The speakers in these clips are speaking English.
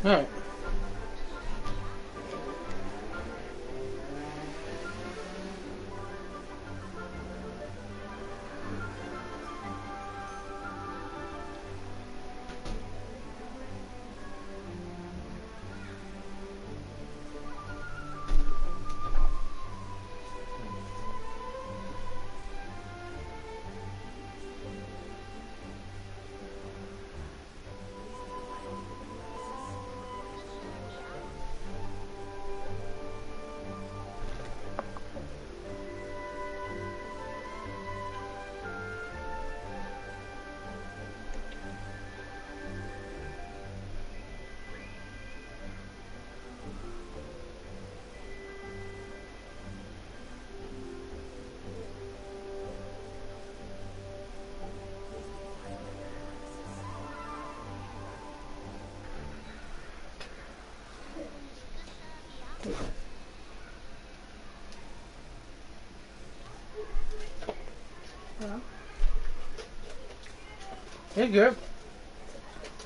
Alright. Hello? You're good.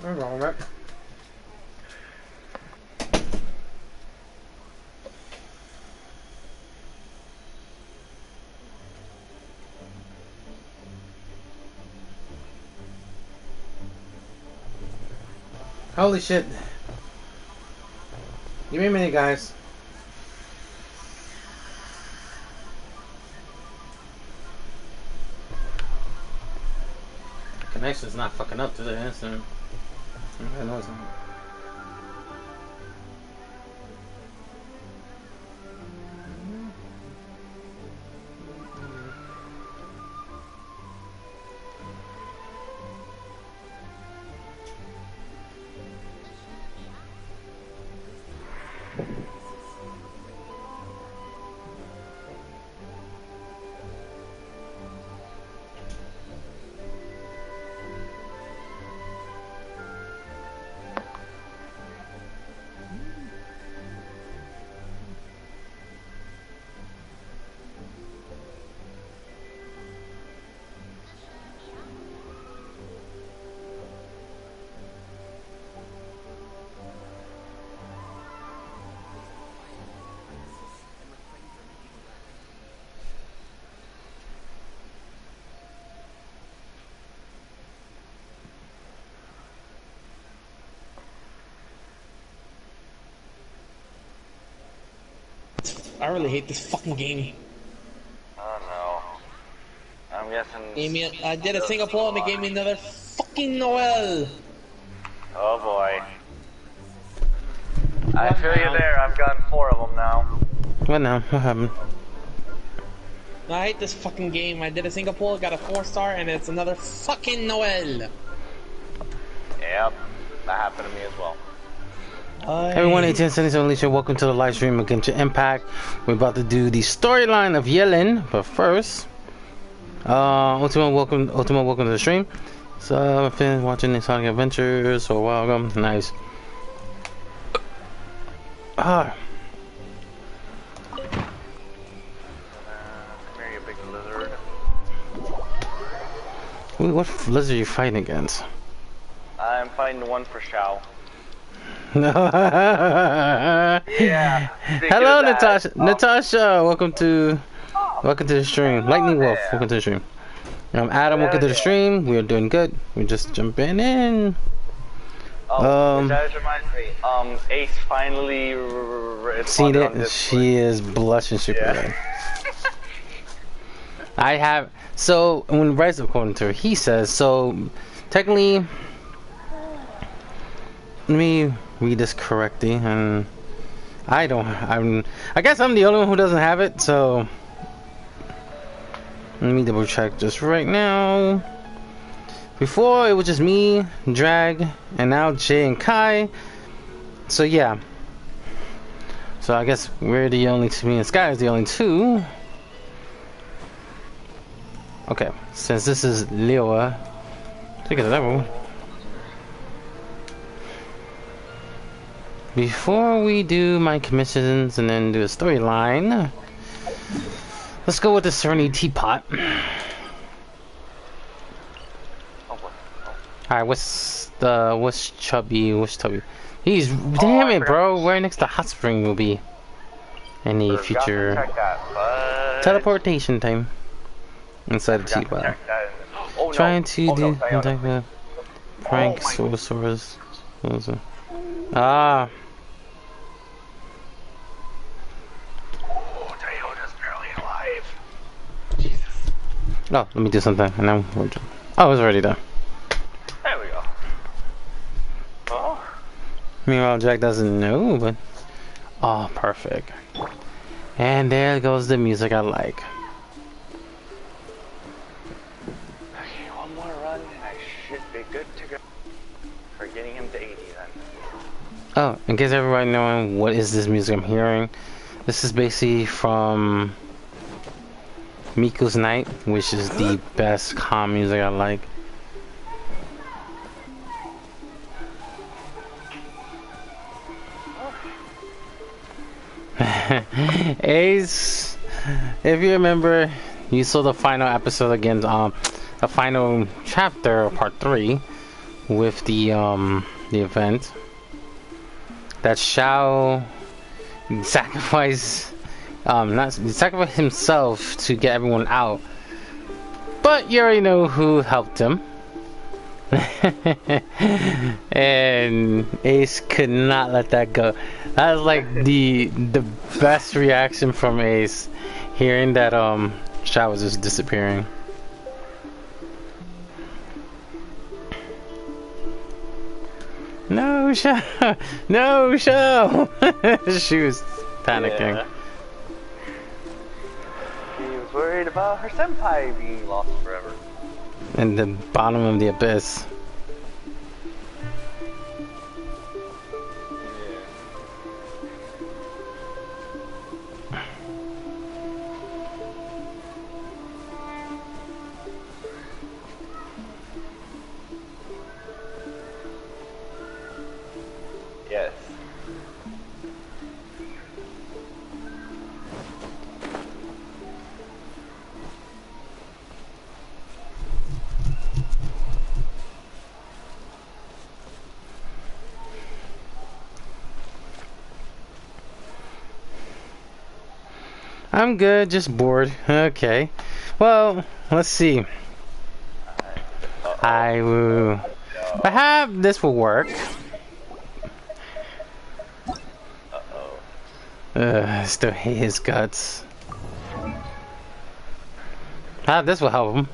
I'm wrong with it. Holy shit. Give me a minute, guys. Connection's not fucking up to the instant. I know it's not. I really hate this fucking game. Oh no. I'm guessing... I did a Singapore and they gave me another fucking Noel. Oh boy. I feel you there, I've gotten 4 of them now. What now? What happened? I hate this fucking game. I did a Singapore, got a 4-star, and it's another fucking Noel. Yep, that happened to me as well. Everyone, ATM77Unleashed, welcome to the live stream of Genshin Impact. We're about to do the storyline of Yelan, but first, Ultima, welcome to the stream. So I've been watching the Sonic Adventures for a while ago. Nice. Come here, you big lizard. What lizard are you fighting against? I'm fighting one for Shao. No. Yeah. Hello, Natasha. Natasha, welcome to the stream. Lightning Wolf, welcome to the stream. Adam, welcome to the stream. We are doing good. We're just jumping in. Oh, that reminds me. Ace finally seen it. She is blushing super red. I have. So when Rise, according to her, he says so. Technically, let me read this correctly, and I guess I'm the only one who doesn't have it. So let me double check just right now. Before it was just me, Drag, and now Jay and Kai. So yeah. So I guess we're the only two. Me and Sky is the only two. Okay, since this is Leoa, take it level. Before we do my commissions and then do a storyline, let's go with the Serenity Teapot. Alright, what's chubby? He's damn it, bro. Right next to hot spring will be any future teleportation time inside the T-Bar. Trying to do contact the prank sorcerers. Ah. Oh, let me do something, and then we're done. Oh, it's already done. There we go. Oh. Meanwhile, Jack doesn't know, but... Oh, perfect. And there goes the music I like. Okay, one more run, and I should be good to go. For getting him to 80, then. Oh, in case everybody knowing what is this music I'm hearing, this is basically from... Miku's Night, which is the best calm music I like. Ace, if you remember, you saw the final episode again, the final chapter, part 3, with the event that Shao sacrifice. Not sacrifice himself to get everyone out, but you already know who helped him. And Ace could not let that go. That was like the best reaction from Ace, hearing that Shao was just disappearing. No, Shao! No, Shao! She was panicking. Yeah. Worried about her senpai being lost forever. In the bottom of the abyss. Yes. I'm good, just bored. Okay. Well, let's see. I will. Perhaps this will work. I still hate his guts. This will help him.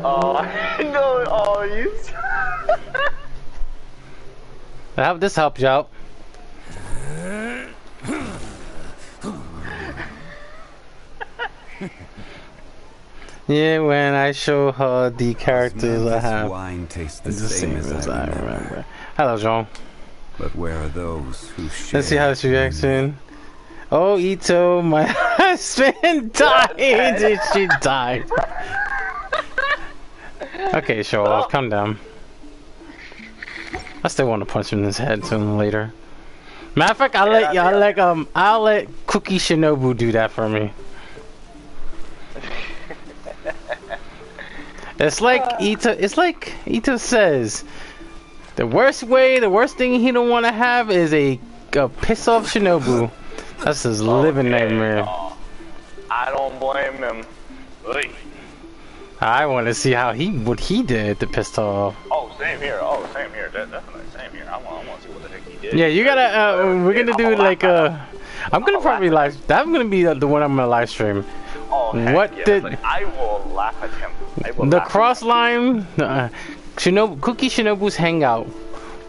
Oh, no, oh, you. I hope this helps you out. Yeah, when I show her the characters I have, wine tastes the it's the same as I remember. Hello, Jean. But where are those who share? Let's see how she reaction. Oh, Ito, my husband died. She died. Okay, show off. Calm down. I still want to punch him in his head sooner or later. Matter of fact, I'll let Cookie Shinobu do that for me. It's like Ito says, the worst thing he don't want to have is a piss off Shinobu. That's his living nightmare. I don't blame him. Oy. I want to see what he did to piss off. Oh, same here. Oh, same here. Definitely same here. I want to see what the heck he did. Yeah, you gotta. We're gonna do like I'm gonna probably live. That's gonna be the one I'm gonna live stream. Oh, what yeah. did? Like, I will laugh at him. The cross line, Cookie Shinobu's hangout.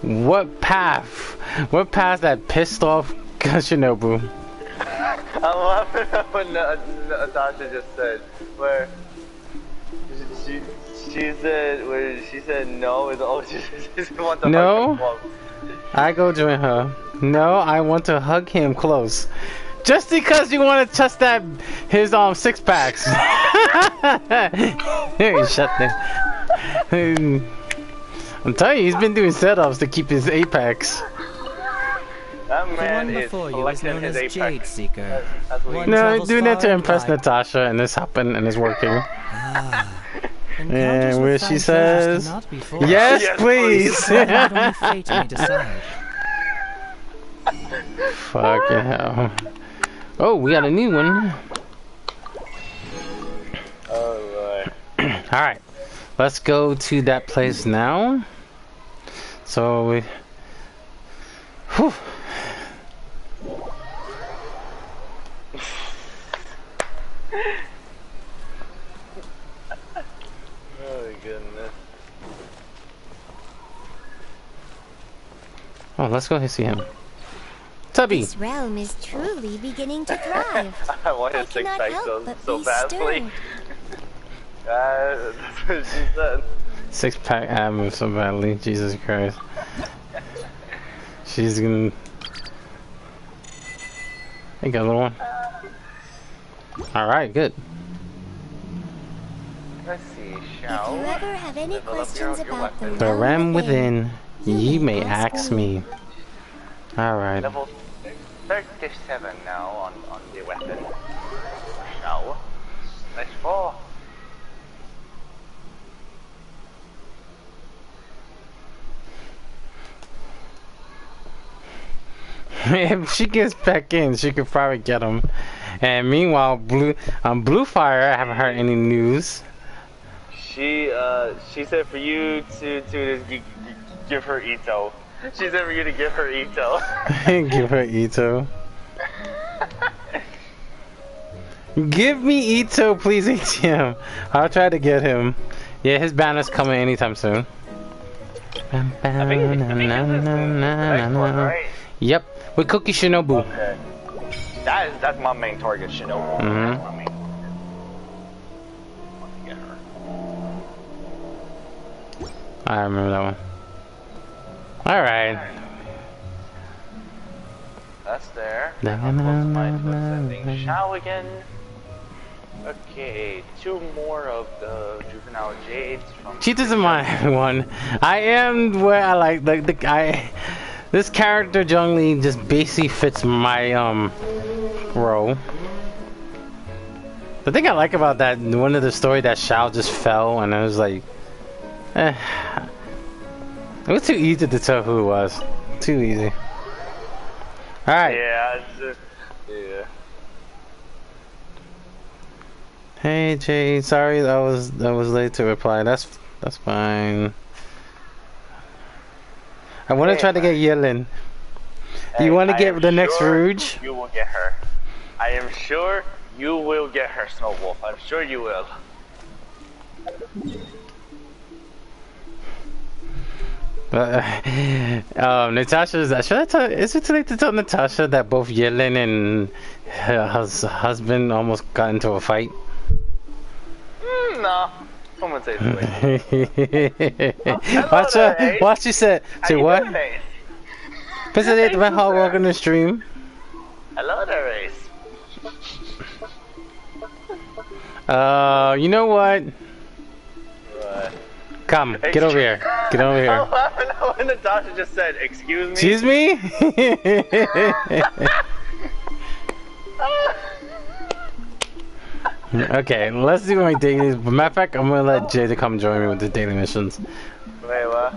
What path that pissed off Shinobu? I'm laughing at what Natasha just said. Where she said no is all she wants to no. hug him. I go join her. No, I want to hug him close. Just because you want to test his 6 packs. Hey, shut down. I'm telling you, he's been doing setups to keep his 8 packs. That man The one is before you was collecting known his as apex. Jade Seeker. That's what One No, travels he's doing it to far impress and wide. Natasha, and this happened, and it's working. And where she says, yes, Yes, please. Only fate may decide. Fucking hell. Oh, we got a new one. Oh boy. Alright. Let's go to that place now. So we... Whew. Oh goodness. Oh, let's go see him. Tubby! This realm is truly beginning to thrive. I wanted I six cannot packs help but so be badly. stirred. That's what she said. 6-pack ab moves so badly. Jesus Christ. She's gonna... There you go, little one. Alright, good. Let's see, If shall you ever have any Level up questions your about the weapon. The realm within, you ye may may ask ask me. me. Alright. Level 37 now on the weapon. Shall. Let's go. If she gets back in, she could probably get him. And meanwhile, Blue Fire, I haven't heard any news. She said for you to give her Ito. She said for you to give her Ito. Give her Ito. Give me Ito, please, ATM. I'll try to get him. Yeah, his banner's coming anytime soon. I think it's the next one, right? Yep, with Cookie Shinobu. Okay. That's my main target, Shinobu. Mhm. That's my main. Want to get her. I remember that one. Alright. That's there. Na, I'm na, close to na, my na, sending na. Shao again. Okay, 2 more of the juvenile jades from. She doesn't mind one. I am where I like the guy. This character Zhongli just basically fits my role. The thing I like about that one of the story that Shao just fell and I was like, it was too easy to tell who it was. Too easy. All right. Yeah, it's just, yeah. Hey Jay, sorry I was late to reply. That's fine. I want to Hey, try to get Yelan. Hey, You want to I get am the next sure Rouge? You will get her. I am sure you will get her, Snowwolf. I'm sure you will. Natasha's. Should I tell? Is it too late to tell Natasha that both Yelan and her husband almost got into a fight? No. Someone say it. Watch her. Watch she said. Say what? Visit my hard work on the stream. Hello there, Ace. You know what? What? Come, get over here. Get over here. Oh, when Natasha just said, "Excuse me." Excuse me? Okay, let's do my dailies. Matter of fact, I'm gonna let Jay to come join me with the daily missions. Wait, what?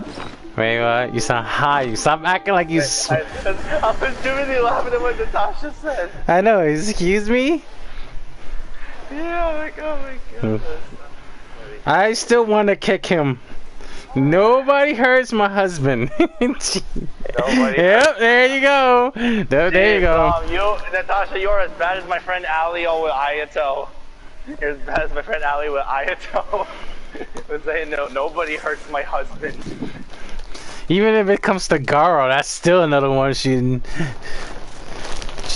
Wait, what? You sound high. You stop acting like you. I was too busy laughing at what Natasha said. I know. Excuse me? Yeah, oh my goodness. I still want to kick him. Nobody hurts my husband. Yep, there you go. There you go. Natasha, you're as bad as my friend Ali with Ayato. You're as bad as my friend Ali with Ayato. Was saying nobody hurts my husband. Even if it comes to Garo, that's still another one. She's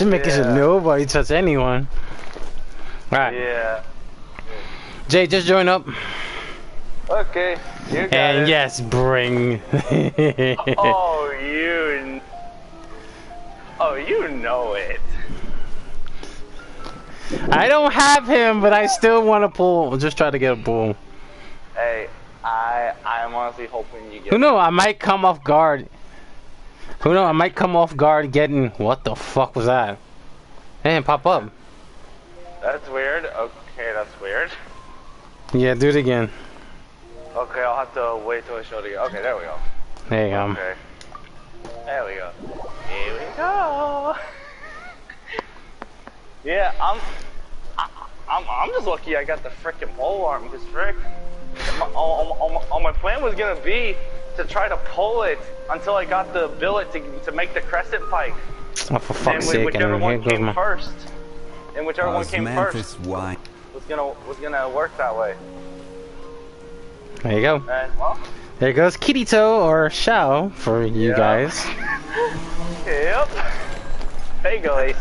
making sure nobody touch anyone. Alright. Yeah. Jay, just join up. Okay. You got And it. yes, bring. Oh, you know it. I don't have him, but I still want to pull. Just try to get a pull. Hey, I'm honestly hoping you get. Who knows? I might come off guard. Who knows? I might come off guard getting. What the fuck was that? Hey, pop up. That's weird. Okay, that's weird. Yeah, do it again. Okay, I'll have to wait till I show it again. Okay, there we go. There you go. Okay. There we go. Here we go. Yeah, I'm just lucky I got the frickin' pole arm because frick. My plan was gonna be to try to pull it until I got the billet to make the crescent pike. Oh, for fuck's sake! Whichever And one here goes came my. first, and whichever one came first wine. was gonna work that way. There you go. And well, There goes Kirito or Shao for you guys. yep. There you go, Ace.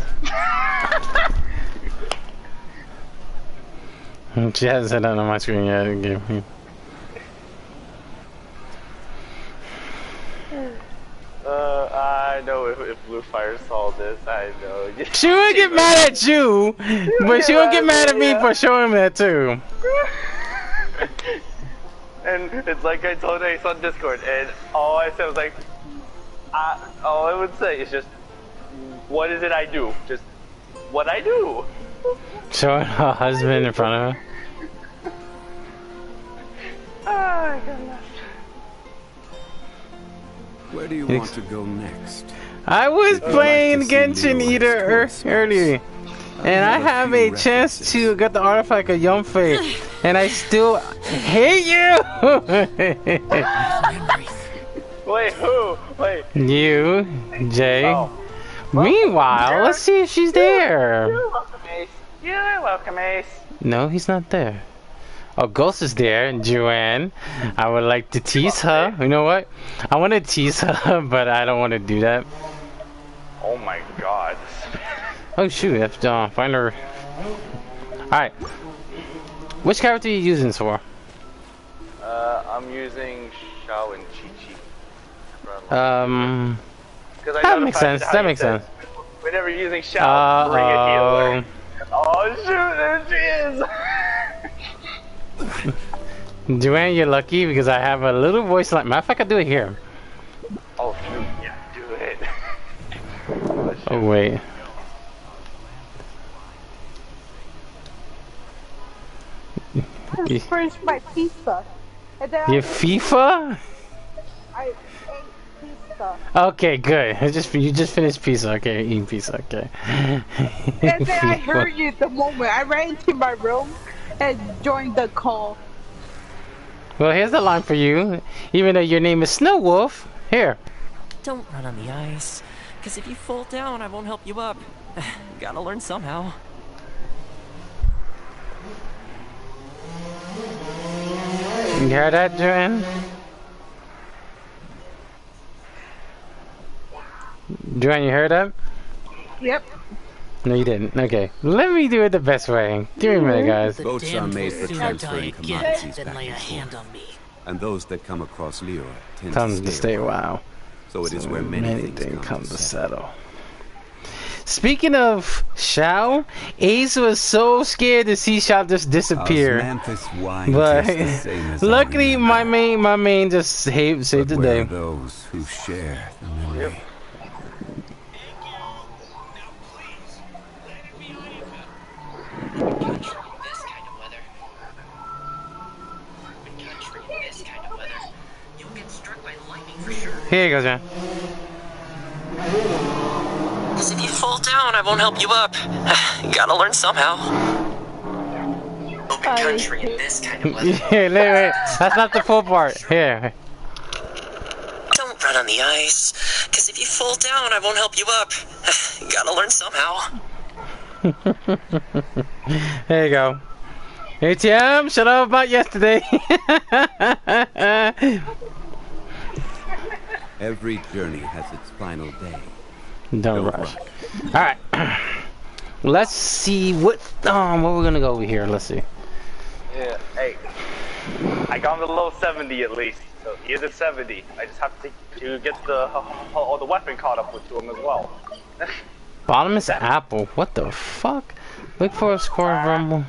She hasn't said that on my screen yet. Okay. I know if Blue Fire saw this, I know. She would get mad at you, but she would get mad at me for showing that too. And it's like I told Ace on Discord, and all I said was like, all I would say is just, what is it I do? Just what I do. Showing her husband in front of her. Oh my goodness. Where do you want to go next? I was playing Genshin Eater earlier, and I have a chance to get the artifact of Yomfei, and I still hate you! Wait, who? Wait. You, Jay. Oh. Meanwhile, let's see if she's there. You're welcome, Ace. You're welcome, Ace. No, he's not there. Oh, Ghost is there, Joanne. I would like to tease her. You know what? I want to tease her, but I don't want to do that. Oh my god. Oh shoot, I have to find her. Alright. Which character are you using this for? I'm using Shao and Chi-Chi. That makes sense. That makes sense. Whenever you're using Shao, bring a healer. Oh shoot, there she is! Joanne, you're lucky because I have a little voice like. Matter of fact, I do it here. Oh shoot, yeah, do it. Oh wait. Just finished my pizza. And then Your FIFA? I ate pizza. Okay, good. You just finished pizza. Okay, eating pizza. Okay. And then I heard you the moment. I ran into my room and joined the call. Well, here's the line for you. Even though your name is Snow Wolf, here. Don't run on the ice, because if you fall down, I won't help you up. Gotta learn somehow. You hear that, Joanne? Joanne, you heard that? Yep. No, you didn't. Okay. Let me do it the best way. Give me a minute, guys. Boats are made for transferring commodities Then back lay a and hand forth. on me. And those that come across Lira tend Tons to to stay a while. So it is where many things come to settle. Speaking of Shao, Ace was so scared to see Shao just disappear. But luckily, my main just saved the day. Those who share the memory. Here you go, John. Because if you fall down, I won't help you up. Gotta learn somehow. Open country in this kind of weather. Here, wait. That's not the full part. Here. Don't run on the ice. Because if you fall down, I won't help you up. Gotta learn somehow. There you go. ATM, shut up about yesterday. Every journey has its final day. Don't rush. Alright. Let's see what we're gonna go over here. Let's see. Yeah, hey. I got him below 70 at least. So he is at 70. I just have to get the weapon caught up to him as well. Bottom is apple. What the fuck? Look for a score of rumble.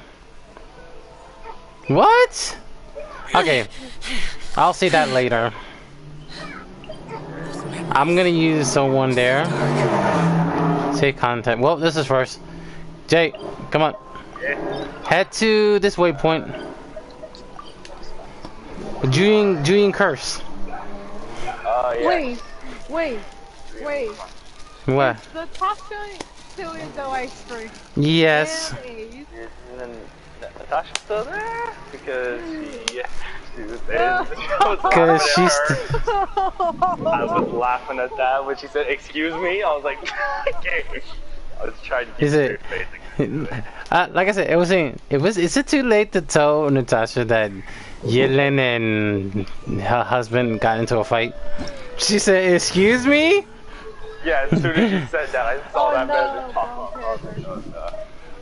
What? Okay. I'll see that later. I'm gonna use someone there. Say contact. Well, this is first. Jay, come on. Head to this waypoint. Julian curse. Yeah. Wait. What? Is Natasha still in the live stream? Yes. And then Natasha's still there because she was there. Because she's. I was laughing at that when she said, "Excuse me." I was like, "Okay." I was trying to keep Is it? a straight face. Like I said, is it too late to tell Natasha that Yelan and her husband got into a fight? She said, "Excuse me." Yeah, as soon as she said that, I saw that message pop up. I was like, "Oh no."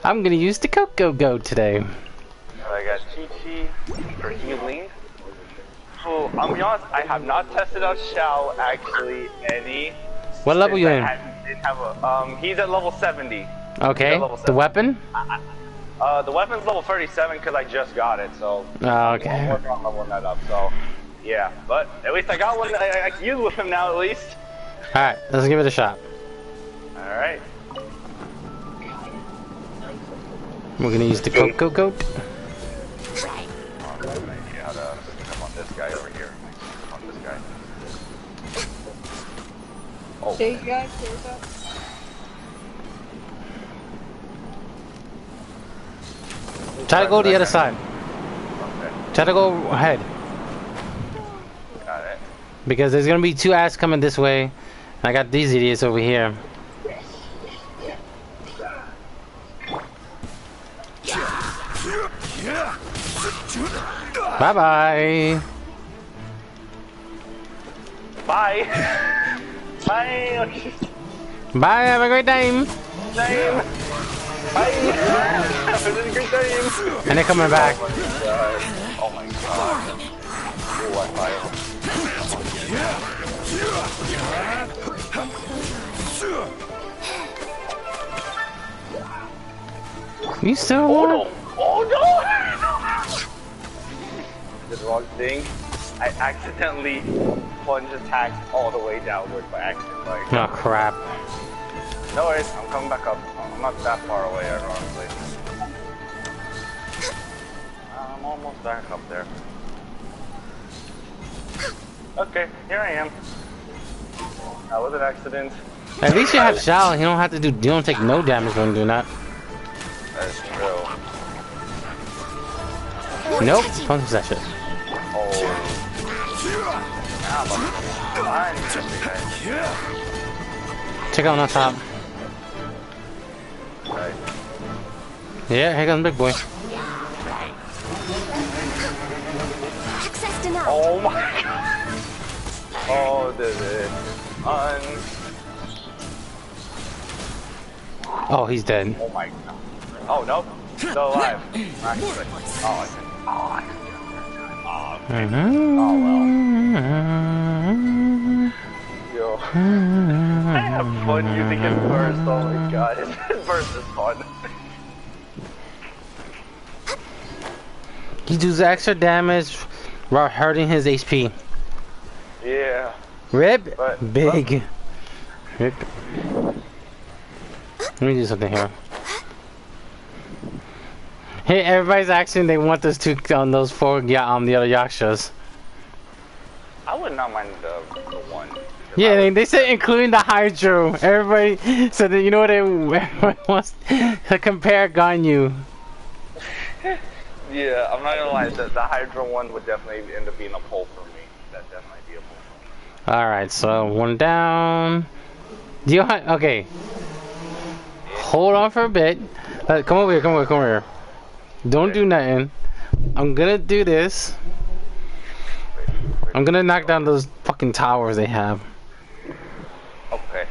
I'm gonna use the Coco Go today. I got Chi-Chi for healing. So, I'm be honest, I have not tested out Xiao actually any. What level you in? Didn't have a, he's at level 70. Okay. The weapon? The weapon's level 37 because I just got it, so. Oh, okay. I'm working on leveling that up, so. Yeah, but at least I got one I can use with him now, at least. Alright, let's give it a shot. Alright. We're gonna use the Coco Goat. How to come on this guy over here. Come on this guy. Oh. Hey guys, here's up. Try to go to the other side. Okay. Try to go ahead. Got it. Because there's gonna be two ass coming this way. I got these idiots over here. Bye bye. Bye. Bye. Bye. Have a great time. Time. Bye. Have a great time. And they're coming back. Oh my god. Oh, I fired. You still Oh alive? no! Oh no! Did the wrong thing. I accidentally plunge attacked all the way downward by accident. Like, Oh crap. no worries, I'm coming back up. I'm not that far away, ironically. I'm almost back up there. Okay, here I am. That was an accident. At least you have Shao. You don't have to do. You don't take no damage when doing that. That's true. Nope. Punch that shit. Oh. Check out on top. Right. Yeah, here comes the big boy. Access denied. Oh my god. Oh, this is Oh, he's dead. Oh my god. Oh, nope. Still alive. Actually. Oh, I can. Oh, I can. Oh, well. Yo. I have fun using his burst. Oh my god. His burst is fun. He does extra damage while hurting his HP. Yeah. Rip, But- big. Rip. Let me do something here. Hey, everybody's asking they want us to on those four the other Yakshas. I would not mind the one. Yeah, they said including the Hydro. Everybody said that, you know what, everyone wants to compare Ganyu. Yeah, I'm not gonna lie, the Hydra one would definitely end up being a pull for me. That'd definitely be a pull for me. Alright, so one down. Do you okay. Hold on for a bit. Come over here, come over here. Don't do nothing. I'm gonna do this. I'm gonna knock down those fucking towers they have. Okay.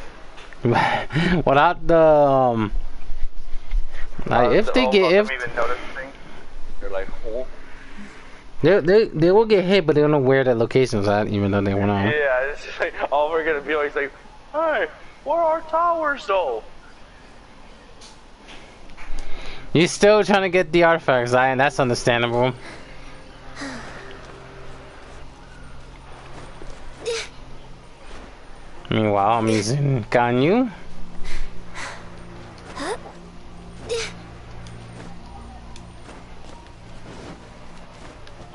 Without the like if they get if even noticing, they're like, oh. they will get hit, but they don't know where the location's at, even though they went on. Yeah, it's just like all we're gonna be like, hey, where are our towers though? You're still trying to get the artifacts, and that's understandable. Meanwhile, I'm using Ganyu.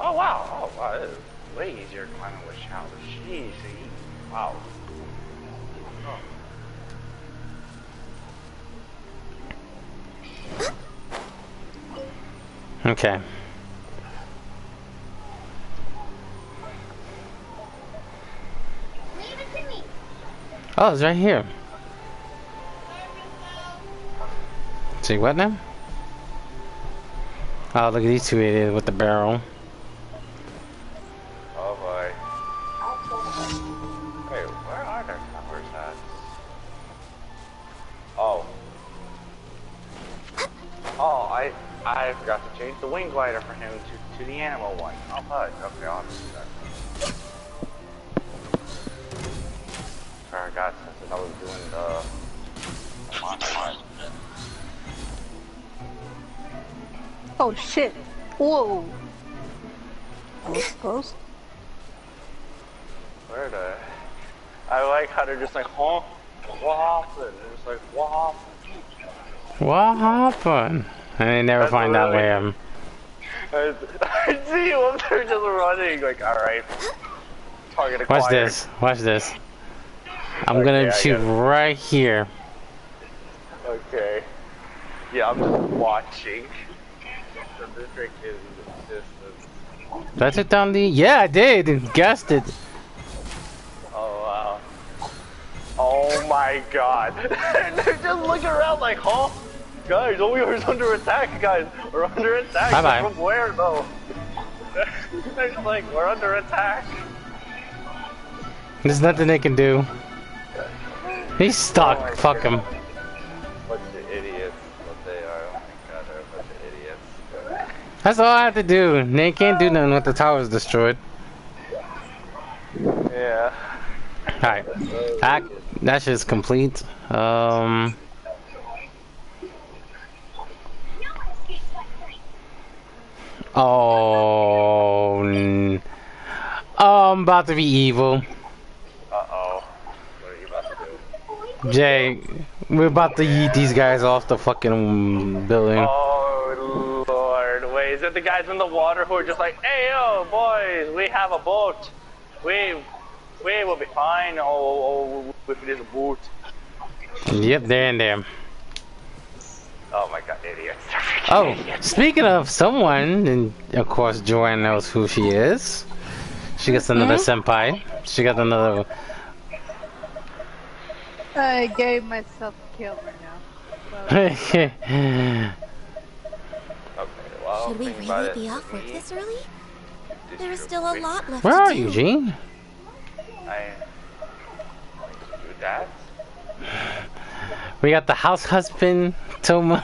Oh wow, oh wow. easier climbing with showers. Jeez, wow. Okay. Oh, it's right here. See what now? Oh, look at these two idiots with the barrel. Oh boy. Wait, where are their towers at? Oh. Oh, I forgot to change the wing glider for him to the animal one. Oh, fudge. Okay, I'll have to do that. I forgot since I was doing the monster. Oh shit. Whoa. Close. Where the... I like how they're just like, huh? What happened? They're just like, what happened? What happened? And they never find out where I am. I see you up there just running, like, alright. Target acquired. Watch this. Watch this. I'm gonna shoot right here. Okay. Yeah, I'm just watching. The trick is distance. Did I took down the... Yeah, I did. Guessed it. Oh, wow. Oh my god. They're just looking around like, huh? Guys, we're under attack, guys. We're under attack. Bye-bye. From where, though? They're just like, we're under attack. There's nothing they can do. He's stuck. Oh Fuck him. Bunch of idiots. What they are. Oh my god, they're a bunch of idiots. That's all I have to do. They can't do nothing with the towers destroyed. Yeah. Alright. That shit's complete. Oh, I'm about to be evil. Uh-oh. What are you about to do? Jay, we're about to yeet these guys off the fucking building. Oh, Lord. Wait, is it the guys in the water who are just like, hey, yo, boys, we have a boat. We will be fine. Oh, if it is a boat. Yep, they're in there. Oh my god, idiots. Oh, speaking of someone, and of course Joanne knows who she is. She gets another senpai. She got another... I gave myself a kill right now. Okay, well, Should we think about really it. be off work this early? This There's is still a lot left Where to are do. you, Gene? I do that. We got the house husband, Toma.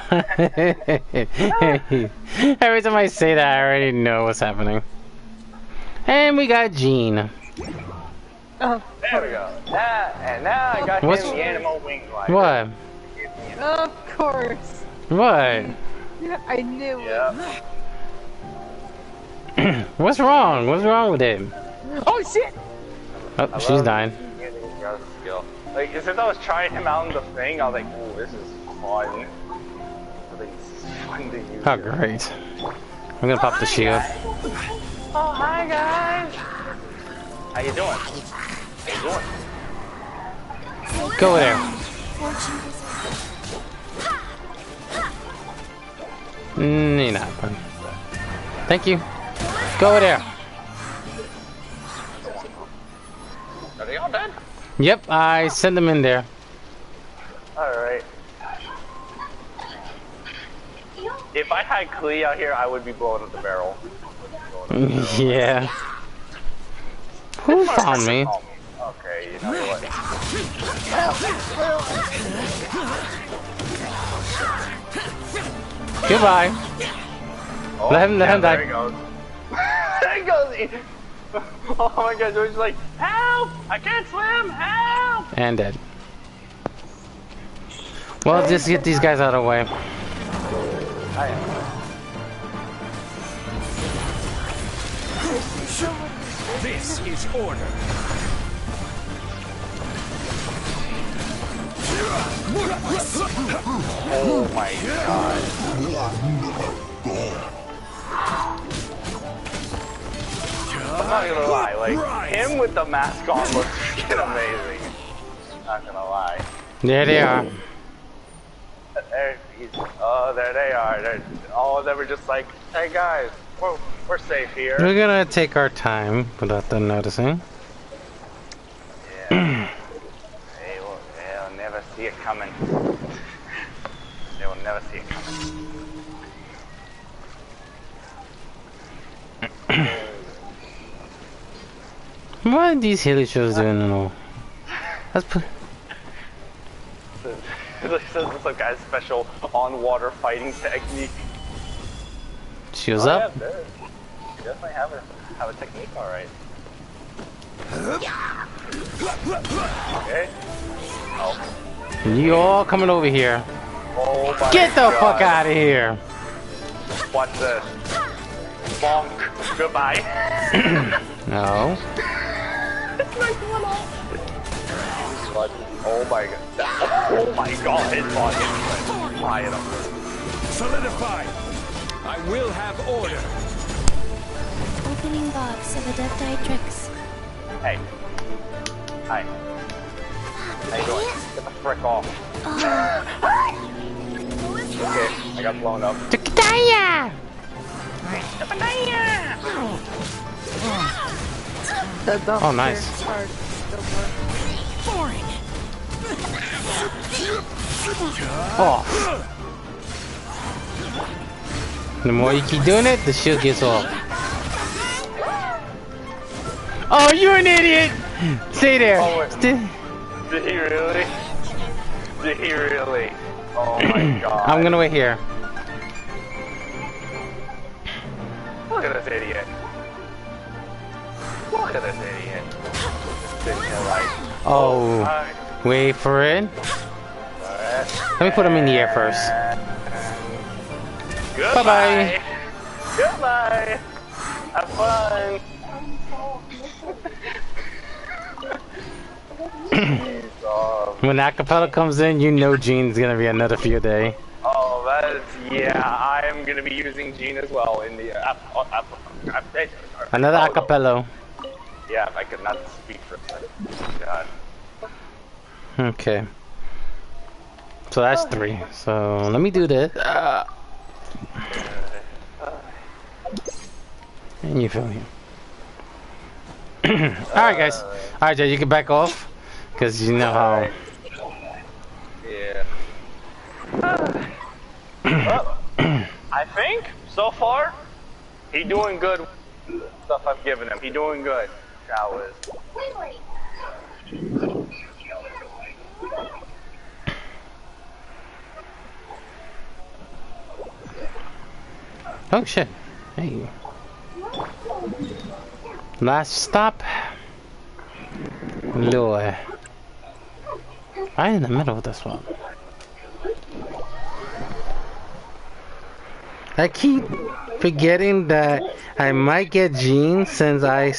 Every time I say that, I already know what's happening. And we got Gene. Oh, There we go. Now I got What's- him the animal wing glider. What? of course. What? Yeah, I knew Yeah. What's wrong? What's wrong with him? it. Oh shit! Oh, she's dying. Skill. Like, since I was trying him out in the thing, I was like, ooh, this is fun. I think this is fun to use. Oh, great. I'm gonna pop the shield. Oh, hi, guys. How you doing? How you doing? Go there. You're not fun. Thank you. Go over there. Are they all dead? Yep, I sent them in there. Alright. If I had Klee out here, I would be blowing up the barrel. Yeah. Who found me? Okay, you know what? Goodbye. Oh, Let him there die. he goes. There he goes. Oh my god, George's like, help! I can't swim! Help! And dead. Well, just get these guys out of the way. I am. This is order. Oh my god. I'm not gonna lie, like, him with the mask on looks freaking amazing. Not gonna lie. There they are. There they are. They were just like, hey guys, we're safe here. We're gonna take our time without them noticing. Yeah. They'll never see it coming. They will never see it coming. What are these hilly shows doing and all? Let's put. This is some guy's special on-water fighting technique. Shields up. Yeah, you definitely have a technique, all right. Okay. Oh. You all coming over here? Oh my Get the God. fuck out of here! Watch this. Bonk. Goodbye. No. Oh my God. Oh my God. His body is flying up. Solidify. I will have order. Opening box of Adepti Hey. Hi. How you doing? Get the frick off. Okay, I got blown up. Oh, nice. Oh. The more you keep doing it, the shield gets off. Oh, you're an idiot! Stay there. Oh, did he really? Did he really? Oh my God. I'm gonna wait here. Look at this idiot. Look at this idiot. Sitting here like, Oh, hi. wait for it. Let me put him in the air first. Goodbye. Bye-bye. Goodbye. Have fun. When acapella comes in, you know Gene's gonna be another field day. Oh, that is, yeah, I am going to be using Gene as well in the Another acapella. Yeah, I could not speak for a second. God. Okay. So that's 3. So let me do this. And you feel me. Alright guys. Alright Jay, you can back off. Because you know how... Yeah. Well, I think, so far, he doing good with the stuff I've given him. He doing good. Showers. Oh shit. Hey. Last stop. Lure. Right in the middle of this one. I keep forgetting that I might get Jean since I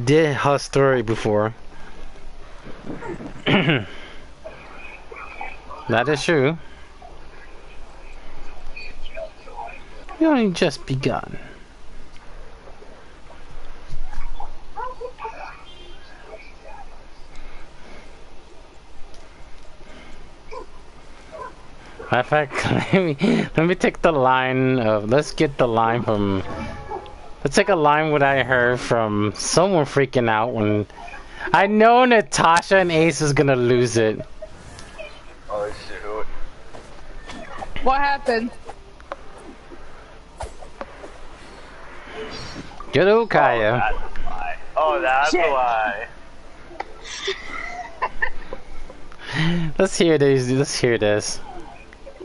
did her story before. That is true. We only just begun. Matter of fact, let me take the line of, let's get the line from, let's take a line what I heard from someone freaking out when, I know Natasha and Ace is gonna lose it. Oh shoot. What happened? Good old Kaya. Oh, that's why. Let's hear this, let's hear this.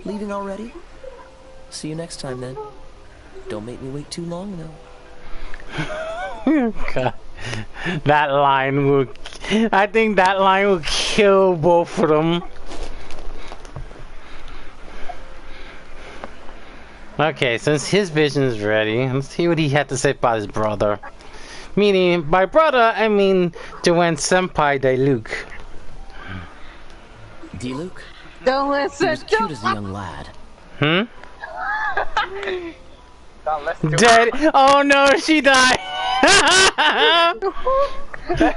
Leaving already? See you next time then. Don't make me wait too long though. God. That line will, I think that line will kill both of them. Okay, since his vision is ready, let's see what he had to say about his brother. Meaning, by brother, I mean Joanne Senpai de Luke. D. Luke? Don't He listen. was cute as a young lad. Dead. Oh no, she died.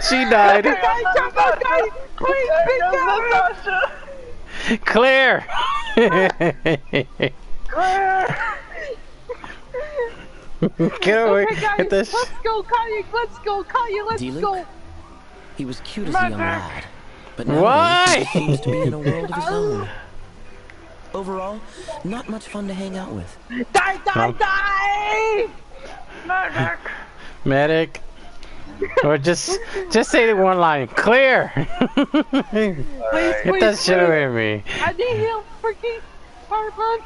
She died. Please, big Claire. Get away. Okay, guys, Get this. let's go, Kaya. Let's go, Kaya. Let's go. He was cute as a young lad, but nowadays Why? he seems to be in a world of his own. Overall, not much fun to hang out with. Die! Medic. Medic. Or just say the one line. Clear. Get that shit away from me. I need help, freaking Firebug.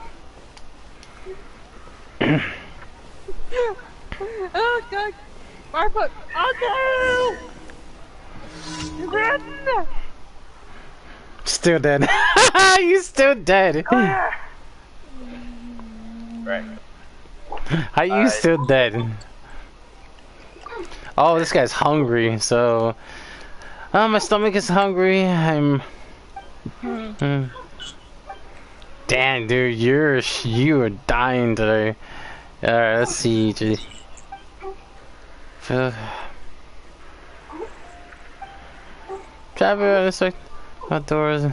Oh god, Firebug. Oh no! Still dead. You still dead. Right. How you still dead? Oh, this guy's hungry, so... my stomach is hungry, I'm... Damn, dude, you are dying today. Alright, let's see. Travel on this way. Outdoors.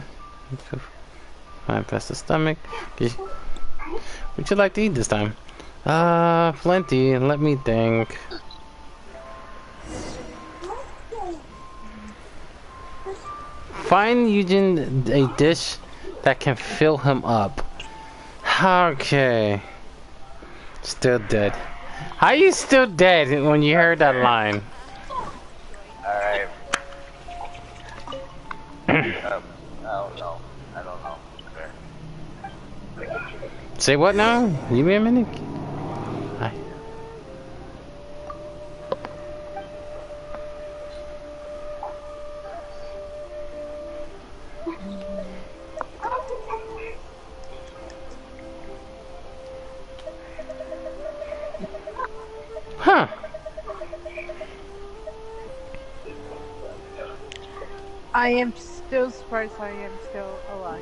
Fine, past the stomach. Would you like to eat this time? Plenty. Let me think. Find Eugene a dish that can fill him up. Okay. Still dead. How are you still dead when you heard that line? Alright. I don't know. Okay. Say what now? Give me a minute. Hi. Huh. I am still surprised I am still alive.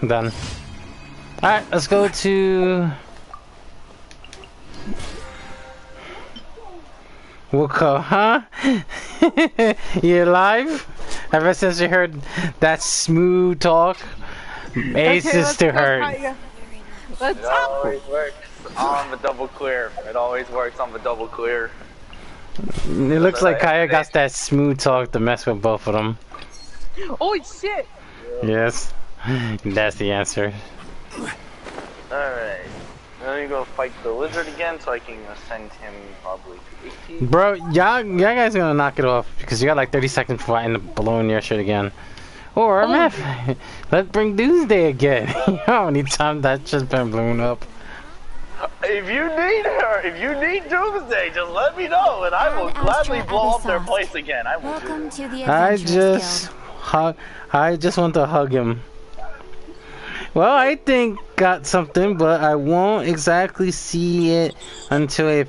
Done. Alright, let's go to... Woko, huh? You alive? Ever since you heard that smooth talk, Ace is still hurt. Let's It always works on the double clear. It always works on the double clear. It looks like Kaya got that smooth talk to mess with both of them. Oh shit! Yes, that's the answer. Alright. Now you go fight the lizard again so I can send him probably to 18. Bro, y'all guys gonna knock it off because you got like 30 seconds before I end up blowing your shit again. Or let's bring Doomsday again. How many times that shit's been blown up? If you need her, if you need Doomsday, just let me know and I will gladly blow up their place again. I will do it. I just want to hug him. Well, I think got something, but I won't exactly see it until I'm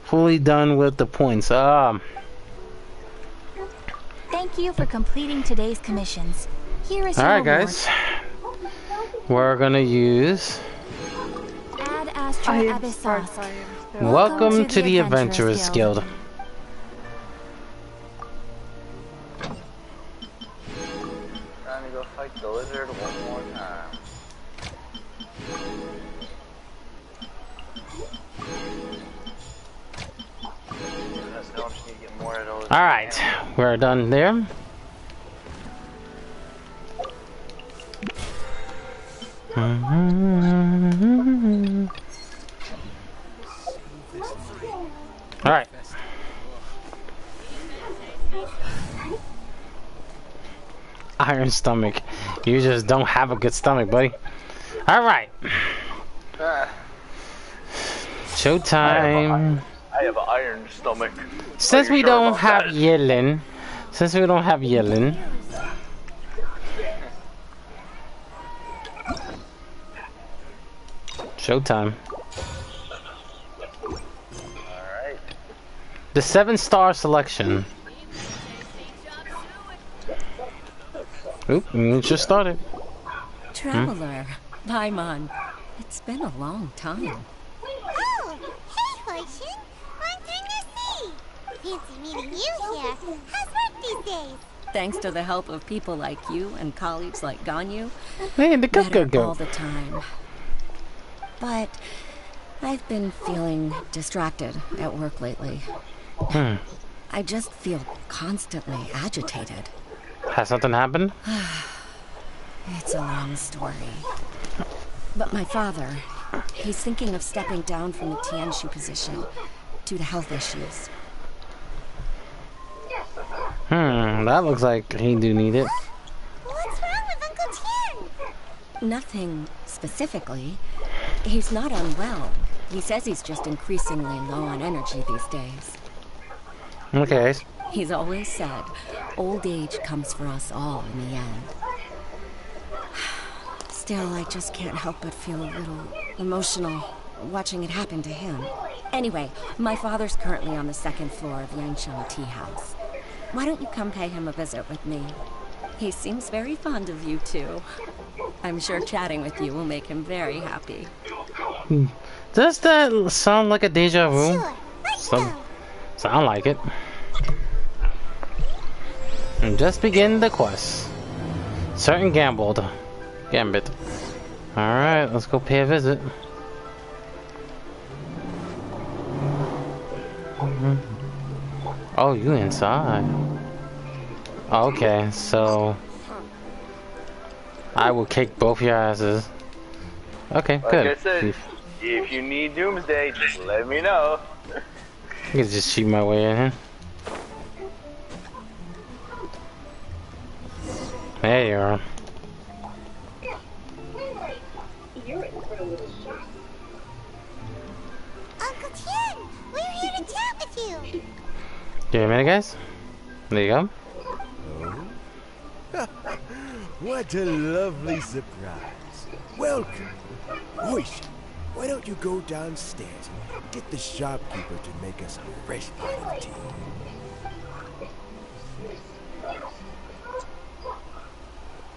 fully done with the points. Thank you for completing today's commissions. Here is your Alright, reward. guys. We're gonna use... Ad Astra Abyssos. Welcome to the Adventurers Guild. Trying to go fight the lizard one more time. Alright, we're done there. Alright. Iron stomach. You just don't have a good stomach, buddy. Alright. Showtime. I have an iron stomach. Since we don't have Yelan, showtime. Alright. The 7-star selection. Oop, it just started. Traveler, Paimon. It's been a long time. Oh, hey, Horshin. Long time no see. Fancy meeting you here. How's work these days? Thanks to the help of people like you and colleagues like Ganyu, Hey, the better go. all the time. But I've been feeling distracted at work lately. I just feel constantly agitated. Has something happened? It's a long story. But my father, he's thinking of stepping down from the Tianshu position due to health issues. That looks like he do need it. What's wrong with Uncle Tien? Nothing specifically. He's not unwell. He says he's just increasingly low on energy these days. Okay. He's always said, old age comes for us all in the end. Still, I just can't help but feel a little emotional watching it happen to him. Anyway, my father's currently on the second floor of Yangshan Tea House. Why don't you come pay him a visit with me? He seems very fond of you, too. I'm sure chatting with you will make him very happy. Does that sound like a deja vu? Sure, let's go. Sound like it. And just begin the quest. Certain Gambit. Alright, let's go pay a visit. Oh, you inside. Okay, so I will kick both your asses. Okay, good. Like I said, if you need Doomsday, just let me know. I can just cheat my way in here. There you are. Uncle Tien, we're here to chat with you. Give me a minute, guys. There you go. Oh. What a lovely surprise. Welcome. Hoishin, why don't you go downstairs and get the shopkeeper to make us a fresh pot of tea?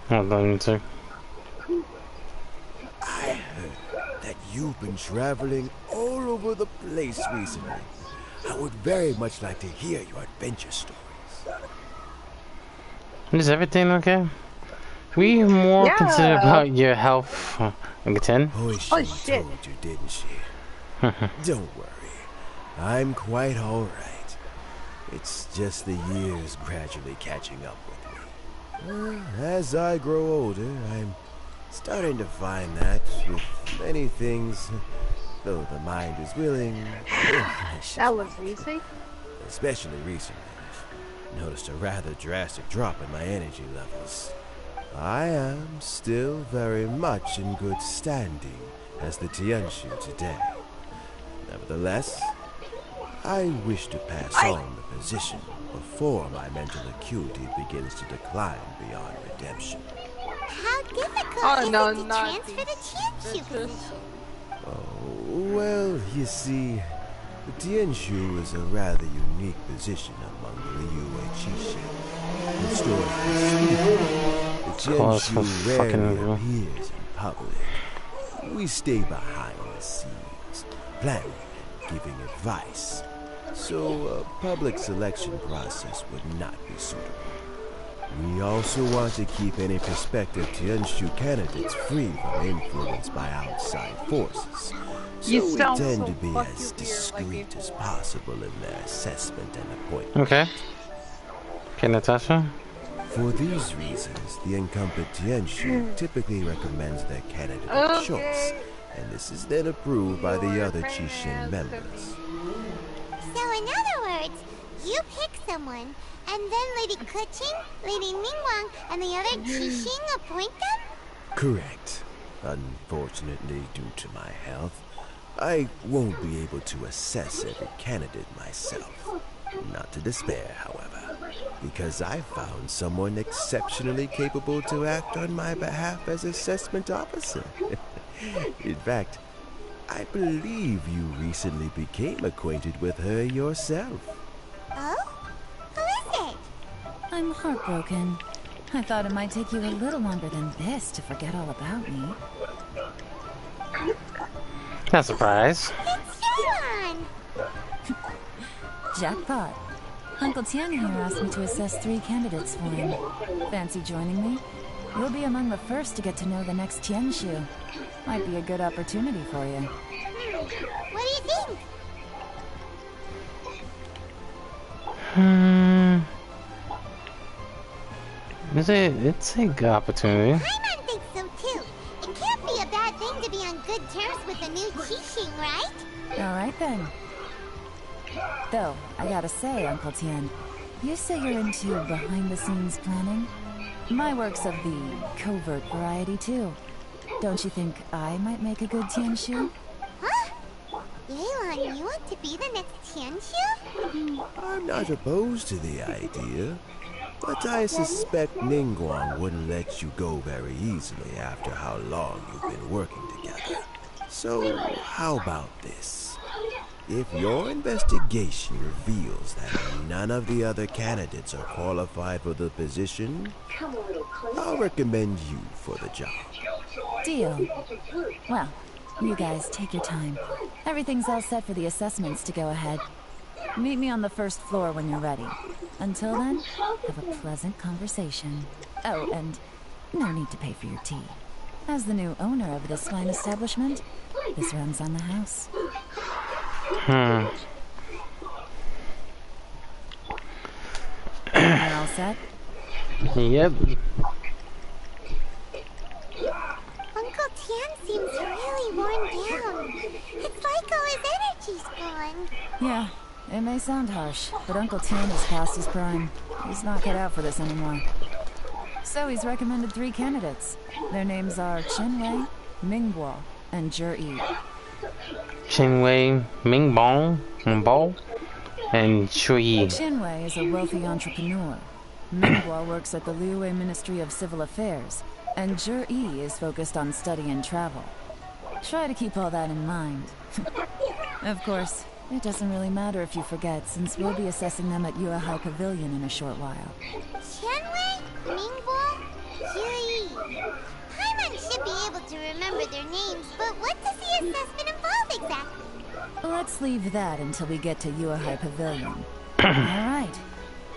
Hold on, sir. I heard that you've been traveling all over the place recently. I would very much like to hear your adventure stories. Is everything okay? We more concerned about your health, Uncle Tien. Hoishin told you, didn't she? Don't worry. I'm quite alright. It's just the years gradually catching up with me. As I grow older, I'm starting to find that with many things, though the mind is willing, That was easy. especially recently, I've noticed a rather drastic drop in my energy levels. I am still very much in good standing as the Tianshu today. Nevertheless, I wish to pass on the position before my mental acuity begins to decline beyond redemption. How difficult is it to transfer the Tianshu position? Oh, well, you see, the Tianshu is a rather unique position among the Liyue Qixing. Historically speaking, the Tianshu rarely appears in public. We stay behind the scenes, planning and giving advice. So a public selection process would not be suitable. We also want to keep any prospective Tianshu candidates free from influence by outside forces. So we tend to be as discreet as possible in their assessment and appointment. Okay. Okay, Natasha. For these reasons, the incumbent Tianshu typically recommends their candidate of choice, and this is then approved by the other Qixing members. So in other words, you pick someone, and then Lady Keqing, Lady Ningguang, and the other Qixing appoint them? Correct. Unfortunately, due to my health, I won't be able to assess every candidate myself. Not to despair, however, because I found someone exceptionally capable to act on my behalf as assessment officer. In fact, I believe you recently became acquainted with her yourself. Oh? Who is it? I'm heartbroken. I thought it might take you a little longer than this to forget all about me. Not surprised. It's Yelan! Jackpot. Uncle Tian here asked me to assess 3 candidates for him. Fancy joining me? You'll be among the first to get to know the next Tianshu. Might be a good opportunity for you. What do you think? It's a good opportunity. Paimon thinks so too. It can't be a bad thing to be on good terms with a new Qixing, right? Alright then. Though, I gotta say, Uncle Tian, you say you're into behind-the-scenes planning? My work's of the covert variety too. Don't you think I might make a good Tianshu? Huh? Yelan, you want to be the next Tianshu? I'm not opposed to the idea, but I suspect Ningguang wouldn't let you go very easily after how long you've been working together. So, how about this? If your investigation reveals that none of the other candidates are qualified for the position, I'll recommend you for the job. Deal. Well, you guys take your time. Everything's all set for the assessments to go ahead. Meet me on the first floor when you're ready. Until then, have a pleasant conversation. Oh, and no need to pay for your tea. As the new owner of this fine establishment, this runs on the house. You're all set? Yep. Uncle Tian seems really worn down. It's like all his energy's gone. Yeah, it may sound harsh, but Uncle Tian is past his prime. He's not cut out for this anymore. So he's recommended 3 candidates. Their names are Chenwei, Mingguo, and Zhi. Chenwei, Mingbong, and Shui. Chenwei is a wealthy entrepreneur. Mingguo works at the Liyue Ministry of Civil Affairs, and Zhi is focused on study and travel. Try to keep all that in mind. Of course, it doesn't really matter if you forget, since we'll be assessing them at Yuehai Pavilion in a short while. Chenwei, Mingguo, Zhi. Paimon should be able to remember their names, but what does the assessment involve exactly? Let's leave that until we get to Yuehai Pavilion. Alright.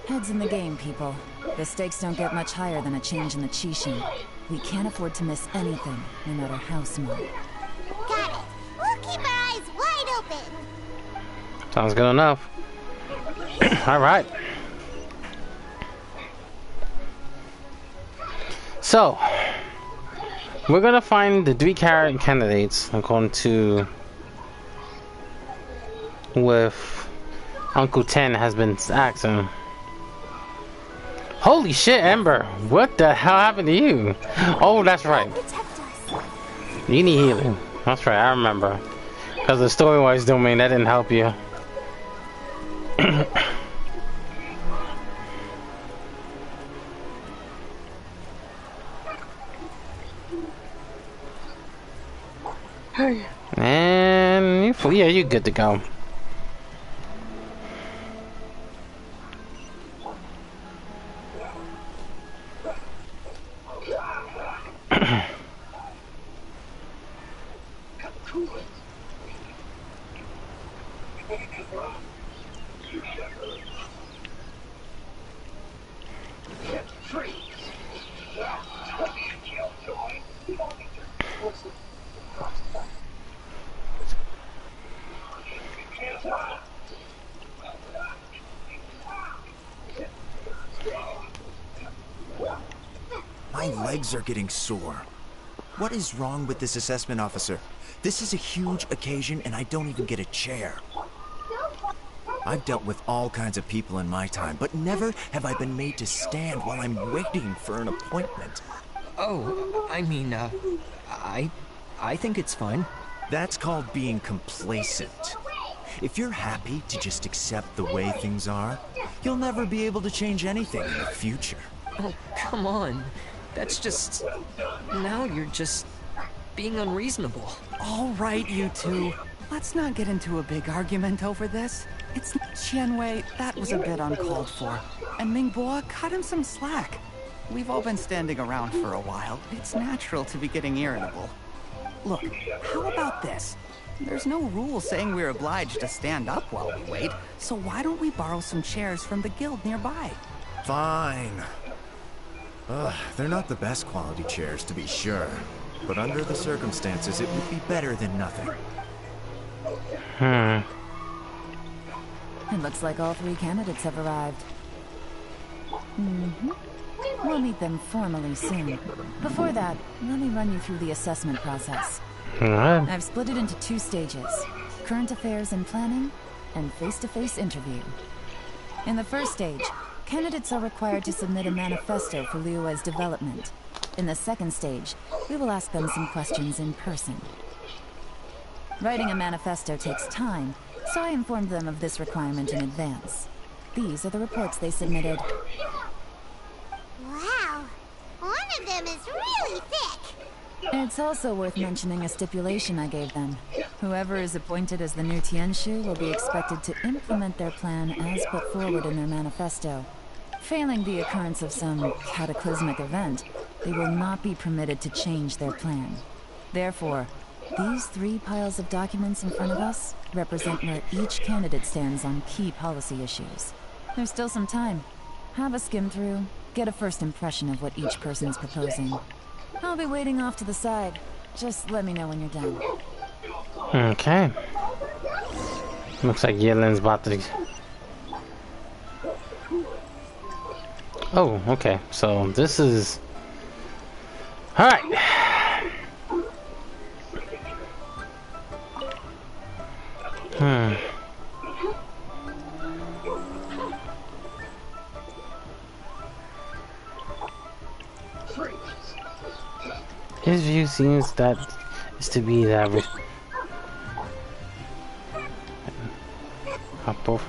Heads in the game, people. The stakes don't get much higher than a change in the Qixing. We can't afford to miss anything, no matter how small. Got it. We'll keep our eyes wide open. Sounds good enough. Alright. So, we're gonna find the 3 candidates according to with Uncle Ten has been asking. Holy shit, Ember! What the hell happened to you? Oh, that's right. You need healing. That's right, I remember. Because the story-wise domain, that didn't help you. And yeah, you're good to go. My legs are getting sore. What is wrong with this assessment officer? This is a huge occasion and I don't even get a chair. I've dealt with all kinds of people in my time, but never have I been made to stand while I'm waiting for an appointment. Oh, I mean, I think it's fine. That's called being complacent. If you're happy to just accept the way things are, you'll never be able to change anything in the future. Oh, come on. That's just... Now you're just being unreasonable. All right, you two. Let's not get into a big argument over this. It's Qianwei, that was a bit uncalled for. And Mingbo, cut him some slack. We've all been standing around for a while. It's natural to be getting irritable. Look, how about this? There's no rule saying we're obliged to stand up while we wait, so why don't we borrow some chairs from the guild nearby? Fine. They're not the best quality chairs, to be sure. But under the circumstances, it would be better than nothing. It looks like all 3 candidates have arrived. We'll meet them formally soon. Before that, let me run you through the assessment process. Alright. I've split it into 2 stages: current affairs and planning, and face-to-face interview. In the first stage, candidates are required to submit a manifesto for Liyue's development. In the second stage, we will ask them some questions in person. Writing a manifesto takes time, so I informed them of this requirement in advance. These are the reports they submitted. Wow, one of them is really thick. It's also worth mentioning a stipulation I gave them. Whoever is appointed as the new Tianshu will be expected to implement their plan as put forward in their manifesto. Failing the occurrence of some cataclysmic event, they will not be permitted to change their plan. Therefore, these 3 piles of documents in front of us represent where each candidate stands on key policy issues. There's still some time. Have a skim through, get a first impression of what each person's proposing. I'll be waiting off to the side. Just let me know when you're done. Okay. Looks like Yelan's about to... Oh, okay. So this is... Alright. His view seems that is to be that we hop off.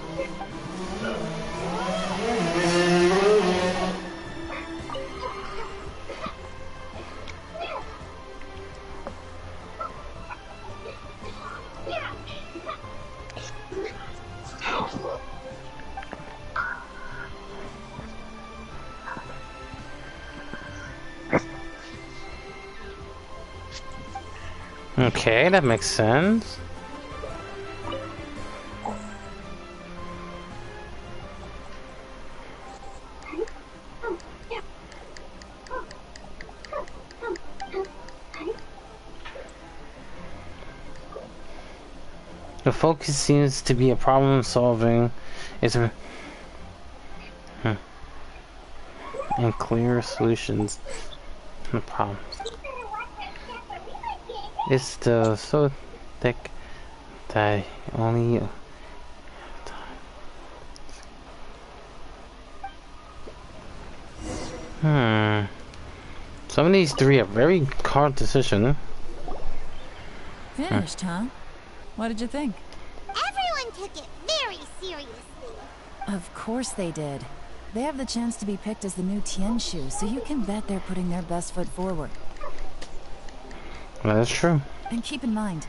Okay, that makes sense. The focus seems to be a problem solving. It's and clear solutions to the problems. It's still so thick that only some of these 3 are very hard decisions. Finished, huh? What did you think? Everyone took it very seriously. Of course they did. They have the chance to be picked as the new Tianshu, so you can bet they're putting their best foot forward. Well, that's true. And keep in mind,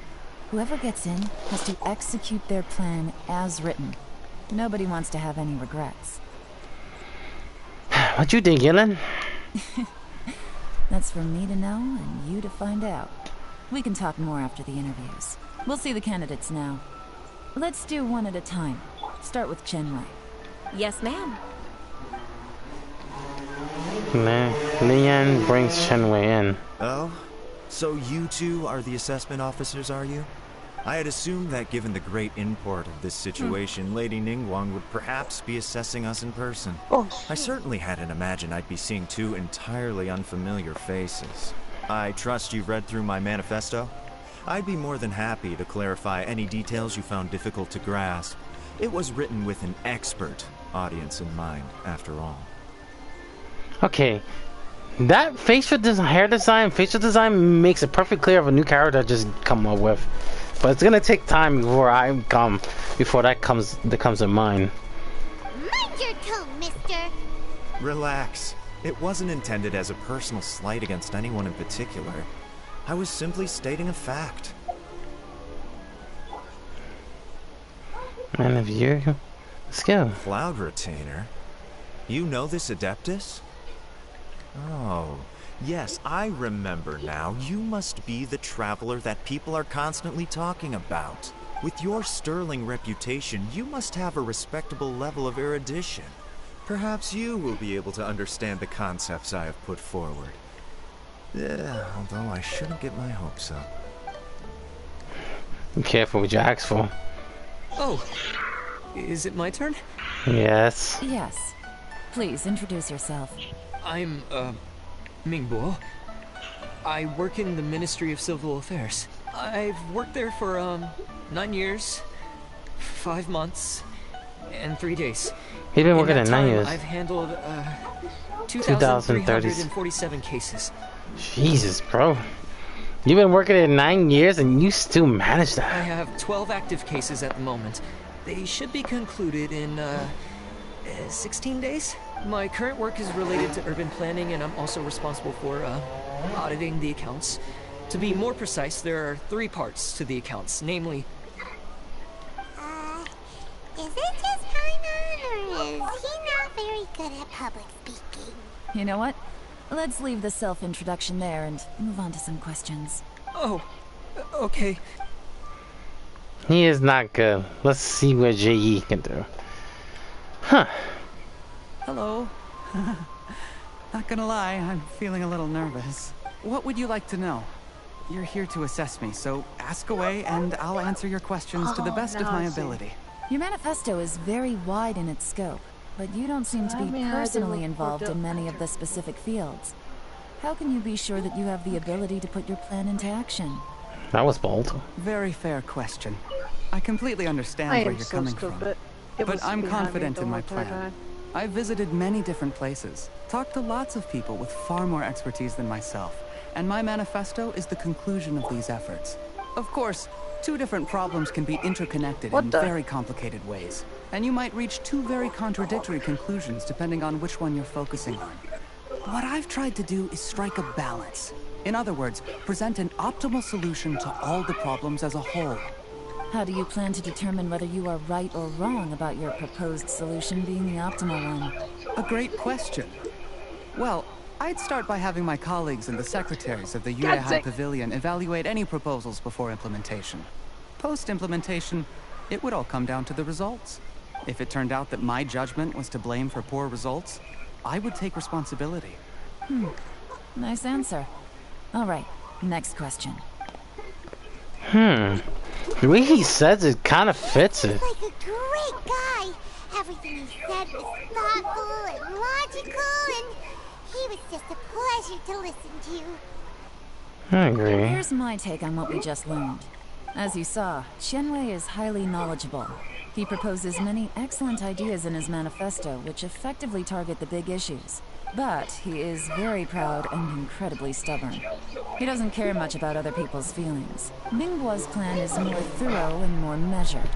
whoever gets in has to execute their plan as written. Nobody wants to have any regrets. What you think, Yelan? That's for me to know and you to find out. We can talk more after the interviews. We'll see the candidates now. Let's do one at a time. Start with Chenwei. Yes, ma'am. Lian brings Chenwei in. Oh? So you 2 are the assessment officers, are you? I had assumed that given the great import of this situation, Lady Ningguang would perhaps be assessing us in person. I certainly hadn't imagined I'd be seeing 2 entirely unfamiliar faces. I trust you've read through my manifesto? I'd be more than happy to clarify any details you found difficult to grasp. It was written with an expert audience in mind, after all. Okay. That facial design makes it perfect clear of a new character I just come up with. But it's gonna take time before that comes in mind. Mind your tone, mister. Relax. It wasn't intended as a personal slight against anyone in particular. I was simply stating a fact. Man of your skill. Cloud Retainer? You know this Adeptus? Oh, yes, I remember now. You must be the traveler that people are constantly talking about. With your sterling reputation, you must have a respectable level of erudition. Perhaps you will be able to understand the concepts I have put forward. Yeah, although I shouldn't get my hopes up. Be careful what you ask for. Oh, is it my turn? Yes. Yes. Please introduce yourself. I'm, Mingbo. I work in the Ministry of Civil Affairs. I've worked there for, 9 years, 5 months, and 3 days. He's been working at 9 years. I've handled, 2,347 cases. Jesus, bro. You've been working at 9 years and you still manage that. I have 12 active cases at the moment. They should be concluded in, 16 days. My current work is related to urban planning, and I'm also responsible for, auditing the accounts. To be more precise, there are 3 parts to the accounts, namely... Is it just Paimon, or is he not very good at public speaking? You know what? Let's leave the self-introduction there and move on to some questions. Oh, okay. He is not good. Let's see what J.E. can do. Huh. Hello. Not gonna lie, I'm feeling a little nervous. What would you like to know? You're here to assess me, so ask away and I'll answer your questions to the best of my ability. Your manifesto is very wide in its scope, but you don't seem to be personally involved in many of the specific fields. How can you be sure that you have the ability to put your plan into action? That was bold. Very fair question. I completely understand where you're coming from. But I'm confident in my plan. I've visited many different places, talked to lots of people with far more expertise than myself, and my manifesto is the conclusion of these efforts. Of course, 2 different problems can be interconnected in very complicated ways, and you might reach 2 very contradictory conclusions depending on which one you're focusing on. What I've tried to do is strike a balance. In other words, present an optimal solution to all the problems as a whole. How do you plan to determine whether you are right or wrong about your proposed solution being the optimal one? A great question. Well, I'd start by having my colleagues and the secretaries of the Yuehai Pavilion evaluate any proposals before implementation. Post-implementation, it would all come down to the results. If it turned out that my judgment was to blame for poor results, I would take responsibility. Nice answer. All right, next question. The way he says it kind of fits it. Like a great guy. Everything he said was thoughtful and logical, and he was just a pleasure to listen to. I agree. Here's my take on what we just learned. As you saw, Qianwei is highly knowledgeable. He proposes many excellent ideas in his manifesto, which effectively target the big issues. But he is very proud and incredibly stubborn. He doesn't care much about other people's feelings. Mingbo's plan is more thorough and more measured.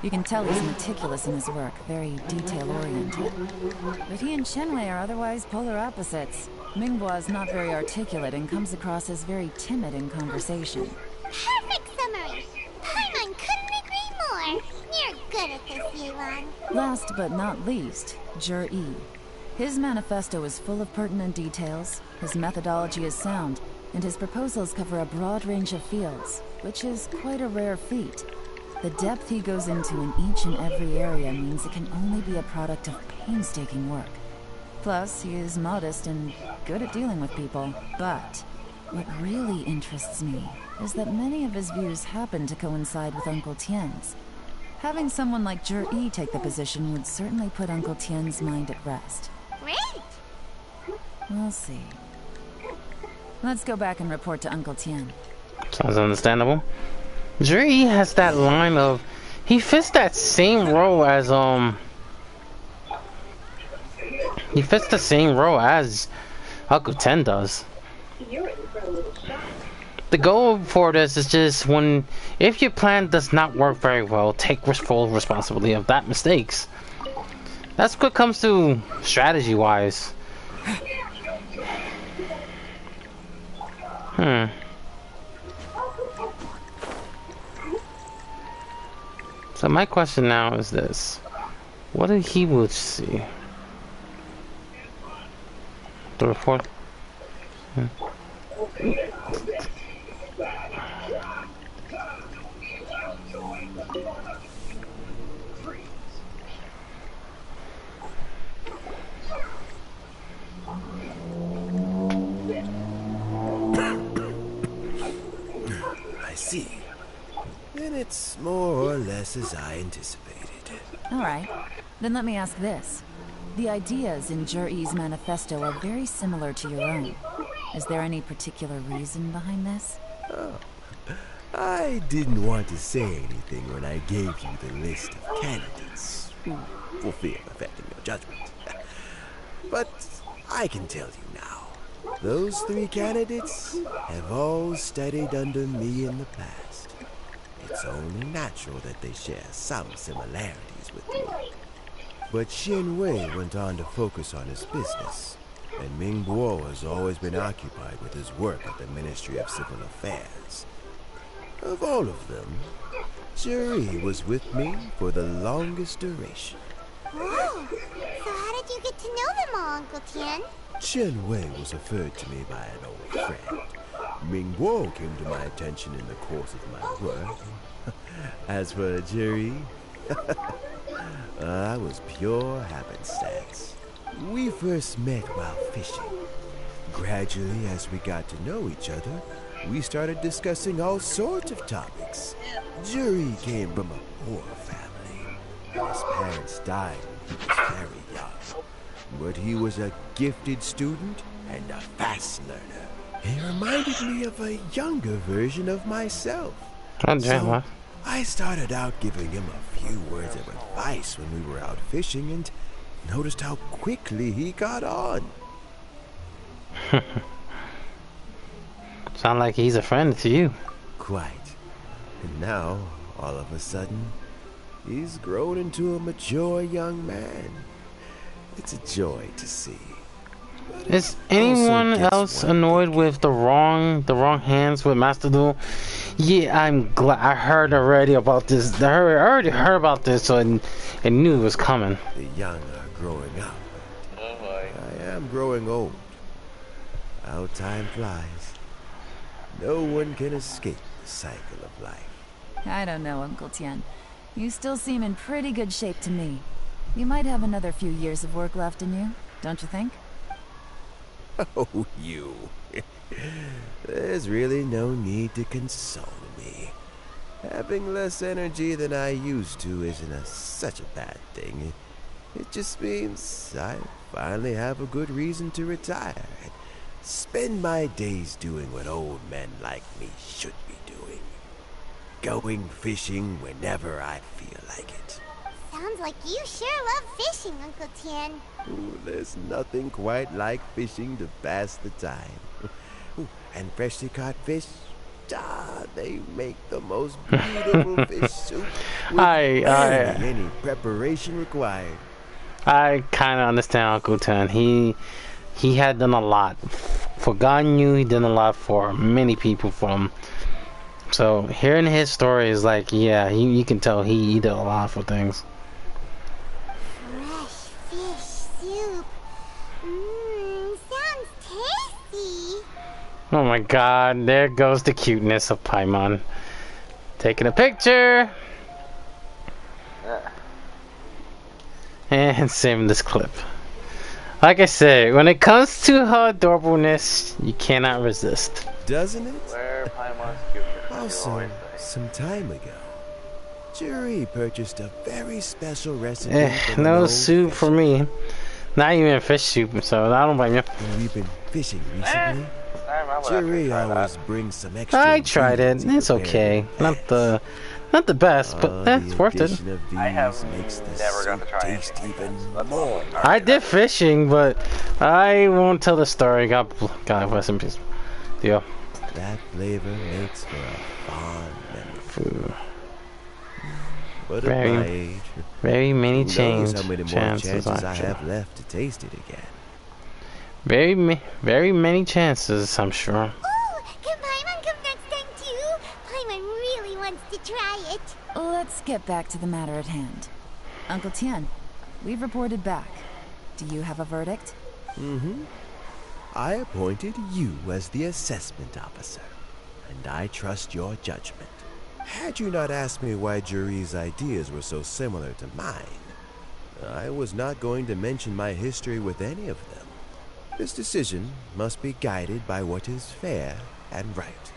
You can tell he's meticulous in his work, very detail-oriented. But he and Qianwei are otherwise polar opposites. Mingbo is not very articulate and comes across as very timid in conversation. Perfect summary. Paimon couldn't agree more. You're good at this, Yelan. Last but not least, Jur-E. His manifesto is full of pertinent details, his methodology is sound, and his proposals cover a broad range of fields, which is quite a rare feat. The depth he goes into in each and every area means it can only be a product of painstaking work. Plus, he is modest and good at dealing with people. But what really interests me is that many of his views happen to coincide with Uncle Tien's. Having someone like Jur-E take the position would certainly put Uncle Tien's mind at rest. Great! We'll see. Let's go back and report to Uncle Tien. Sounds understandable. Jur-E has that line of... He fits that same role as, He fits the same role as Uncle Tien does. The goal for this is just when... If your plan does not work very well, take full responsibility of that mistakes. That's what comes to strategy-wise. So my question now is this. What did he would see? The report? I see. Then it's more or less as I anticipated. Alright, then let me ask this. The ideas in Jur-E's manifesto are very similar to your own. Is there any particular reason behind this? Oh, I didn't want to say anything when I gave you the list of candidates, for fear of affecting your judgment. But I can tell you now, those 3 candidates have all studied under me in the past. It's only natural that they share some similarities with me. But Xin Wei went on to focus on his business, and Ming Guo has always been occupied with his work at the Ministry of Civil Affairs. Of all of them, Juri was with me for the longest duration. Whoa! So how did you get to know them all, Uncle Tian? Chen Wei was referred to me by an old friend. Ming Guo came to my attention in the course of my work. As for Juri, I was pure happenstance. We first met while fishing. Gradually, as we got to know each other, we started discussing all sorts of topics. Juri came from a poor family. His parents died when he was very young. But he was a gifted student and a fast learner. He reminded me of a younger version of myself. So I started out giving him a few words of advice when we were out fishing and noticed how quickly he got on. Sound like he's a friend to you. Quite. And now, all of a sudden, he's grown into a mature young man. It's a joy to see. Is anyone else annoyed with the wrong hands with Master Duel? Yeah, I'm glad. I heard already about this. I already heard about this, so I knew it was coming. The young are growing up. I am growing old. How time flies. No one can escape the cycle of life. I don't know, Uncle Tian. You still seem in pretty good shape to me. You might have another few years of work left in you, don't you think? Oh, you. There's really no need to console me. Having less energy than I used to isn't such a bad thing. It just means I finally have a good reason to retire and spend my days doing what old men like me should be doing. Going fishing whenever I feel like it. Sounds like you sure love fishing, Uncle Tian. Ooh, there's nothing quite like fishing to pass the time. Ooh, and freshly caught fish, they make the most beautiful fish soup with any preparation required. I kind of understand Uncle Tian. He had done a lot for Ganyu. He did a lot for many people from. So hearing his story is like, yeah, you can tell he did a lot for things. Fresh fish soup. Sounds tasty. Oh my god, there goes the cuteness of Paimon. Taking a picture. And saving this clip. Like I said, when it comes to her adorableness, you cannot resist. Doesn't it? Where Paimon's cute. Also, some time ago, Juri purchased a very special recipe. No soup for me. Not even fish soup, so I don't blame you. We've been fishing recently. Juri always brings some extra. I tried it. It's okay. Not the best, but it's worth it. I have never got to try it. Even more. I did fishing, but I won't tell the story. God bless in peace. Deal. That flavor makes for a fond memory. But Very, at my age, very many how many more chances I have left to taste it again. Very many chances, I'm sure. Oh, can Paimon come next time too? Paimon really wants to try it. Let's get back to the matter at hand. Uncle Tian, we've reported back. Do you have a verdict? Mm-hmm. I appointed you as the assessment officer, and I trust your judgment. Had you not asked me why Juri's ideas were so similar to mine, I was not going to mention my history with any of them. This decision must be guided by what is fair and right.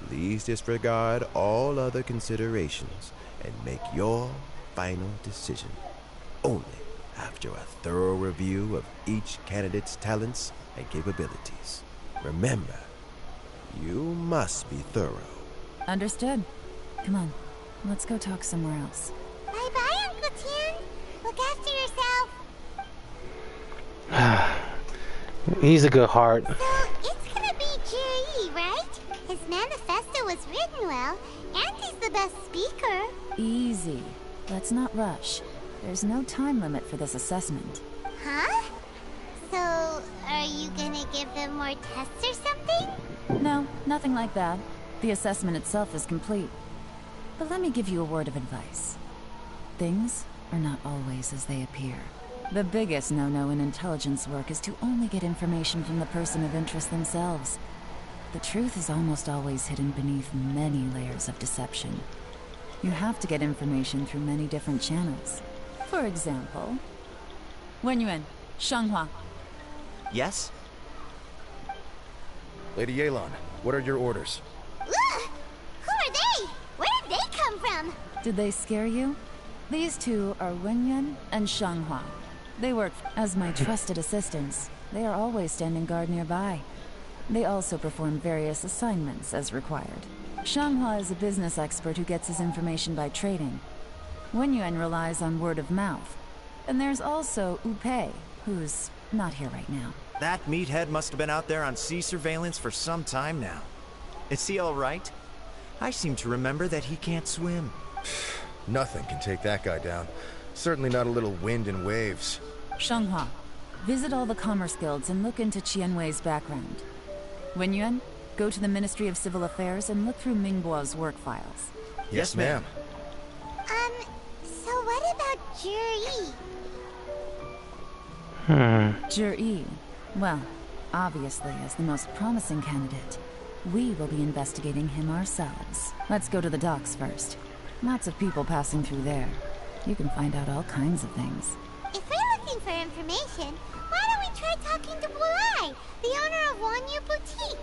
Please disregard all other considerations and make your final decision only after a thorough review of each candidate's talents and capabilities. Remember, you must be thorough. Understood. Come on, let's go talk somewhere else. Bye-bye, Uncle Tian. Look after yourself. He's a good heart. So, it's gonna be Juri, right? His manifesto was written well, and he's the best speaker. Easy. Let's not rush. There's no time limit for this assessment. Huh? So, are you gonna give them more tests or something? No, nothing like that. The assessment itself is complete. But let me give you a word of advice. Things are not always as they appear. The biggest no-no in intelligence work is to only get information from the person of interest themselves. The truth is almost always hidden beneath many layers of deception. You have to get information through many different channels. For example, Wenyuan, Shanghua. Yes? Lady Yelan, what are your orders? Ugh! Who are they? Where did they come from? Did they scare you? These two are Wenyuan and Shanghua. They work as my trusted assistants. They are always standing guard nearby. They also perform various assignments as required. Shanghua is a business expert who gets his information by trading. Wenyuan relies on word of mouth. And there's also Upei, who's not here right now. That meathead must have been out there on sea surveillance for some time now. Is he all right? I seem to remember that he can't swim. Nothing can take that guy down. Certainly not a little wind and waves. Shanghua, visit all the commerce guilds and look into Qianwei's background. Wenyuan, go to the Ministry of Civil Affairs and look through Mingbo's work files. Yes, ma'am. So what about Juri? Juri, well, obviously as the most promising candidate, we will be investigating him ourselves. Let's go to the docks first. Lots of people passing through there. You can find out all kinds of things. If we're looking for information, why don't we try talking to Bulai, the owner of Wanyu Boutique?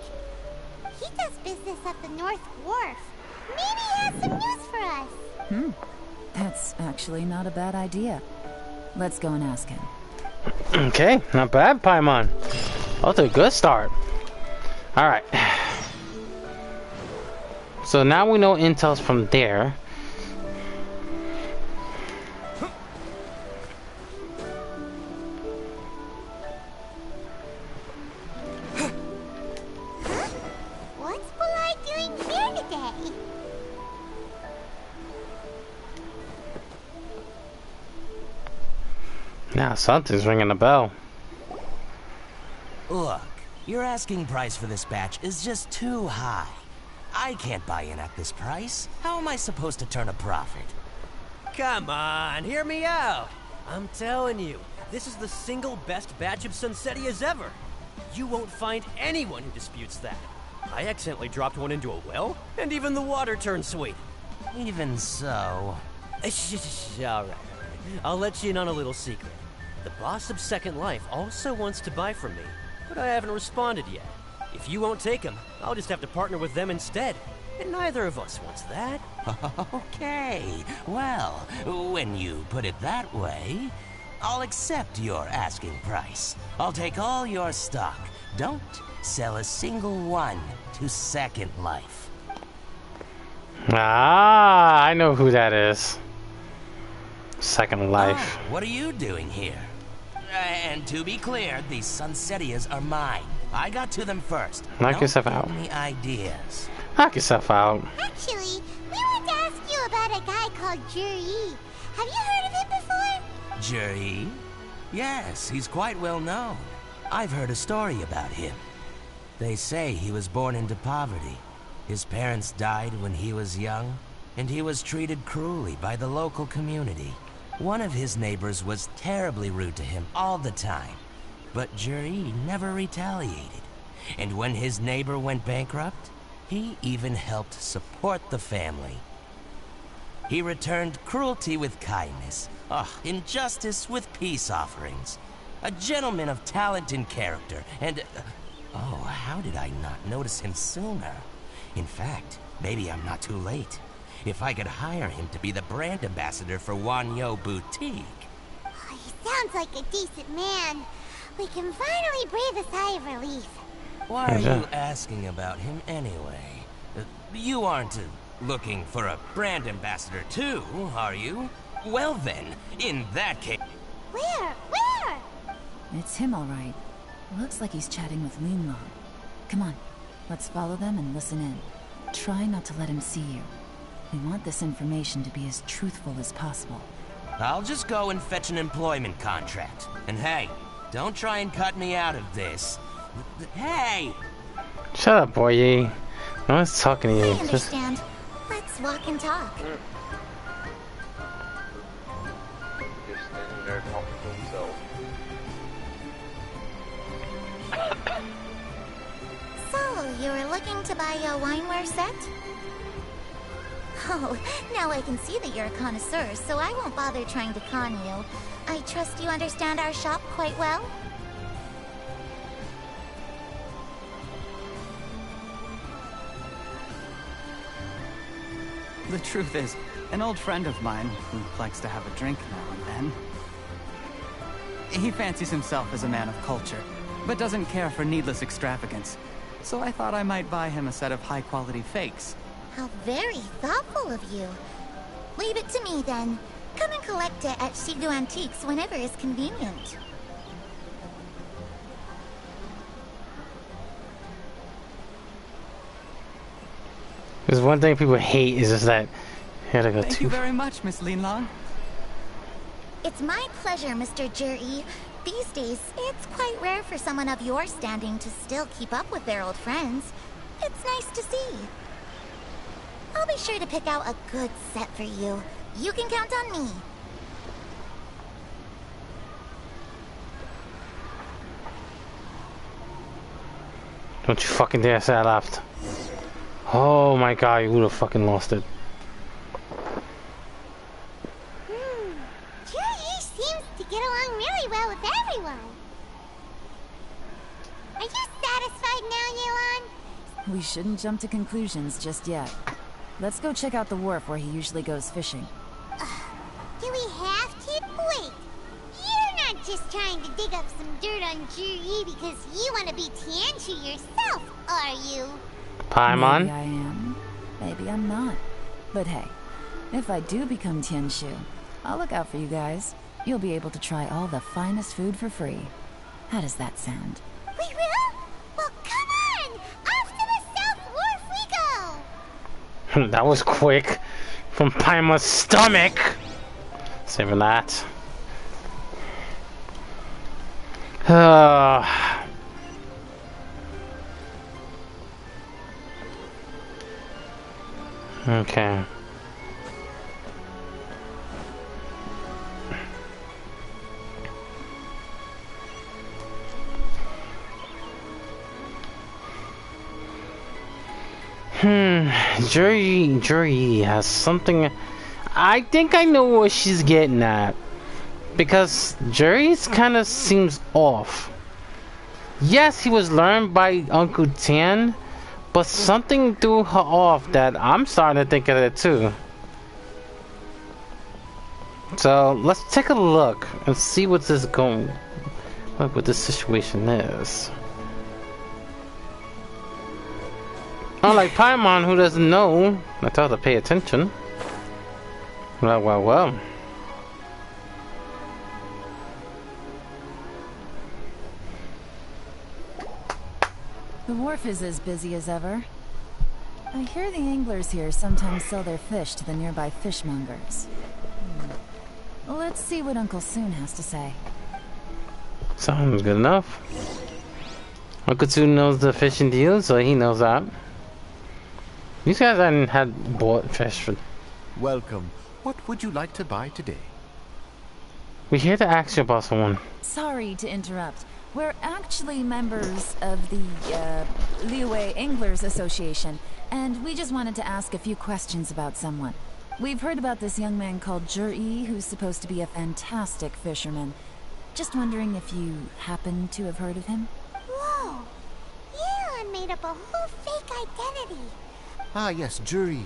He does business at the North Wharf. Maybe he has some news for us. That's actually not a bad idea. Let's go and ask him. Okay, not bad, Paimon. That's a good start. Alright. So now we know intel's from there. What's Bulai doing here today? Now something's ringing a bell. Look, your asking price for this batch is just too high. I can't buy in at this price. How am I supposed to turn a profit? Come on, hear me out. I'm telling you, this is the single best batch of Sunsettias ever. You won't find anyone who disputes that. I accidentally dropped one into a well, and even the water turned sweet. Even so... Alright. I'll let you in on a little secret. The boss of Second Life also wants to buy from me, but I haven't responded yet. If you won't take him, I'll just have to partner with them instead. And neither of us wants that. Okay, well, when you put it that way, I'll accept your asking price. I'll take all your stock. Don't sell a single one to Second Life. Ah, I know who that is. Second Life. What are you doing here? And to be clear, these Sunsettias are mine. I got to them first. Knock yourself out. Any ideas? Knock yourself out. Actually, we want to ask you about a guy called Juri. Have you heard of him before? Juri? Yes, he's quite well known. I've heard a story about him. They say he was born into poverty. His parents died when he was young, and he was treated cruelly by the local community. One of his neighbors was terribly rude to him all the time. But Juri never retaliated. And when his neighbor went bankrupt, he even helped support the family. He returned cruelty with kindness, injustice with peace offerings. A gentleman of talent and character, and... oh, how did I not notice him sooner? In fact, maybe I'm not too late. If I could hire him to be the brand ambassador for Wanyo Boutique. Oh, he sounds like a decent man. We can finally breathe a sigh of relief. Why are you asking about him anyway? You aren't looking for a brand ambassador too, are you? Well then, in that case... Where? It's him, all right. Looks like he's chatting with Yelan. Come on, let's follow them and listen in. Try not to let him see you. We want this information to be as truthful as possible. I'll just go and fetch an employment contract. And hey, don't try and cut me out of this. Hey! Shut up, boy. No one's talking to you. I understand. Let's walk and talk. Just standing there talking to himself. So, you were looking to buy a wineware set? Oh, now I can see that you're a connoisseur, so I won't bother trying to con you. I trust you understand our shop quite well? The truth is, an old friend of mine who likes to have a drink now and then. He fancies himself as a man of culture, but doesn't care for needless extravagance. So I thought I might buy him a set of high-quality fakes. How very thoughtful of you. Leave it to me then. Come and collect it at Shigu Antiques whenever is convenient. There's one thing people hate is just that you gotta go Thank you very much, Miss Yelan. It's my pleasure, Mr. Juri. These days, it's quite rare for someone of your standing to still keep up with their old friends. It's nice to see. I'll be sure to pick out a good set for you. You can count on me. Don't you fucking dare say I left. Oh my god, you would have fucking lost it. Juri seems to get along really well with everyone. Are you satisfied now, Yelan? We shouldn't jump to conclusions just yet. Let's go check out the wharf where he usually goes fishing. Do we have to? Wait, you're not just trying to dig up some dirt on Juri because you want to be Tianshu yourself, are you? Paimon? Maybe I am. Maybe I'm not. But hey, if I do become Tianshu, I'll look out for you guys. You'll be able to try all the finest food for free. How does that sound? We will? Well, come on! Off to the South Wharf we go! That was quick. From Paimon's stomach! Saving that. Okay. Juri has something. I think I know what she's getting at. Because Juri's kind of seems off. Yes, he was learned by Uncle Tian, but something threw her off that I'm starting to think of it too. So let's take a look and see what this situation is. Unlike Paimon, who doesn't know, I tell her to pay attention. Well. The wharf is as busy as ever. I hear the anglers here sometimes sell their fish to the nearby fishmongers. Let's see what Uncle Soon has to say. Sounds good enough. Uncle Soon knows the fishing deal, so he knows that. These guys hadn't bought fish for... Welcome. What would you like to buy today? We're here to ask you about someone. Sorry to interrupt, We're actually members of the, Liyue Anglers Association, and we just wanted to ask a few questions about someone. We've heard about this young man called Zhi, who's supposed to be a fantastic fisherman. Just wondering if you happen to have heard of him? Whoa! Yelan made up a whole fake identity. Ah, yes, Zhi.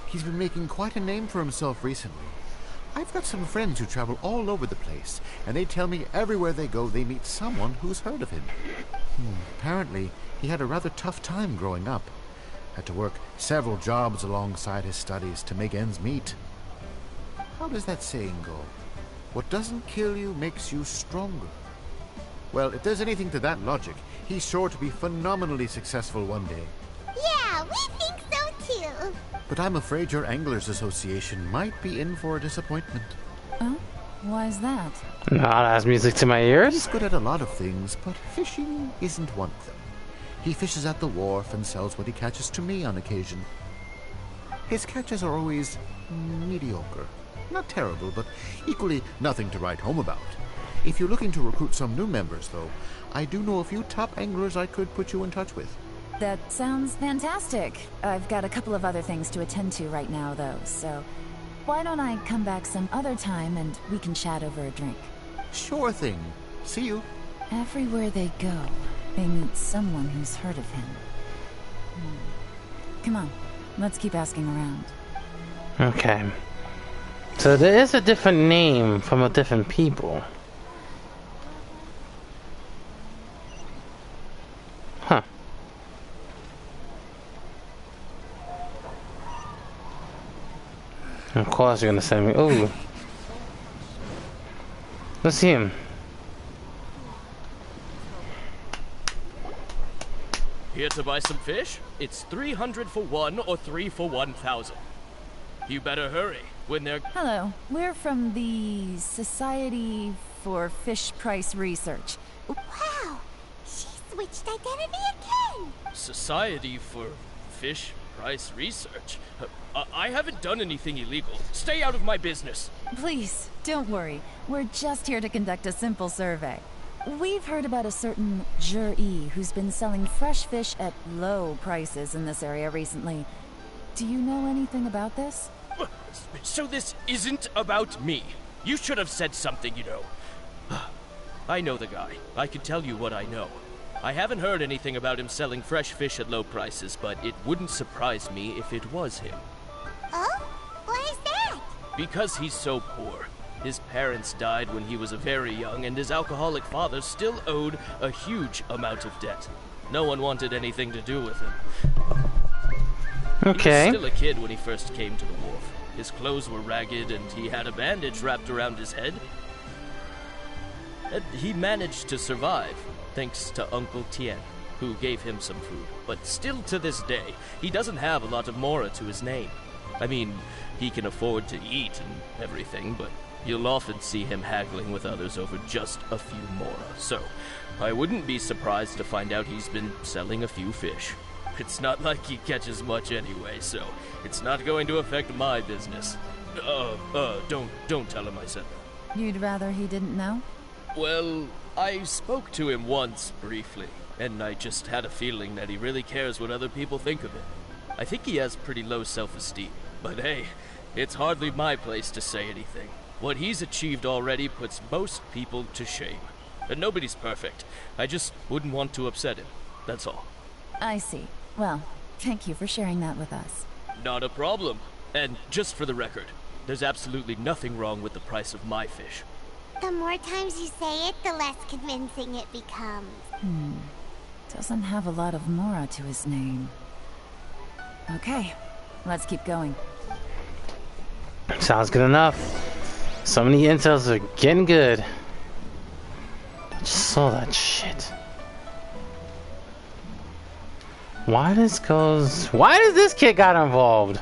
He's been making quite a name for himself recently. I've got some friends who travel all over the place, and they tell me everywhere they go they meet someone who's heard of him. Apparently, he had a rather tough time growing up. Had to work several jobs alongside his studies to make ends meet. How does that saying go? What doesn't kill you makes you stronger. Well, if there's anything to that logic, he's sure to be phenomenally successful one day. Yeah, we think so too. But I'm afraid your Anglers Association might be in for a disappointment. Oh? Why is that? No, that's music to my ears. He's good at a lot of things, but fishing isn't one of them. He fishes at the wharf and sells what he catches to me on occasion. His catches are always mediocre. Not terrible, but equally nothing to write home about. If you're looking to recruit some new members, though, I do know a few top anglers I could put you in touch with. That sounds fantastic. I've got a couple of other things to attend to right now, though, so why don't I come back some other time and we can chat over a drink? Sure thing. See you. Everywhere they go, they meet someone who's heard of him. Come on, let's keep asking around. Okay. So there is a different name from a different people. Huh. Of course you're gonna send me. Oh. Let's see him. Here to buy some fish? It's 300 for one or 3 for 1,000. You better hurry when they're... Hello, we're from the Society for Fish Price Research. Wow, she switched identity again. Society for Fish Price Research? I haven't done anything illegal. Stay out of my business. Please, don't worry. We're just here to conduct a simple survey. We've heard about a certain Zhi who's been selling fresh fish at low prices in this area recently. Do you know anything about this? So this isn't about me. You should have said something, you know. I know the guy. I can tell you what I know. I haven't heard anything about him selling fresh fish at low prices, but it wouldn't surprise me if it was him. Oh? Why is that? Because he's so poor. His parents died when he was very young, and his alcoholic father still owed a huge amount of debt. No one wanted anything to do with him. Okay. He was still a kid when he first came to the wharf. His clothes were ragged, and he had a bandage wrapped around his head. He managed to survive, thanks to Uncle Tien, who gave him some food. But still to this day, he doesn't have a lot of mora to his name. I mean, he can afford to eat and everything, but you'll often see him haggling with others over just a few mora. So, I wouldn't be surprised to find out he's been selling a few fish. It's not like he catches much anyway, so it's not going to affect my business. Don't tell him I said that. You'd rather he didn't know? Well, I spoke to him once, briefly, and I just had a feeling that he really cares what other people think of him. I think he has pretty low self-esteem, but hey, it's hardly my place to say anything. What he's achieved already puts most people to shame. And nobody's perfect. I just wouldn't want to upset him, that's all. I see. Well, thank you for sharing that with us. Not a problem. And just for the record, there's absolutely nothing wrong with the price of my fish. The more times you say it, the less convincing it becomes. Doesn't have a lot of mora to his name. Okay, let's keep going. Sounds good enough. So many intels are getting good. I just saw that shit. Why does this kid got involved?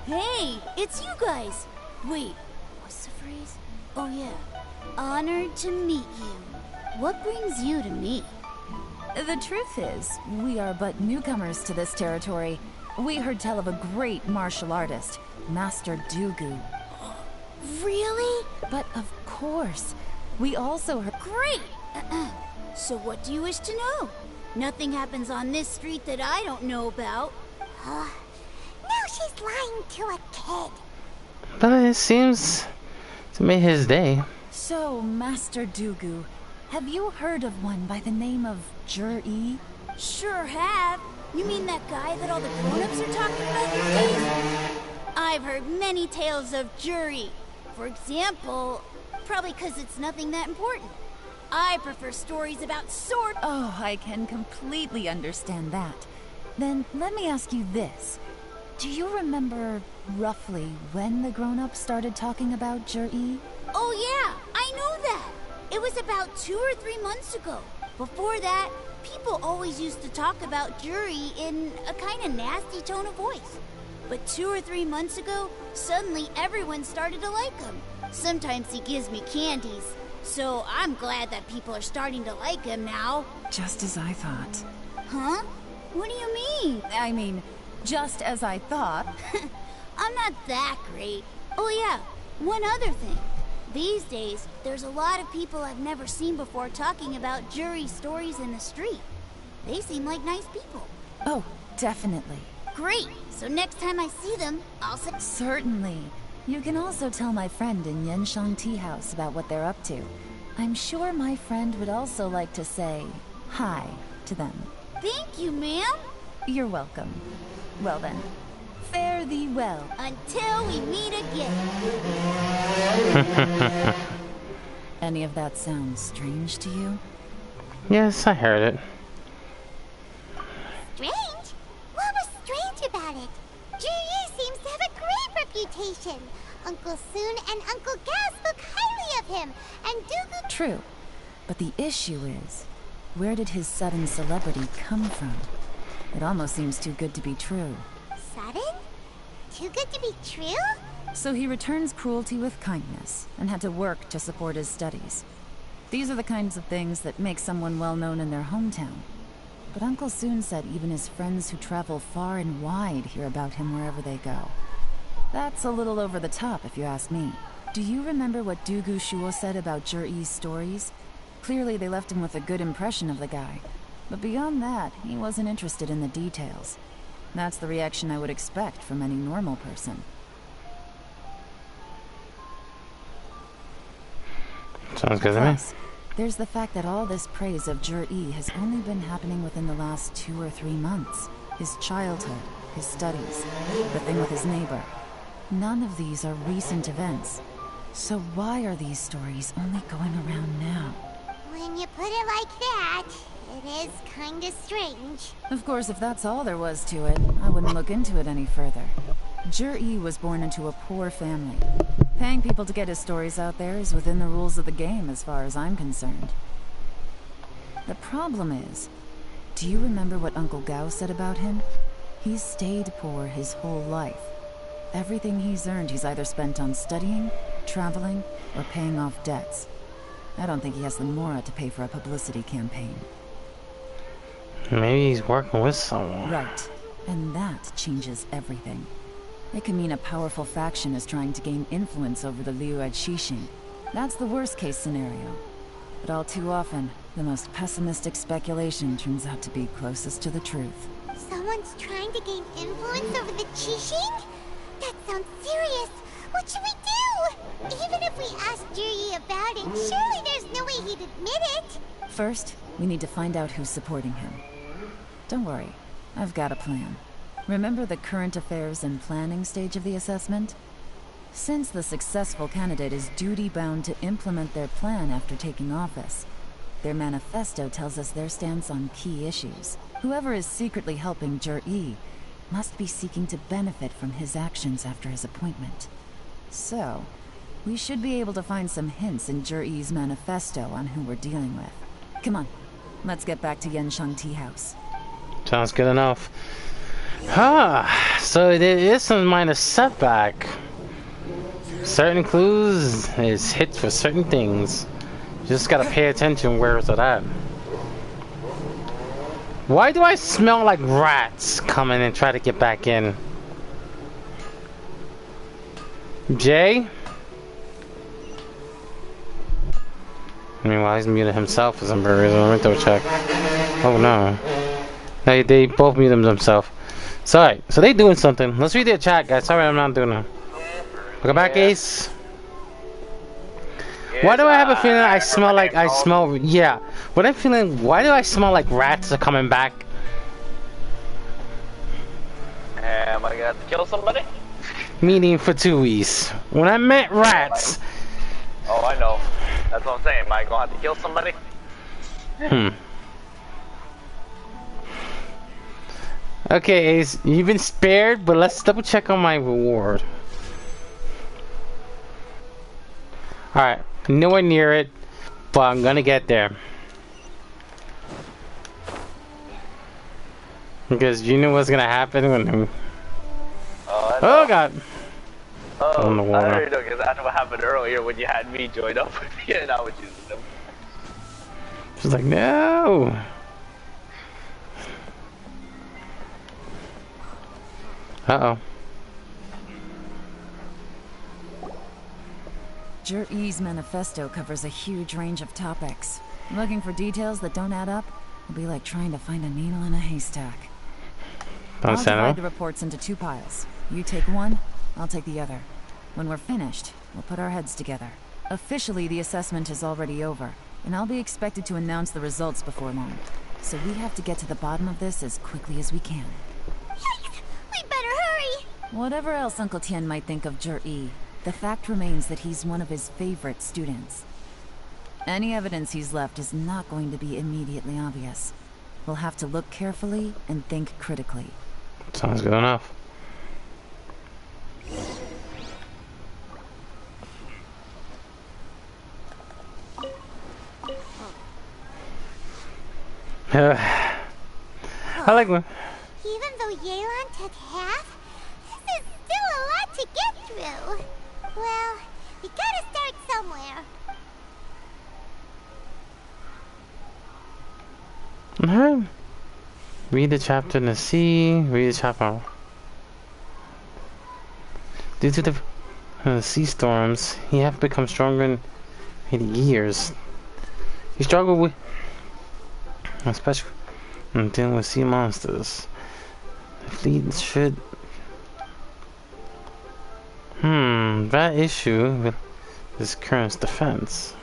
Hey, it's you guys. Wait, what's the phrase? Oh yeah, honored to meet you. What brings you to me? The truth is, we are but newcomers to this territory. We heard tell of a great martial artist, Master Dugu. Really? But of course, we also heard... Great! So what do you wish to know? Nothing happens on this street that I don't know about. Now she's lying to a kid. But it seems to make his day. So, Master Dugu, have you heard of one by the name of Jur-E? Sure have. You mean that guy that all the grown-ups are talking about these days? I've heard many tales of Juri. For example, probably because it's nothing that important. I prefer stories about sword. Oh, I can completely understand that. Then let me ask you this. Do you remember roughly when the grown-ups started talking about Jur-E? Oh yeah, I know that. It was about 2 or 3 months ago. Before that, people always used to talk about Juri in a kind of nasty tone of voice. But 2 or 3 months ago, suddenly everyone started to like him. Sometimes he gives me candies. So I'm glad that people are starting to like him now. Just as I thought. Huh? What do you mean? I mean, just as I thought. I'm not that great. Oh yeah, one other thing. These days, there's a lot of people I've never seen before talking about Juri stories in the street. They seem like nice people. Oh, definitely. Great! So next time I see them, I'll say... Certainly. You can also tell my friend in Yenshang Tea House about what they're up to. I'm sure my friend would also like to say hi to them. Thank you, ma'am. You're welcome. Well then, fare thee well. Until we meet again. Any of that sound strange to you? Yes, I heard it. Strange? What was strange about it? Juri seems to have a great reputation. Uncle Soon and Uncle Gas spoke highly of him, and Dugu... True. But the issue is, where did his sudden celebrity come from? It almost seems too good to be true. Sudden? Too good to be true? So he returns cruelty with kindness, and had to work to support his studies. These are the kinds of things that make someone well known in their hometown. But Uncle Soon said even his friends who travel far and wide hear about him wherever they go. That's a little over the top, if you ask me. Do you remember what Dugu Shuo said about Jur-E's stories? Clearly they left him with a good impression of the guy. But beyond that, he wasn't interested in the details. That's the reaction I would expect from any normal person. Sounds good to me. There's the fact that all this praise of Jur-E has only been happening within the last 2 or 3 months. His childhood, his studies, the thing with his neighbor. None of these are recent events. So why are these stories only going around now? When you put it like that, it is kinda strange. Of course, if that's all there was to it, I wouldn't look into it any further. Jur-E was born into a poor family. Paying people to get his stories out there is within the rules of the game as far as I'm concerned. The problem is, do you remember what Uncle Gao said about him? He's stayed poor his whole life. Everything he's earned he's either spent on studying, traveling, or paying off debts. I don't think he has the mora to pay for a publicity campaign. Maybe he's working with someone. Right. And that changes everything. It can mean a powerful faction is trying to gain influence over the Liu at Xixing. That's the worst case scenario. But all too often, the most pessimistic speculation turns out to be closest to the truth. Someone's trying to gain influence over the Qixing? That sounds serious. What should we do? Even if we asked Juri about it, surely there's no way he'd admit it. First, we need to find out who's supporting him. Don't worry, I've got a plan. Remember the current affairs and planning stage of the assessment? Since the successful candidate is duty-bound to implement their plan after taking office, their manifesto tells us their stance on key issues. Whoever is secretly helping Jur-E must be seeking to benefit from his actions after his appointment. So, we should be able to find some hints in Jur-E's manifesto on who we're dealing with. Come on, let's get back to Yenshang Tea House. Sounds good enough. So there is some minor setback. Certain clues is hits for certain things. Just gotta pay attention where it's at. Why do I smell like rats coming and try to get back in? Jay? Meanwhile, he's muted himself for some reason. Let me double check. Oh no. They both muted themselves. Sorry. So they doing something. Let's read their chat, guys. Sorry, I'm not doing it. Welcome back, Ace. Why do I have a feeling I smell like yeah. What I'm feeling, why do I smell like rats are coming back? Am I gonna have to kill somebody? Meaning for 2 weeks. When I met rats. Oh, I know. That's what I'm saying. Am I gonna have to kill somebody? Okay, Ace, you've been spared, but let's double check on my reward. Alright, nowhere near it, but I'm gonna get there. Because you know what's gonna happen when... Oh god! On the water. I already know, because that's what happened earlier when you had me join up with you and I was using them. She's like, no! Uh-oh. Jur-E's manifesto covers a huge range of topics. Looking for details that don't add up will be like trying to find a needle in a haystack. I'll divide the reports into 2 piles. You take one, I'll take the other. When we're finished, we'll put our heads together. Officially, the assessment is already over, and I'll be expected to announce the results before long. So we have to get to the bottom of this as quickly as we can. We better hurry! Whatever else Uncle Tien might think of Jur-E, the fact remains that he's one of his favorite students. Any evidence he's left is not going to be immediately obvious. We'll have to look carefully and think critically. Sounds good enough. I like one. Even though Yelan took half, this is still a lot to get through. Well, we gotta start somewhere. Read the chapter in the sea. Read the chapter. Due to the sea storms, he have become stronger in years. He struggled with, especially in dealing with sea monsters. The fleet should. That issue with this current defense.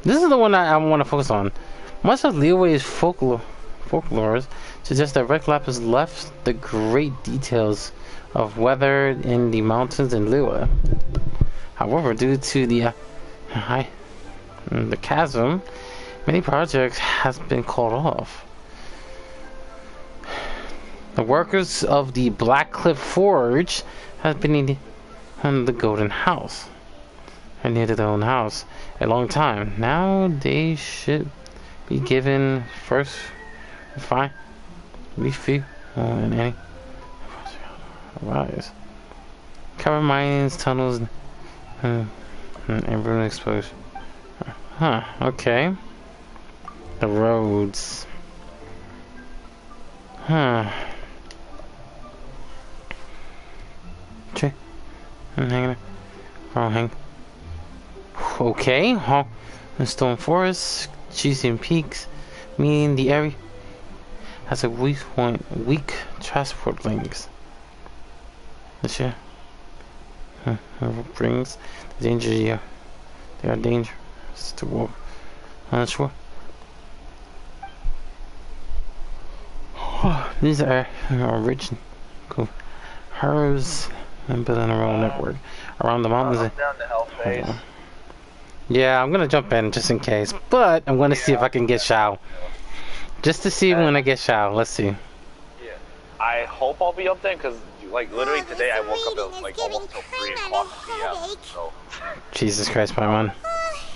This is the one I want to focus on. Much of Liyue's folklore suggests that Red Lapis left the great details of weather in the mountains in Liyue. However, due to the chasm, many projects has been called off. The workers of the Black Cliff Forge have been in the Golden House. And near to their own house a long time. Now they should be given first refit in any rise. Cover mines, tunnels, and everyone exposed. Huh, okay. The roads. Huh. Okay. I'm hanging out. Okay, the stone forests, cheesy peaks, meaning the area has a weak transport links. This year brings the danger here. They are dangerous to walk on the shore. These are rich herds and building a road network around the mountains. Down to hell phase. Yeah, I'm gonna jump in just in case, but I'm gonna see if I can get Shao. Just to see when I get Shao. Let's see. Yeah. I hope I'll be up there because, like, literally today I woke up at like almost till 3 o'clock p.m. So. Jesus Christ, my man.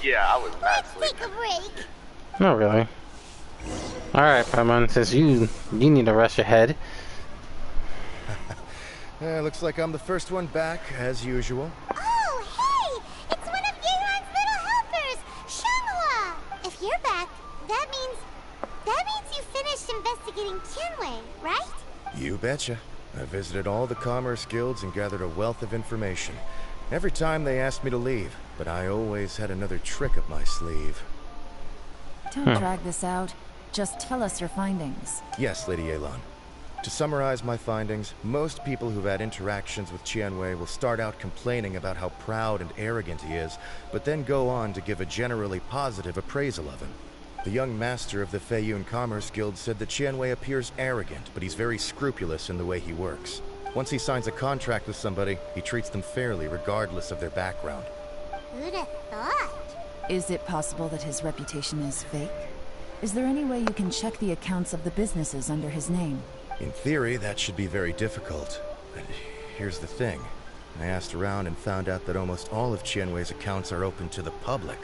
Yeah, I was mad sleeping. Take a break. Not really. All right, Paimon. Since you need to rest your head. Looks like I'm the first one back as usual. Oh, hey! It's one of Yelan's little helpers, Shanghua! If you're back, that means you finished investigating Tianwei, right? You betcha. I visited all the commerce guilds and gathered a wealth of information. Every time they asked me to leave, but I always had another trick up my sleeve. Don't drag this out. Just tell us your findings. Yes, Lady Yelan. To summarize my findings, most people who've had interactions with Qianwei will start out complaining about how proud and arrogant he is, but then go on to give a generally positive appraisal of him. The young master of the Feiyun Commerce Guild said that Qianwei appears arrogant, but he's very scrupulous in the way he works. Once he signs a contract with somebody, he treats them fairly regardless of their background. Who'd have thought? Is it possible that his reputation is fake? Is there any way you can check the accounts of the businesses under his name? In theory, that should be very difficult. But here's the thing. I asked around and found out that almost all of Qianwei's accounts are open to the public.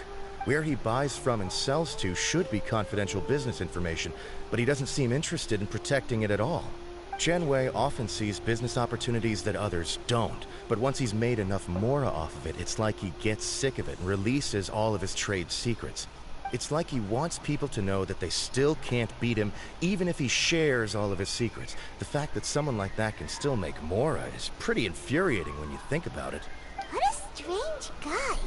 Where he buys from and sells to should be confidential business information, but he doesn't seem interested in protecting it at all. Qianwei often sees business opportunities that others don't, but once he's made enough mora off of it, it's like he gets sick of it and releases all of his trade secrets. It's like he wants people to know that they still can't beat him, even if he shares all of his secrets. The fact that someone like that can still make mora is pretty infuriating when you think about it. What a strange guy.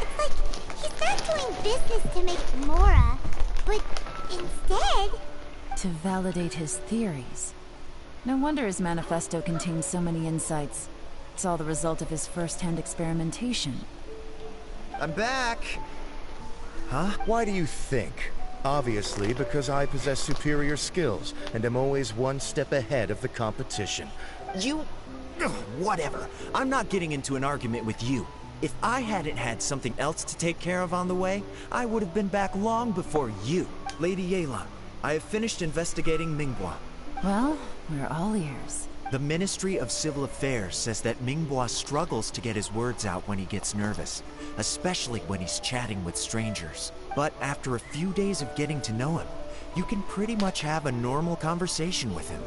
It's like he's not doing business to make mora, but instead... to validate his theories. No wonder his manifesto contains so many insights. It's all the result of his first-hand experimentation. I'm back! Huh? Why do you think? Obviously, because I possess superior skills, and am always one step ahead of the competition. You... Ugh, whatever. I'm not getting into an argument with you. If I hadn't had something else to take care of on the way, I would have been back long before you. Lady Yelan, I have finished investigating Mingbois. Well, we're all ears. The Ministry of Civil Affairs says that Mingbois struggles to get his words out when he gets nervous, especially when he's chatting with strangers. But after a few days of getting to know him, you can pretty much have a normal conversation with him.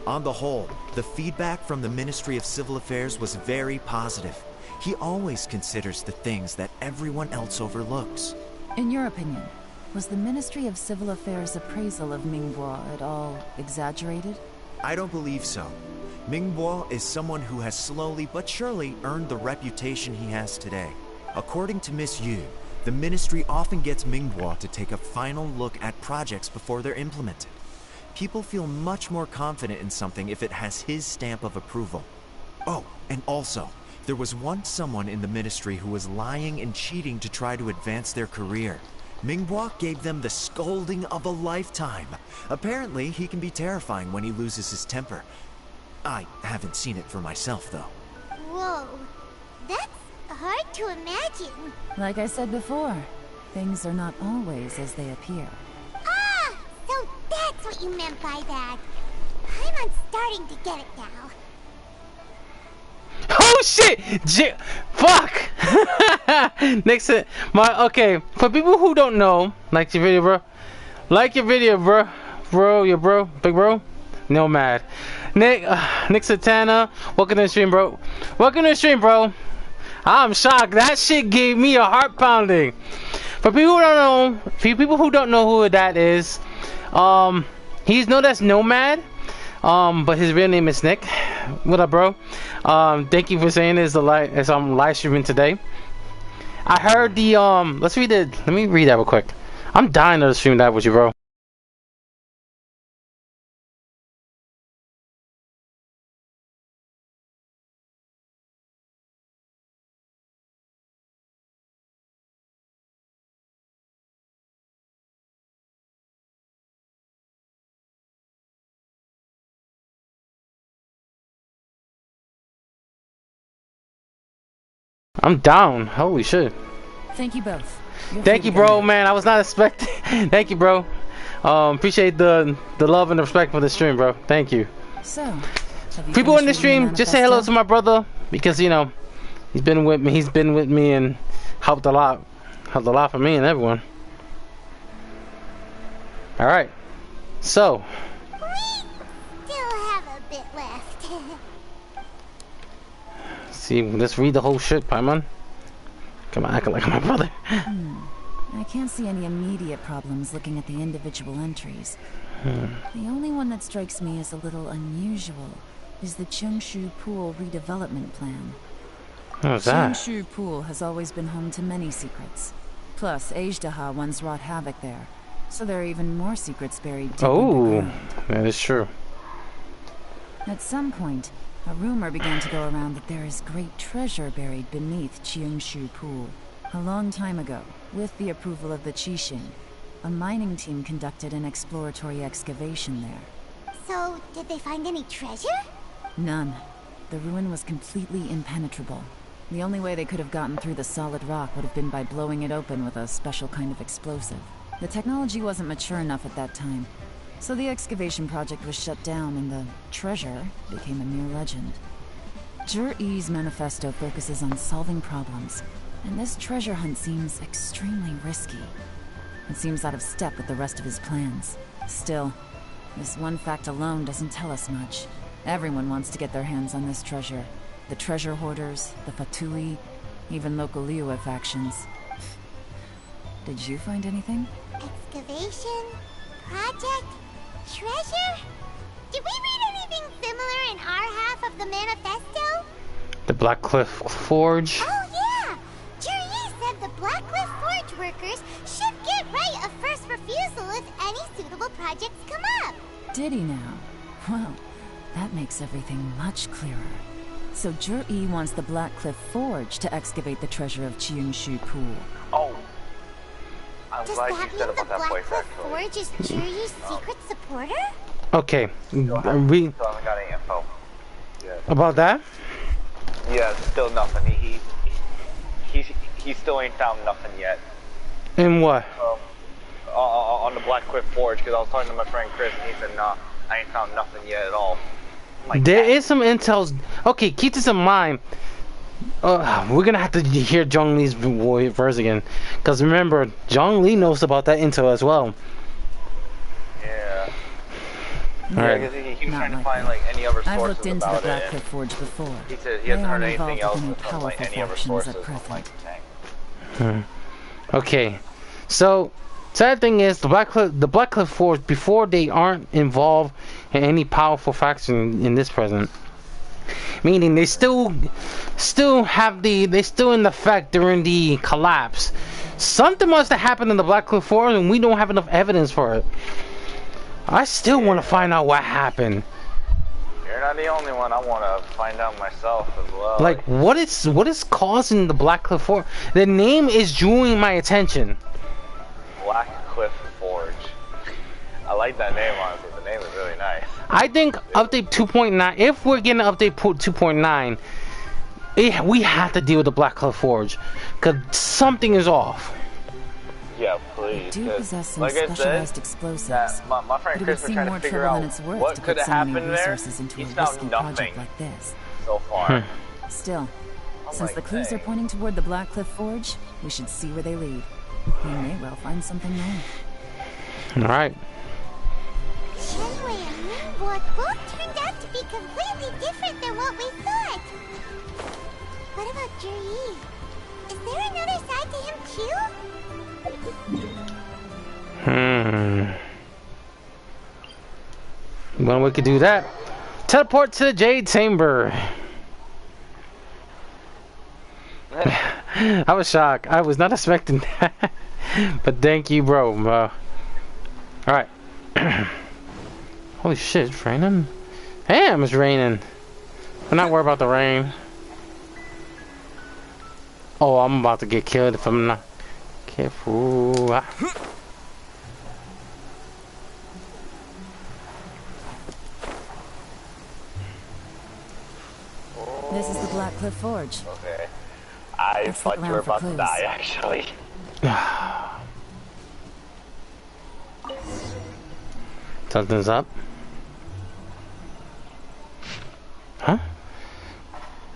On the whole, the feedback from the Ministry of Civil Affairs was very positive. He always considers the things that everyone else overlooks. In your opinion, was the Ministry of Civil Affairs' appraisal of Mingbois at all exaggerated? I don't believe so. Mingbois is someone who has slowly but surely earned the reputation he has today. According to Miss Yu, the Ministry often gets Mingbois to take a final look at projects before they're implemented. People feel much more confident in something if it has his stamp of approval. Oh, and also, there was once someone in the Ministry who was lying and cheating to try to advance their career. Mingbois gave them the scolding of a lifetime. Apparently, he can be terrifying when he loses his temper. I haven't seen it for myself, though. Whoa, that's hard to imagine. Like I said before, things are not always as they appear. Ah, so that's what you meant by that. I'm starting to get it now. Oh shit! Fuck! Next, okay. For people who don't know, like your video, bro. Like your video, bro. Big bro. Nomad. Nick Satana, welcome to the stream, bro. Welcome to the stream, bro. I'm shocked. That shit gave me a heart pounding. For people who don't know who that is, he's known as Nomad. But his real name is Nick. What up, bro? Thank you for saying this as I'm live streaming today. I heard the let me read that real quick. I'm dying to stream that with you, bro. I'm down. Holy shit. Thank you both. Thank you, bro, man. I was not expecting. Thank you, bro. Appreciate the love and the respect for the stream, bro. Thank you. So, people in the stream, just say hello to my brother because you know he's been with me. He's been with me and helped a lot for me and everyone. All right. So. We still have a bit left. See, let's read the whole shit, Paimon. Come on, acting like my brother. I can't see any immediate problems looking at the individual entries. The only one that strikes me as a little unusual is the Chengshu Pool redevelopment plan. What's that? Qianshu Pool has always been home to many secrets. Plus, Ajdaha once wrought havoc there, so there are even more secrets buried deep underground. That is true. At some point, a rumor began to go around that there is great treasure buried beneath Qianshu Pool. A long time ago, with the approval of the Qixing, a mining team conducted an exploratory excavation there. So, did they find any treasure? None. The ruin was completely impenetrable. The only way they could have gotten through the solid rock would have been by blowing it open with a special kind of explosive. The technology wasn't mature enough at that time, so the excavation project was shut down and the treasure became a mere legend. Zhi-Yi's manifesto focuses on solving problems, and this treasure hunt seems extremely risky. It seems out of step with the rest of his plans. Still, this one fact alone doesn't tell us much. Everyone wants to get their hands on this treasure. The treasure hoarders, the Fatui, even local Liyue factions. Did you find anything? Excavation? Project? Treasure? Did we read anything similar in our half of the manifesto? The Blackcliff Forge. Oh yeah! Zhi-Yi said the Blackcliff Forge workers should get right of first refusal if any suitable projects come up. Did he now? Well, that makes everything much clearer. So Zhi-Yi wants the Blackcliff Forge to excavate the treasure of Qianshu Pool. Oh. I'm Does glad that you said mean the about that place, Blackcliff actually. Forge is Zhi-Yi's secret supporter? Okay. Still haven't got any info. Yeah. About that? Yeah, still nothing. He still ain't found nothing yet. In what? On the Blackcliff Forge, because I was talking to my friend Chris, and he said, nah, I ain't found nothing yet at all. There is some intel. Okay, keep this in mind. We're gonna have to hear Zhong Li's verse again, because remember, Zhong Li knows about that intel as well. Yeah. All right. Because he was trying to find like any other sources I've looked into the about it. Blackcliff Forge before. He said he hasn't heard They aren't anything involved else with any from like powerful any other factions sources. at present. Okay, so sad thing is the Blackcliff Forge, before they aren't involved in any powerful faction in this present. Meaning they still have they still in effect during the collapse. Something must have happened in the Blackcliff Forge and we don't have enough evidence for it. I still want to find out what happened. You're not the only one. I want to find out myself as well. Like what is causing the Blackcliff Forge? The name is drawing my attention. Blackcliff Forge. I like that name, honestly. The name is really nice. I think update 2.9, if we're getting update 2.9, we have to deal with the Blackcliff Forge, because something is off. Yeah, please. Do possess some like specialized I explosives. said, my friend But it would Chris was seem trying more to figure trouble out than it's worth what to could put have so many happened there. resources into He's a found risky nothing project like this. so far. Still, since like, the clues are pointing toward the Blackcliff Forge, we should see where they lead. We may well find something there. All right. Shenwei and Moonwalk both turned out to be completely different than what we thought. What about Zhi-Yi? Is there another side to him too? Well, we could do that. Teleport to the Jade Chamber. I was shocked. I was not expecting that. But thank you, bro. Alright. Holy shit, it's raining? Damn, it's raining. I'm not worried about the rain. Oh, I'm about to get killed if I'm not careful. This is the Blackcliff Forge. Okay. I thought you were about to die, actually. Something's up. Huh?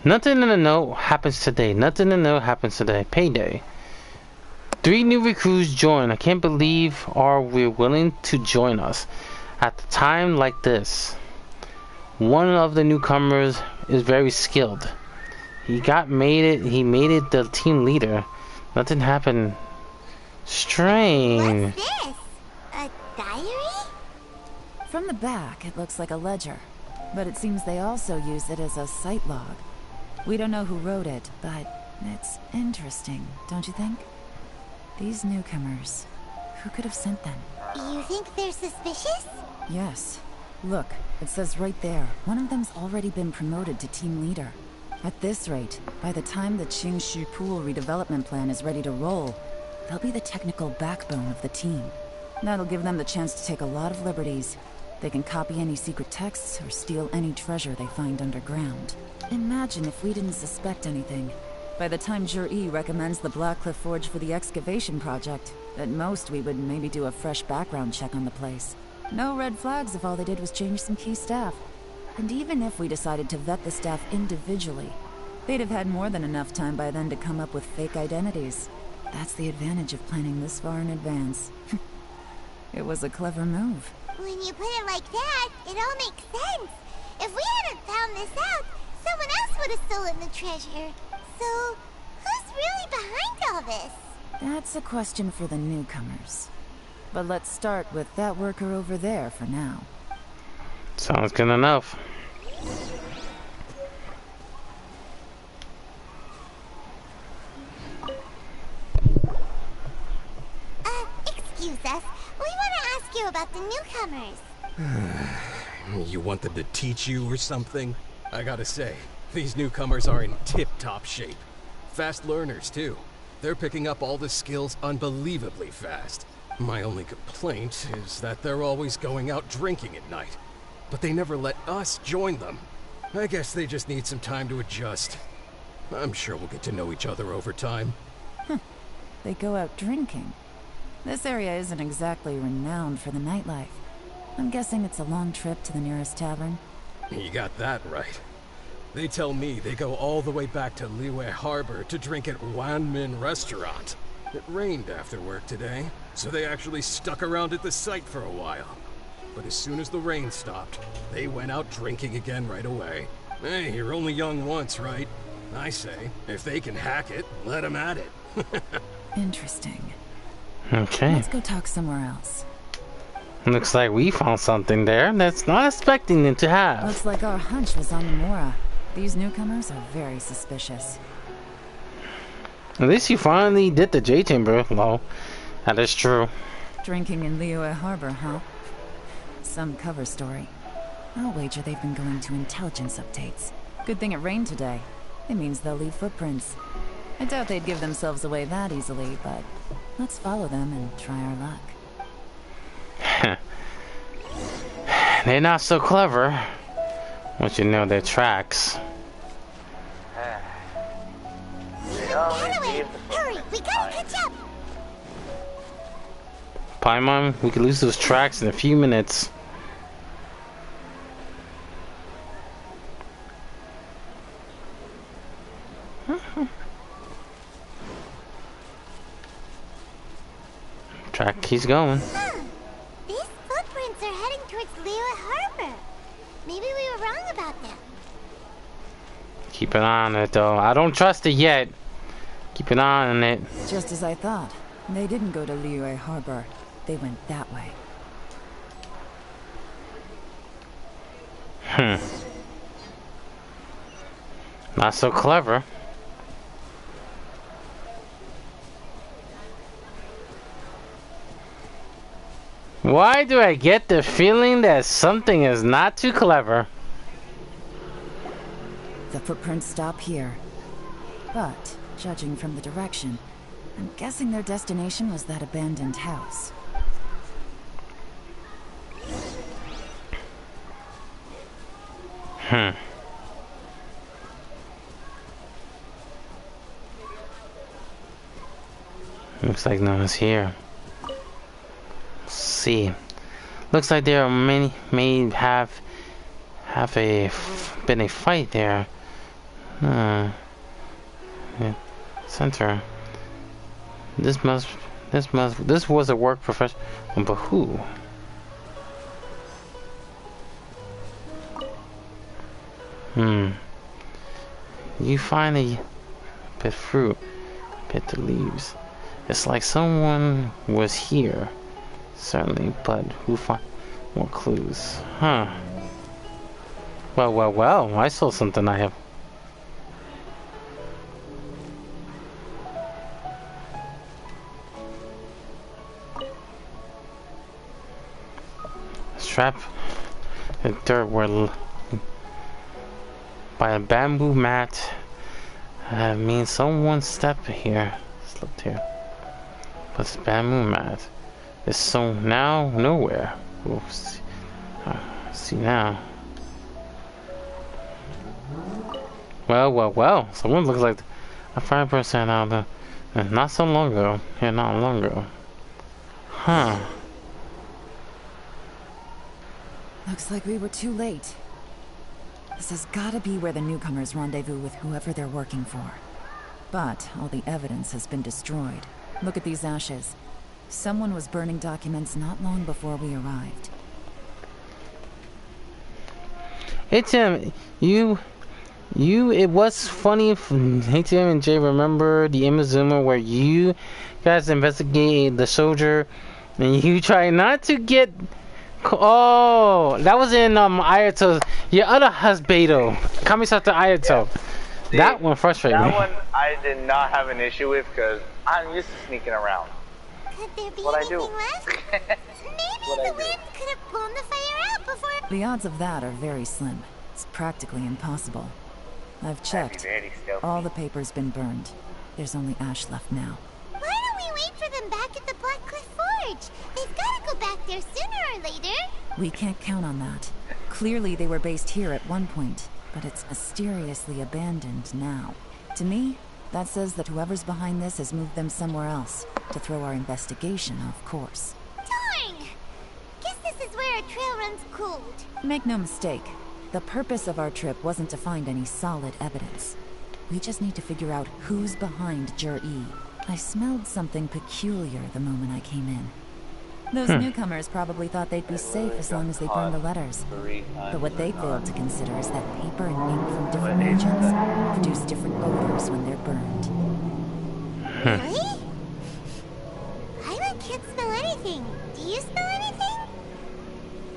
Nothing in the know happens today. Nothing in the know happens today. Payday. 3 new recruits join. I can't believe we're willing to join us at the time like this. One of the newcomers is very skilled. He made it the team leader. Nothing happened. Strange. What's this? A diary? From the back, it looks like a ledger. But it seems they also use it as a site log. We don't know who wrote it, but it's interesting, don't you think? These newcomers, who could have sent them? You think they're suspicious? Yes. Look, it says right there, one of them's already been promoted to team leader. At this rate, by the time the Qingshu Pool redevelopment plan is ready to roll, they'll be the technical backbone of the team. That'll give them the chance to take a lot of liberties. They can copy any secret texts or steal any treasure they find underground. Imagine if we didn't suspect anything. By the time Jur-E recommends the Blackcliff Forge for the excavation project, at most we would maybe do a fresh background check on the place. No red flags if all they did was change some key staff. And even if we decided to vet the staff individually, they'd have had more than enough time by then to come up with fake identities. That's the advantage of planning this far in advance. It was a clever move. When you put it like that, it all makes sense. If we hadn't found this out, someone else would have stolen the treasure. So, who's really behind all this? That's a question for the newcomers. But let's start with that worker over there for now. Sounds good enough. Excuse us. We want to ask you about the newcomers. You want them to teach you or something? I gotta say, these newcomers are in tip-top shape. Fast learners, too. They're picking up all the skills unbelievably fast. My only complaint is that they're always going out drinking at night. But they never let us join them. I guess they just need some time to adjust. I'm sure we'll get to know each other over time. They go out drinking. This area isn't exactly renowned for the nightlife. I'm guessing it's a long trip to the nearest tavern. You got that right. They tell me they go all the way back to Liyue Harbor to drink at Wanmin Restaurant. It rained after work today, so they actually stuck around at the site for a while. But as soon as the rain stopped, they went out drinking again right away. Hey, you're only young once, right? I say, if they can hack it, let them at it. Interesting. Okay. Let's go talk somewhere else. Looks like we found something there that's not expecting them to have. Looks like our hunch was on Nomura. These newcomers are very suspicious. At least you finally did the J Chamber. Well, that is true. Drinking in Liyue Harbor, huh? Some cover story. I'll wager they've been going to intelligence updates. Good thing it rained today. It means they'll leave footprints. I doubt they'd give themselves away that easily, but let's follow them and try our luck. They're not so clever once you know their tracks. Anyway, hurry, we gotta catch up. Paimon, we could lose those tracks in a few minutes. Track keeps going. These footprints are heading towards Liyue Harbor. Maybe we were wrong about them. Keep an eye on it though. I don't trust it yet. Keep an eye on it. Just as I thought. They didn't go to Liyue Harbor. They went that way. Not so clever. Why do I get the feeling that something is not too clever? The footprints stop here. But, judging from the direction, I'm guessing their destination was that abandoned house. Looks like no one's here. Let's see. Looks like there are many may have been a fight there. Yeah, center. This was a work profession, but who? You find a bit fruit, bit the leaves. It's like someone was here, certainly, but who find more clues? Huh. Well, I saw something I have. trap the dirt where by a bamboo mat. Means someone stepped here. Slipped here. But this bamboo mat is so now nowhere. We'll see, see now. Well. Someone looks like a 5% out of the, not so long ago. Yeah, not long ago. Huh. Looks like we were too late. This has gotta be where the newcomers rendezvous with whoever they're working for. But all the evidence has been destroyed. Look at these ashes. Someone was burning documents not long before we arrived. ATM, it was funny if ATM and Jay remember the Imazuma where you guys investigated the soldier and you try not to get. Oh, that was in Ayato. Your other husbando, Kamisata Ayato. Yeah. That one frustrated me. That one I did not have an issue with because I'm used to sneaking around. Could there be what anything I do. left? Maybe the wind could have blown the fire out before. The odds of that are very slim. It's practically impossible. I've checked. All the paper's been burned. There's only ash left now. Why don't we wait for them back at the Black Cliff Forge? They've got to go back there sooner or later. We can't count on that. Clearly they were based here at one point, but it's mysteriously abandoned now. To me, that says that whoever's behind this has moved them somewhere else, to throw our investigation off course. Darn! Guess this is where our trail runs cold. Make no mistake, the purpose of our trip wasn't to find any solid evidence. We just need to figure out who's behind Jur-E. I smelled something peculiar the moment I came in. Those newcomers probably thought they'd be safe as long as they burned the letters. But what they failed to consider is that paper and ink from different regions produce different odors when they're burned. Really? I can't smell anything. Do you smell anything?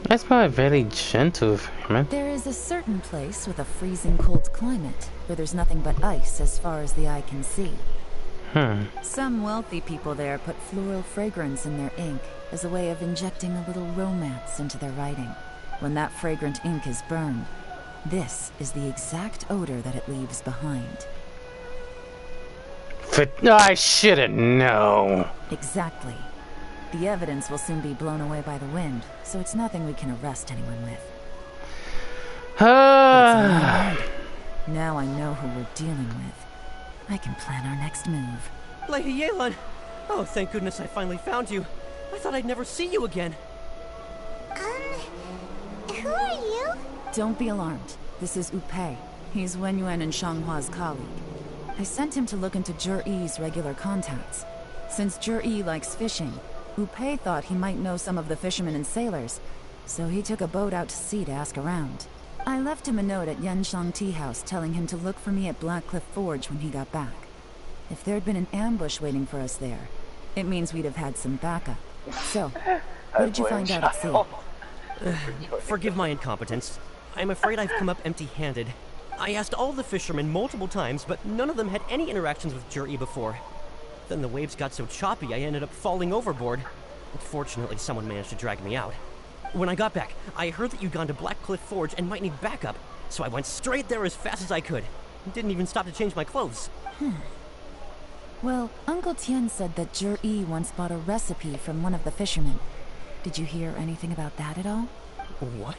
I smell very gentle, man. There is a certain place with a freezing cold climate where there's nothing but ice as far as the eye can see. Some wealthy people there put floral fragrance in their ink as a way of injecting a little romance into their writing. When that fragrant ink is burned, this is the exact odor that it leaves behind. I shouldn't know. Exactly. The evidence will soon be blown away by the wind, so it's nothing we can arrest anyone with. Now I know who we're dealing with. I can plan our next move. Lady Yelan! Oh, thank goodness I finally found you. I thought I'd never see you again. Who are you? Don't be alarmed. This is Upei. He's Wenyuan and Shanghua's colleague. I sent him to look into Jur-E's regular contacts. Since Jur-E likes fishing, Upei thought he might know some of the fishermen and sailors, so he took a boat out to sea to ask around. I left him a note at Yanshang Tea House telling him to look for me at Black Cliff Forge when he got back. If there'd been an ambush waiting for us there, it means we'd have had some backup. So, what did you find out at sea? Forgive my incompetence. I'm afraid I've come up empty-handed. I asked all the fishermen multiple times, but none of them had any interactions with Jur-E before. Then the waves got so choppy I ended up falling overboard. Fortunately, someone managed to drag me out. When I got back, I heard that you'd gone to Black Cliff Forge and might need backup, so I went straight there as fast as I could. Didn't even stop to change my clothes. Well, Uncle Tien said that Jur-E once bought a recipe from one of the fishermen. Did you hear anything about that at all? What?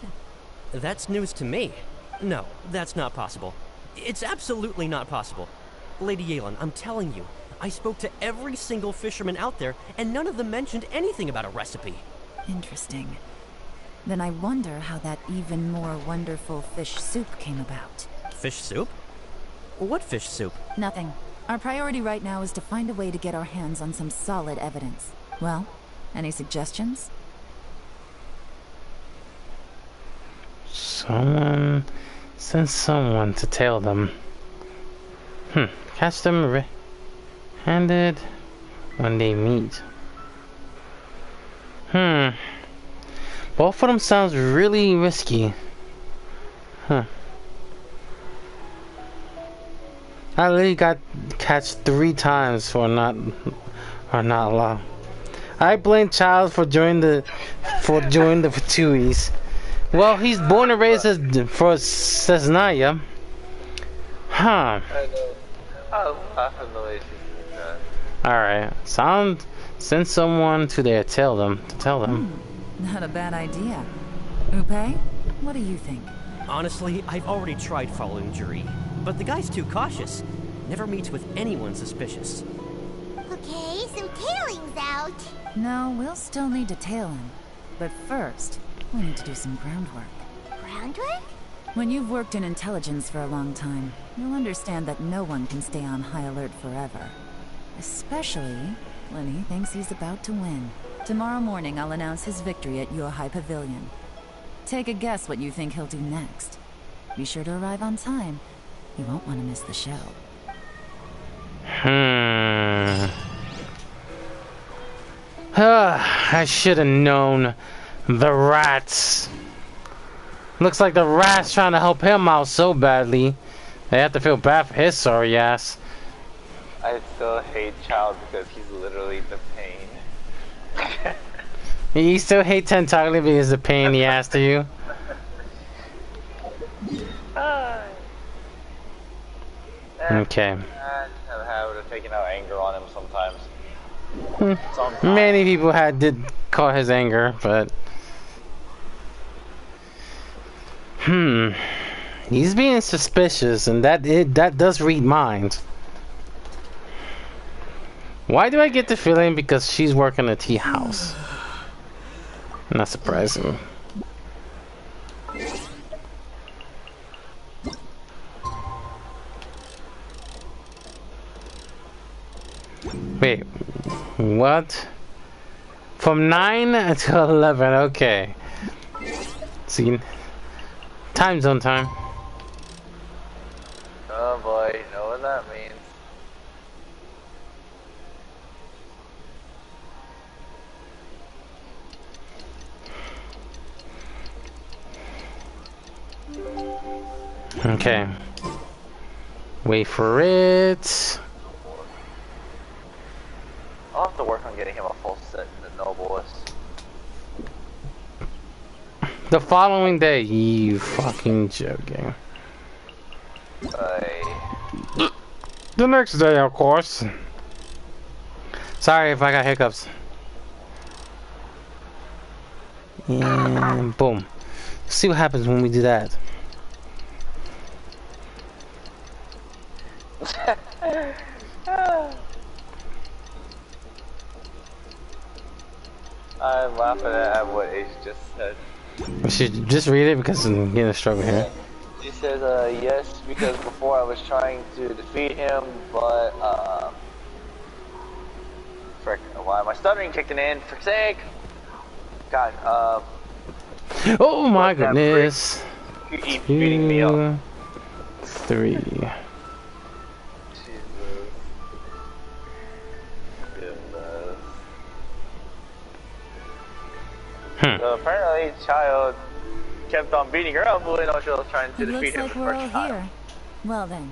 That's news to me. No, that's not possible. It's absolutely not possible. Lady Yelan, I'm telling you, I spoke to every single fisherman out there, and none of them mentioned anything about a recipe. Interesting. Then I wonder how that even more wonderful fish soup came about. Fish soup? What fish soup? Nothing. Our priority right now is to find a way to get our hands on some solid evidence. Well, any suggestions? Someone... Send someone to tail them. Catch them red-handed when they meet. Both of them sounds really risky. I literally got catched 3 times for not allowed. I blame Child for joining the for joining the Fatuis. Well, he's born and raised for Cesnaya. Huh. I know. I have no issues with that. Alright. Send someone to there. Tell them. Not a bad idea. Upe, what do you think? Honestly, I've already tried following Juri, but the guy's too cautious. Never meets with anyone suspicious. Okay, so tailing's out. No, we'll still need to tail him. But first, we need to do some groundwork. Groundwork? When you've worked in intelligence for a long time, you'll understand that no one can stay on high alert forever. Especially when he thinks he's about to win. Tomorrow morning, I'll announce his victory at Yohai Pavilion. Take a guess what you think he'll do next. Be sure to arrive on time. You won't want to miss the show. I should have known. The rats. Looks like the rats trying to help him out so badly. They have to feel bad for his sorry ass. I still hate Child because he's literally the pain. You still hate Tentacly because he's a pain in the ass to you? Okay. I have a habit of taking out anger on him sometimes. Many people did call his anger, but he's being suspicious, and that does read minds. Why do I get the feeling because she's working at tea house? Not surprising. Wait, what? From 9 to 11, okay. See, time zone time. Oh boy, you know what that means. Okay. Wait for it. I'll have to work on getting him a full set in the Noblest. The following day, you fucking joking. The next day, of course. Sorry if I got hiccups. And boom. See what happens when we do that. I'm laughing at what Ace just said. I should just read it because I'm getting a struggle here. He says, yes, because before I was trying to defeat him, but, frick, why am I stuttering kicking in? For sake! God, oh my goodness. You keep beating me up. 3. So apparently, Child kept on beating her up, even though she was trying to defeat him Looks like we're all here. Well then,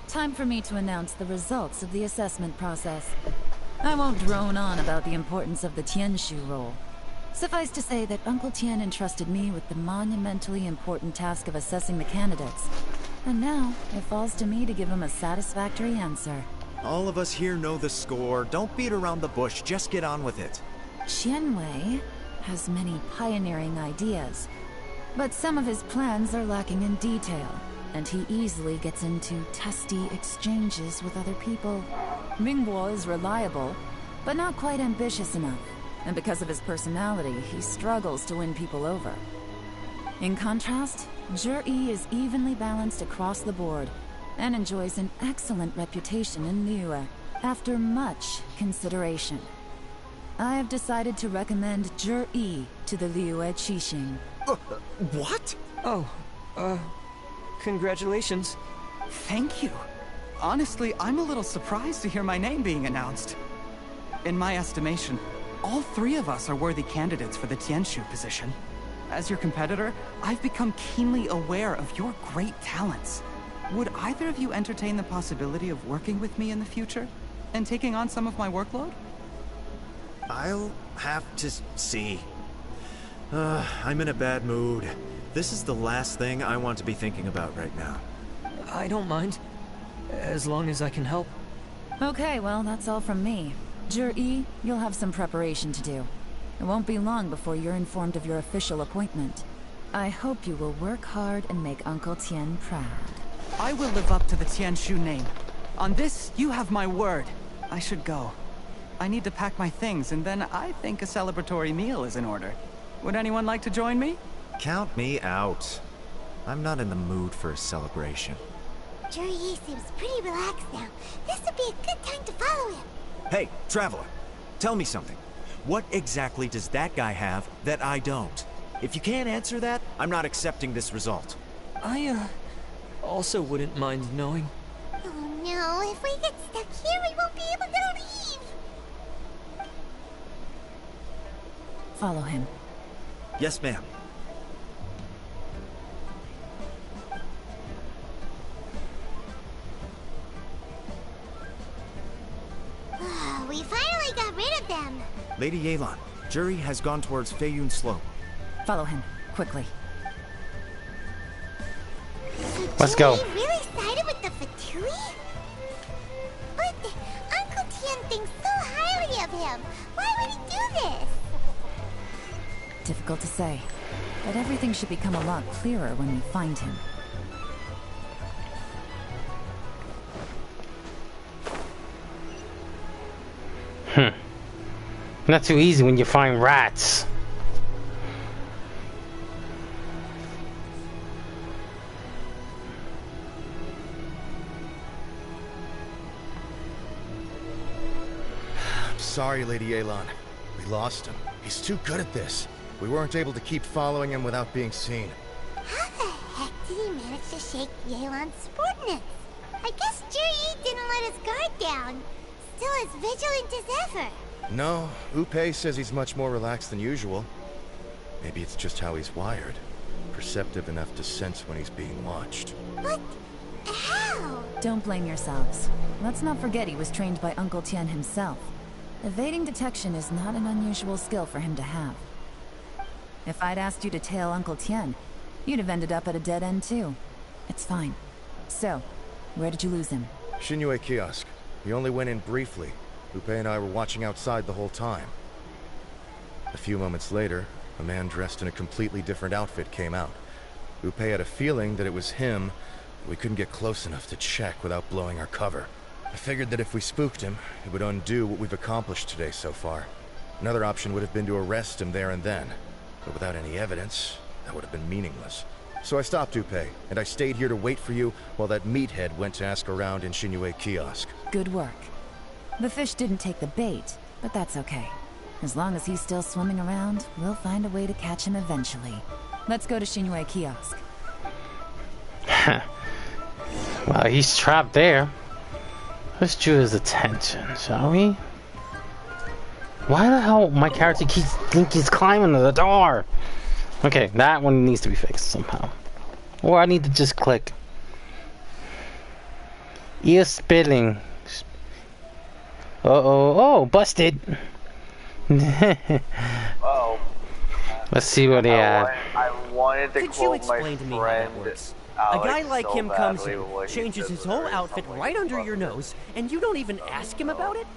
time for me to announce the results of the assessment process. I won't drone on about the importance of the Tianshu role. Suffice to say that Uncle Tien entrusted me with the monumentally important task of assessing the candidates. And now, it falls to me to give him a satisfactory answer. All of us here know the score. Don't beat around the bush, just get on with it. Qianwei has many pioneering ideas, but some of his plans are lacking in detail, and he easily gets into testy exchanges with other people. Mingguo is reliable, but not quite ambitious enough, and because of his personality, he struggles to win people over. In contrast, Zhi is evenly balanced across the board, and enjoys an excellent reputation in Liyue, after much consideration. I have decided to recommend Zhi to the Liyue Qixing. What? Oh, congratulations. Thank you. Honestly, I'm a little surprised to hear my name being announced. In my estimation, all three of us are worthy candidates for the Tianshu position. As your competitor, I've become keenly aware of your great talents. Would either of you entertain the possibility of working with me in the future and taking on some of my workload? I'll have to see. I'm in a bad mood. This is the last thing I want to be thinking about right now. I don't mind. As long as I can help. Okay, well, that's all from me. Jur-E, you'll have some preparation to do. It won't be long before you're informed of your official appointment. I hope you will work hard and make Uncle Tien proud. I will live up to the Tianshu name. On this, you have my word. I should go. I need to pack my things, and then I think a celebratory meal is in order. Would anyone like to join me? Count me out. I'm not in the mood for a celebration. Jur-E seems pretty relaxed now. This would be a good time to follow him. Hey, Traveler, tell me something. What exactly does that guy have that I don't? If you can't answer that, I'm not accepting this result. I, also wouldn't mind knowing. Oh no, if we get stuck here, we won't be able to leave. Follow him. Yes, ma'am. We finally got rid of them. Lady Yelan, Jur-E has gone towards Feiyun Slope. Follow him, quickly. Let's go. Jur-E really sided with the Fatui? But Uncle Tien thinks so highly of him. Why would he do this? Difficult to say, but everything should become a lot clearer when we find him. Not too easy when you find rats. Sorry, Lady Yelan. We lost him. He's too good at this. We weren't able to keep following him without being seen. How the heck did he manage to shake Yelan's sportness? I guess Jur-E didn't let his guard down. Still as vigilant as ever. No, Upei says he's much more relaxed than usual. Maybe it's just how he's wired. Perceptive enough to sense when he's being watched. But how? Don't blame yourselves. Let's not forget he was trained by Uncle Tien himself. Evading detection is not an unusual skill for him to have. If I'd asked you to tail Uncle Tien, you'd have ended up at a dead end too. It's fine. So, where did you lose him? Xinyue Kiosk. He only went in briefly. Upei and I were watching outside the whole time. A few moments later, a man dressed in a completely different outfit came out. Upei had a feeling that it was him, but we couldn't get close enough to check without blowing our cover. I figured that if we spooked him, it would undo what we've accomplished today so far. Another option would have been to arrest him there and then, but without any evidence, that would have been meaningless. So I stopped Upei, and I stayed here to wait for you while that meathead went to ask around in Xinyue Kiosk. Good work. The fish didn't take the bait, but that's okay. As long as he's still swimming around, we'll find a way to catch him eventually. Let's go to Xinyue Kiosk. Well, he's trapped there. Let's draw his attention, shall we? Why the hell my character keeps thinking he's climbing the door? Okay, that one needs to be fixed somehow. Or I need to just click. Ear spilling. Oh, busted. Oh. Let's see what he had. I wanted to Could you quote my explain to me how that friend works? Alex A guy like so him comes badly in, with what he changes said his whole there. outfit right under your nose, and you don't even ask him about it?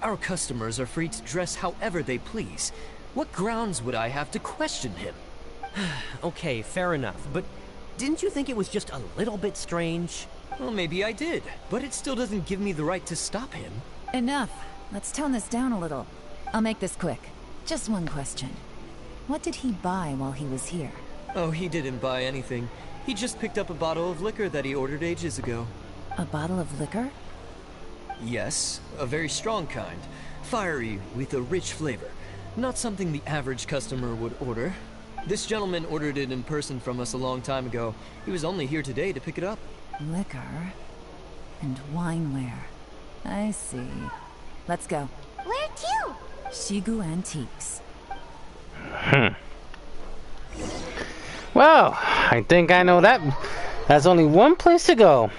Our customers are free to dress however they please. What grounds would I have to question him? Okay, fair enough, but didn't you think it was just a little bit strange? Well, maybe I did, but it still doesn't give me the right to stop him. Enough. Let's tone this down a little. I'll make this quick. Just one question. What did he buy while he was here? Oh, he didn't buy anything. He just picked up a bottle of liquor that he ordered ages ago. A bottle of liquor? Yes, a very strong kind. Fiery, with a rich flavor. Not something the average customer would order. This gentleman ordered it in person from us a long time ago. He was only here today to pick it up. Liquor and wineware. I see. Let's go. Where to? Shigu Antiques. Well, I think I know that. There's only one place to go.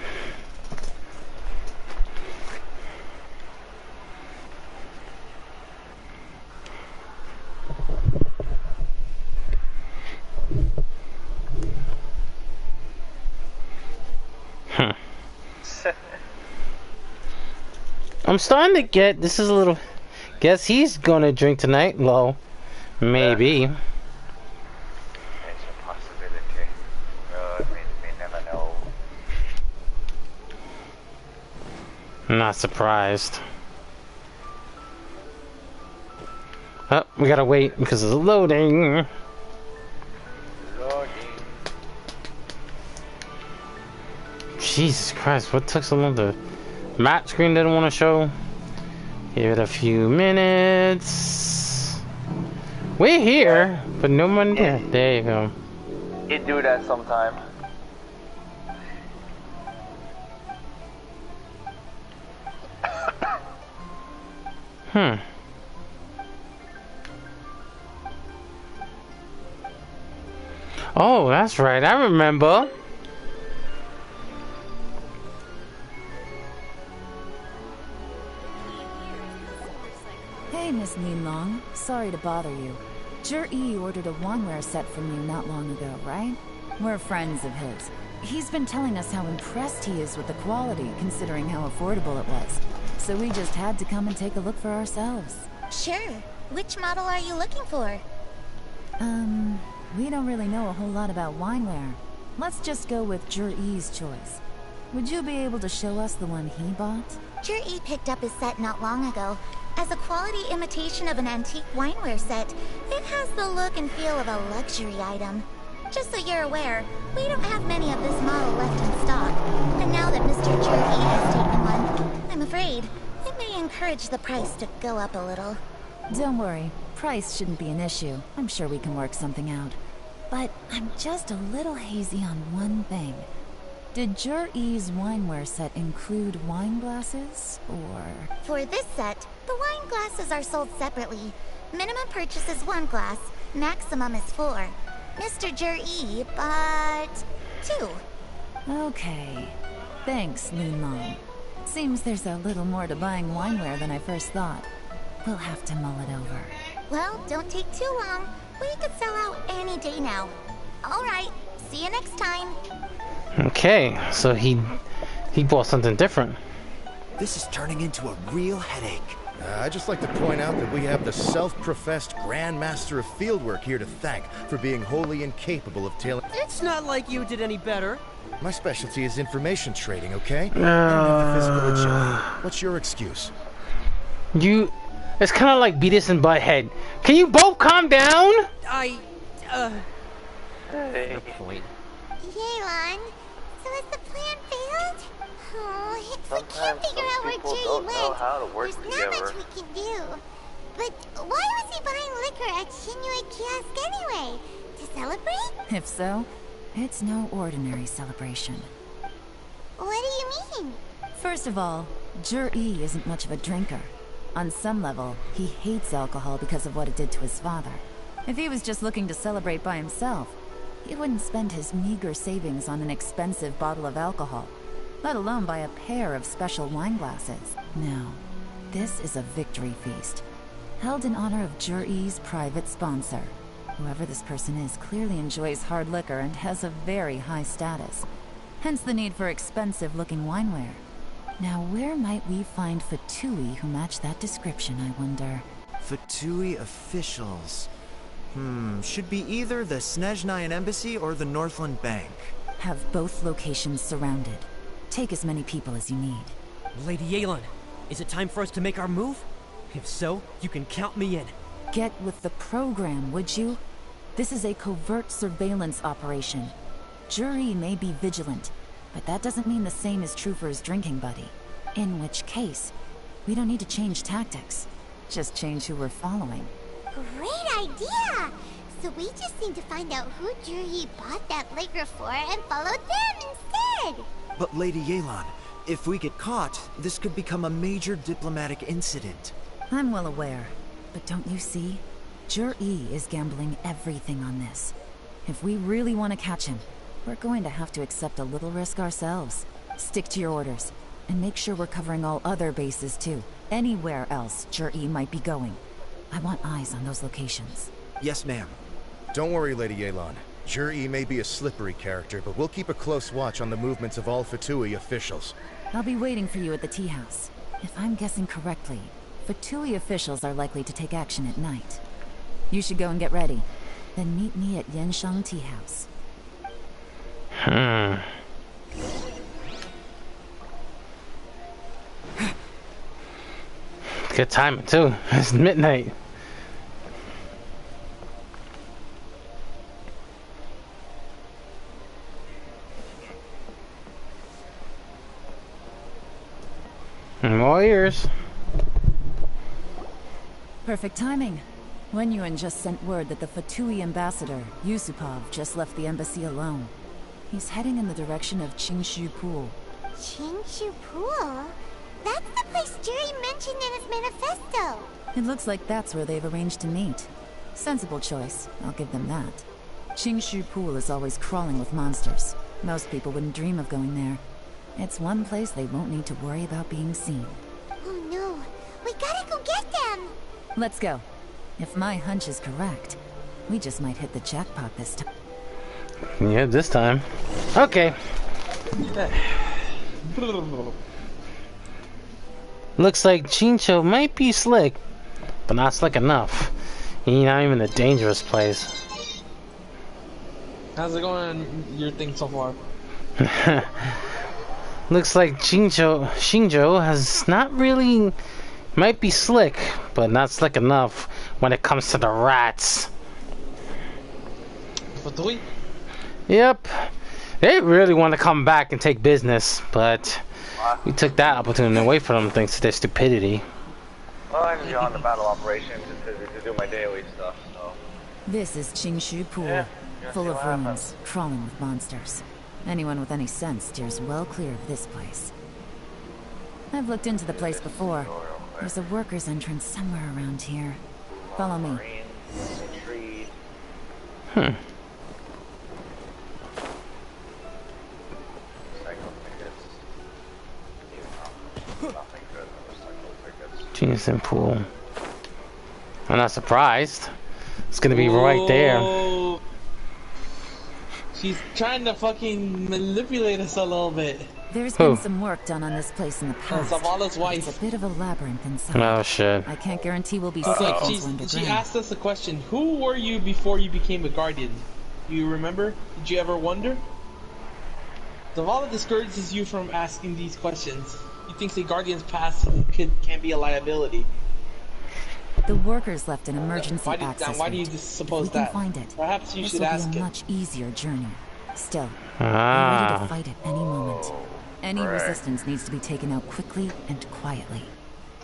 I'm starting to get. This is a little. Guess he's gonna drink tonight. Well, maybe. It's a possibility. We never know. I'm not surprised. Oh, we gotta wait because it's loading. Jesus Christ, what took so long? The map screen didn't want to show. Give it a few minutes. We're here, but no one there. There you go. It do that sometime. Oh, that's right. I remember. Hey, Miss Yelan. Sorry to bother you. Jur-E ordered a waneware set from you not long ago, right? We're friends of his. He's been telling us how impressed he is with the quality, considering how affordable it was. So we just had to come and take a look for ourselves. Sure. Which model are you looking for? We don't really know a whole lot about wineware. Let's just go with Jur-E's choice. Would you be able to show us the one he bought? Jur-E picked up his set not long ago. As a quality imitation of an antique wineware set, it has the look and feel of a luxury item. Just so you're aware, we don't have many of this model left in stock. And now that Mr. Jur-E has taken one, I'm afraid it may encourage the price to go up a little. Don't worry. Price shouldn't be an issue. I'm sure we can work something out. But I'm just a little hazy on one thing. Did Jur-E's wineware set include wine glasses, or...? For this set, the wine glasses are sold separately. Minimum purchase is 1 glass, maximum is 4. Mr. Jur-E bought 2. Okay. Thanks, Yelan. Seems there's a little more to buying wineware than I first thought. We'll have to mull it over. Well, don't take too long. We could sell out any day now. Alright, see you next time. Okay, so he bought something different. This is turning into a real headache. I'd just like to point out that we have the self-professed Grand Master of Fieldwork here to thank for being wholly incapable of tailing. It's not like you did any better. My specialty is information trading, okay? I don't have the physical agility. What's your excuse? It's kind of like Beavis and Butthead. Can you both calm down? Hey. No point. Yelan, so has the plan failed? Oh, if we can't figure out where Jur-E went, there's not much we can do. But why was he buying liquor at Shinue Kiosk anyway? To celebrate? If so, it's no ordinary celebration. What do you mean? First of all, Jur-E isn't much of a drinker. On some level, he hates alcohol because of what it did to his father. If he was just looking to celebrate by himself, he wouldn't spend his meager savings on an expensive bottle of alcohol, let alone buy a pair of special wine glasses. No, this is a victory feast, held in honor of Jur-E's private sponsor. Whoever this person is clearly enjoys hard liquor and has a very high status, hence the need for expensive-looking wineware. Now, where might we find Fatui who match that description, I wonder? Fatui officials. Should be either the Snezhnayan Embassy or the Northland Bank. Have both locations surrounded. Take as many people as you need. Lady Yelan, is it time for us to make our move? If so, you can count me in. Get with the program, would you? This is a covert surveillance operation. Jur-E may be vigilant, but that doesn't mean the same is true for his drinking buddy. In which case, we don't need to change tactics. Just change who we're following. Great idea! So we just need to find out who Jur-E bought that liquor for and follow them instead! But Lady Yelan, if we get caught, this could become a major diplomatic incident. I'm well aware, but don't you see? Jur-E is gambling everything on this. If we really want to catch him, we're going to have to accept a little risk ourselves. Stick to your orders, and make sure we're covering all other bases too. Anywhere else Jur-E might be going. I want eyes on those locations. Yes, ma'am. Don't worry, Lady Yelan. Jur-E may be a slippery character, but we'll keep a close watch on the movements of all Fatui officials. I'll be waiting for you at the tea house. If I'm guessing correctly, Fatui officials are likely to take action at night. You should go and get ready. Then meet me at Yenshan Tea House. Good timing too. It's midnight. More ears. Perfect timing. Wenyuan just sent word that the Fatui ambassador, Yusupov, just left the embassy alone. He's heading in the direction of Qingshu Pool. Qingshu Pool? That's the place Jerry mentioned in his manifesto. It looks like that's where they've arranged to meet. Sensible choice, I'll give them that. Qingshu Pool is always crawling with monsters. Most people wouldn't dream of going there. It's one place they won't need to worry about being seen. Oh no, we gotta go get them! Let's go. If my hunch is correct, we just might hit the jackpot this time. Yeah, this time. Okay. Looks like Chincho might be slick, but not slick enough. He's not even a dangerous place. How's it going on your thing so far? Looks like Shinjo has not really... Might be slick, but not slick enough when it comes to the rats. Fatui? Yep. They really want to come back and take business, but we took that opportunity away from them thanks to their stupidity. Well, I just got on the battle operations to do my daily stuff, so... This is Qingshu Pool, full of ruins, crawling with monsters. Anyone with any sense steers well clear of this place. I've looked into the place before. There's a worker's entrance somewhere around here. Follow me. Genshin Pool. I'm not surprised. It's gonna be right there. She's trying to fucking manipulate us a little bit. There's been some work done on this place in the past. Zavala's wife. It's a bit of a labyrinth inside. Oh shit. I can't guarantee we'll be So safe it's underground. she asked us a question. Who were you before you became a guardian? Do you remember? Did you ever wonder? Zavala discourages you from asking these questions. He thinks a guardian's past can be a liability. The workers left an emergency access Why do you route. suppose If we can that? find it, Perhaps you this should will ask be a it. much easier journey. Still, we're Ah. ready to fight at any moment. Any resistance needs to be taken out quickly and quietly.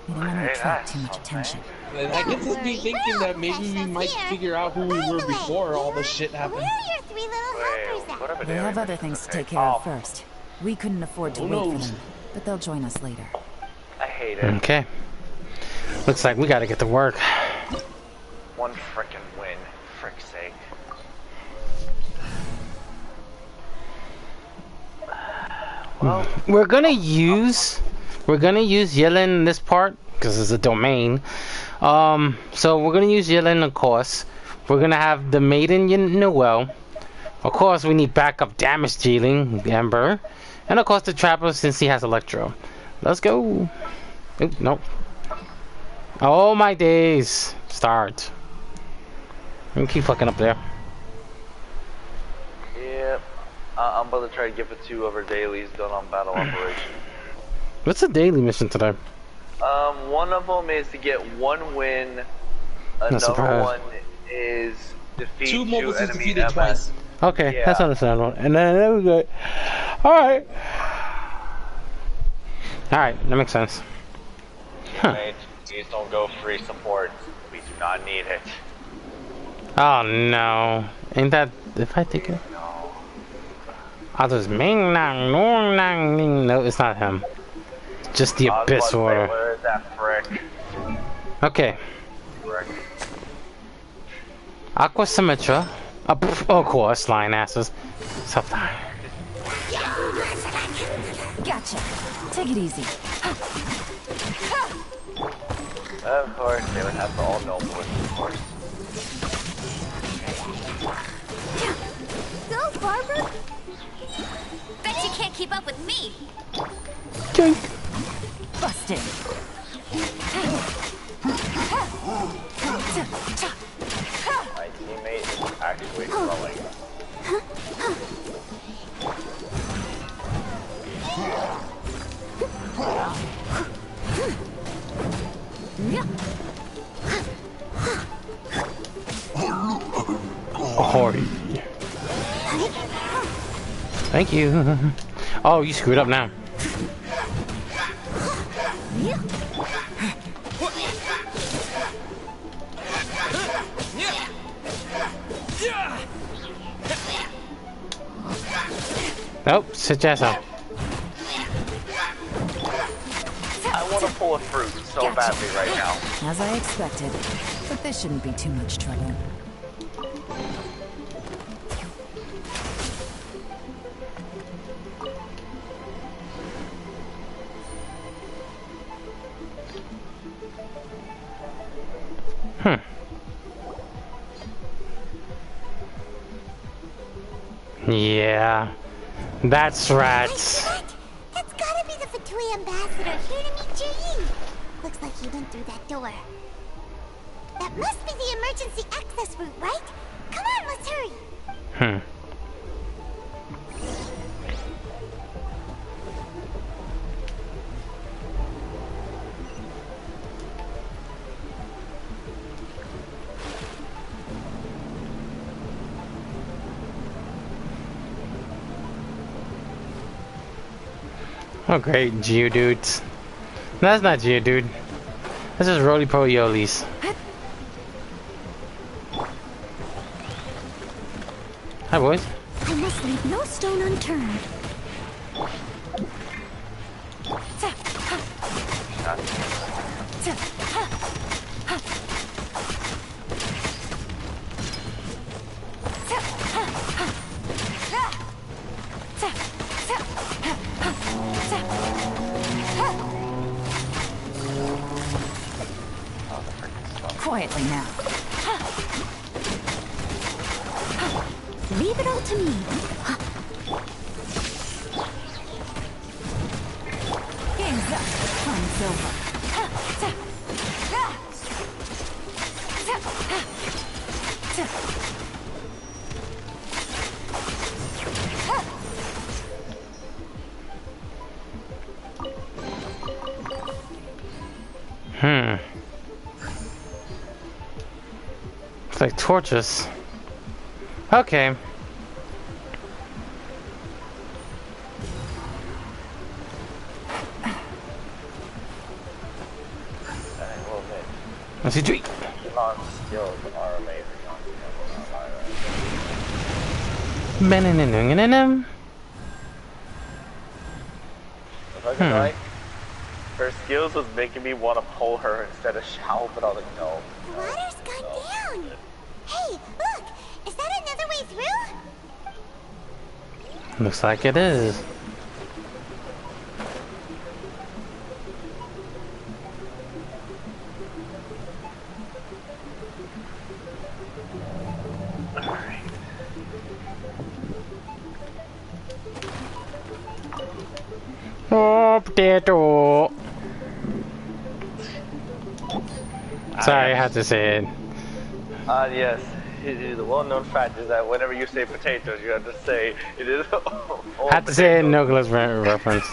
We don't want to attract too much attention. And I guess it's me thinking that maybe we might figure out who we were before all this shit happened. They have other things to take care of first. We couldn't afford to Who wait for knows? them, but they'll join us later. I hate it. Okay. Looks like we gotta get to work. One frickin' win, frick's sake. Well, We're gonna use Yelan in this part because it's a domain. So we're gonna use Yelan, of course. We're gonna have the maiden Noel. Of course, we need backup damage dealing Ember, and of course the trapper since he has Electro. Let's go. Oop, nope. Oh my days! Start. I'm keep fucking up there. Yep. I'm about to try to get the 2 of our dailies done on battle operation. What's the daily mission today? One of them is to get 1 win. Another surprised. one is defeat 2 2 mobiles is enemy defeated MS. Okay, twice. Yeah. that's understandable. And then there we go. Alright. Alright, that makes sense. Teammates, please don't go free support. We do not need it. Oh no. Ain't that if I think it? Oh, there's Ming Nang Nong Nang Ning. No, it's not him. Just the I was Abyss about to say, Order. where is that frick? Okay. Frick. Aqua Symmetra. Of course, lion asses. Sometime. Gotcha. Take it easy. Of course, they would have to all know of course. Go, Barber! Bet you can't keep up with me! Busted. Exhausted. My teammate is actually throwing. Oh, thank you. Oh, you screwed up now. Nope, sit your ass out. I want to pull a fruit so badly right now. As I expected. But this shouldn't be too much trouble. Yeah, that's rats. That's gotta be the Fatui ambassador here to meet Jui. Looks like he went through that door. That must be the emergency access route, right? Come on, let's hurry. Oh great, Geodudes. No, that's not Geodude. This is Roly Poly Yolis. Hi boys. I must leave no stone unturned. Quietly now. Leave it all to me. Game's up. Time's over. It's like torches. Okay. Let's see, Drake. Yelan's skills are amazing. Like, her skills was making me want to pull her instead of shout, but I was like, no. The water's gone down. Hey, look! Is that another way through? Looks like it is. Oh, potato. Sorry, I had to say it. Yes. The well-known fact is that whenever you say potatoes, you have to say it is. Had to say it, Nicholas reference.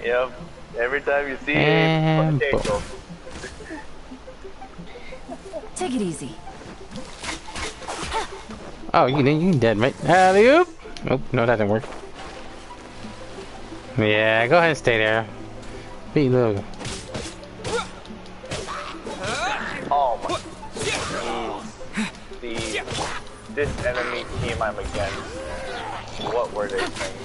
Yep. Every time you see a potato. Take it easy. Oh, you dead, right? Alley-oop. Oh, no, that didn't work. Yeah, go ahead and stay there. Be look. Oh my. This enemy team I'm against. What were they saying?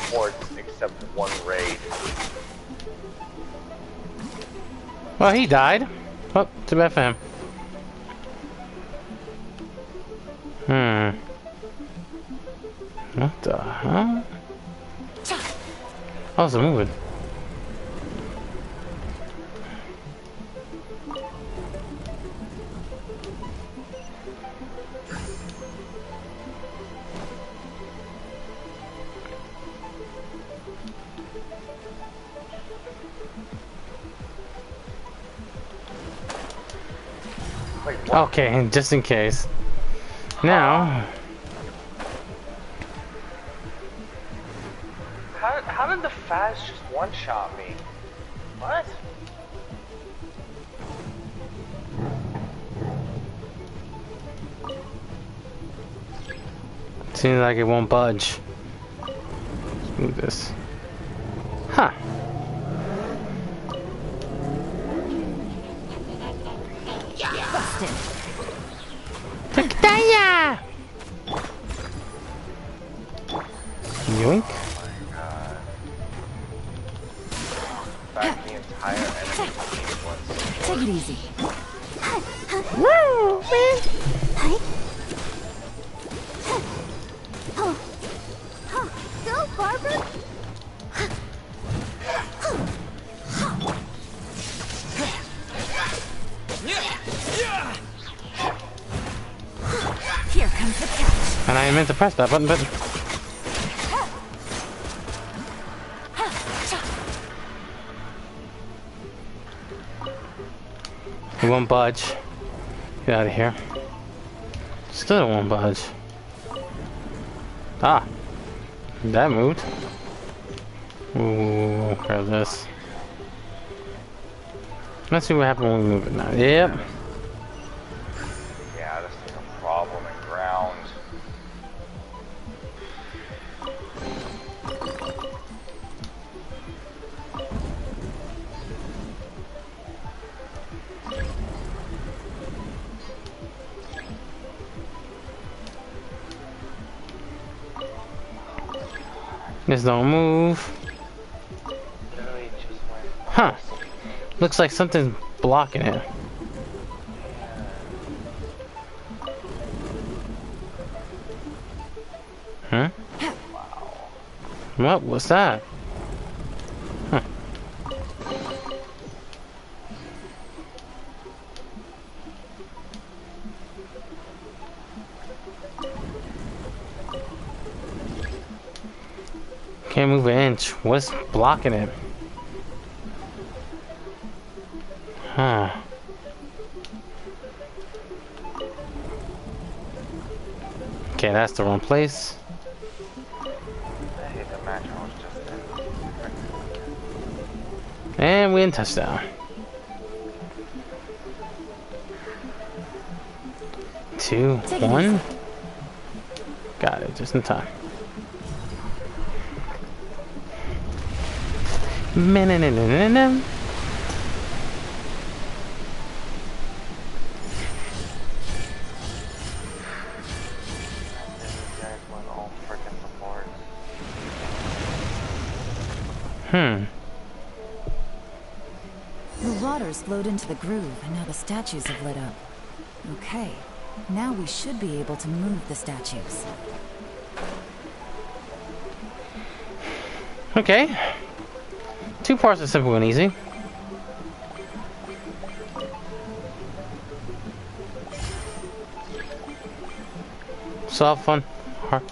Sports except one raid. Well, he died. Oh, too bad for him. What the hell? How's it moving? Okay, just in case. Now. How did the Faz just one-shot me? What? Seems like it won't budge. Let's move this. Huh. Busted. Takataya! Yoink. Back the entire enemy team once. Take it easy. Woo, man. Go, Barbara. Here comes the catch. And I meant to press that button, but it won't budge. Get out of here. Still won't budge. Ah, that moved. Ooh, grab this. Let's see what happens when we move it now. Yep. Yeah, this is a problem in ground. This don't move. Huh. Looks like something's blocking it. Huh? What was that? Huh. Can't move an inch. What's blocking it? Huh. Okay, that's the wrong place. I hate the match I was just in. And we in touchdown. 2, 1. Got it, just in time. Man. The water's flowed into the groove, and now the statues have lit up. Okay, now we should be able to move the statues. Okay. 2 parts are simple and easy. Soft, fun, hard.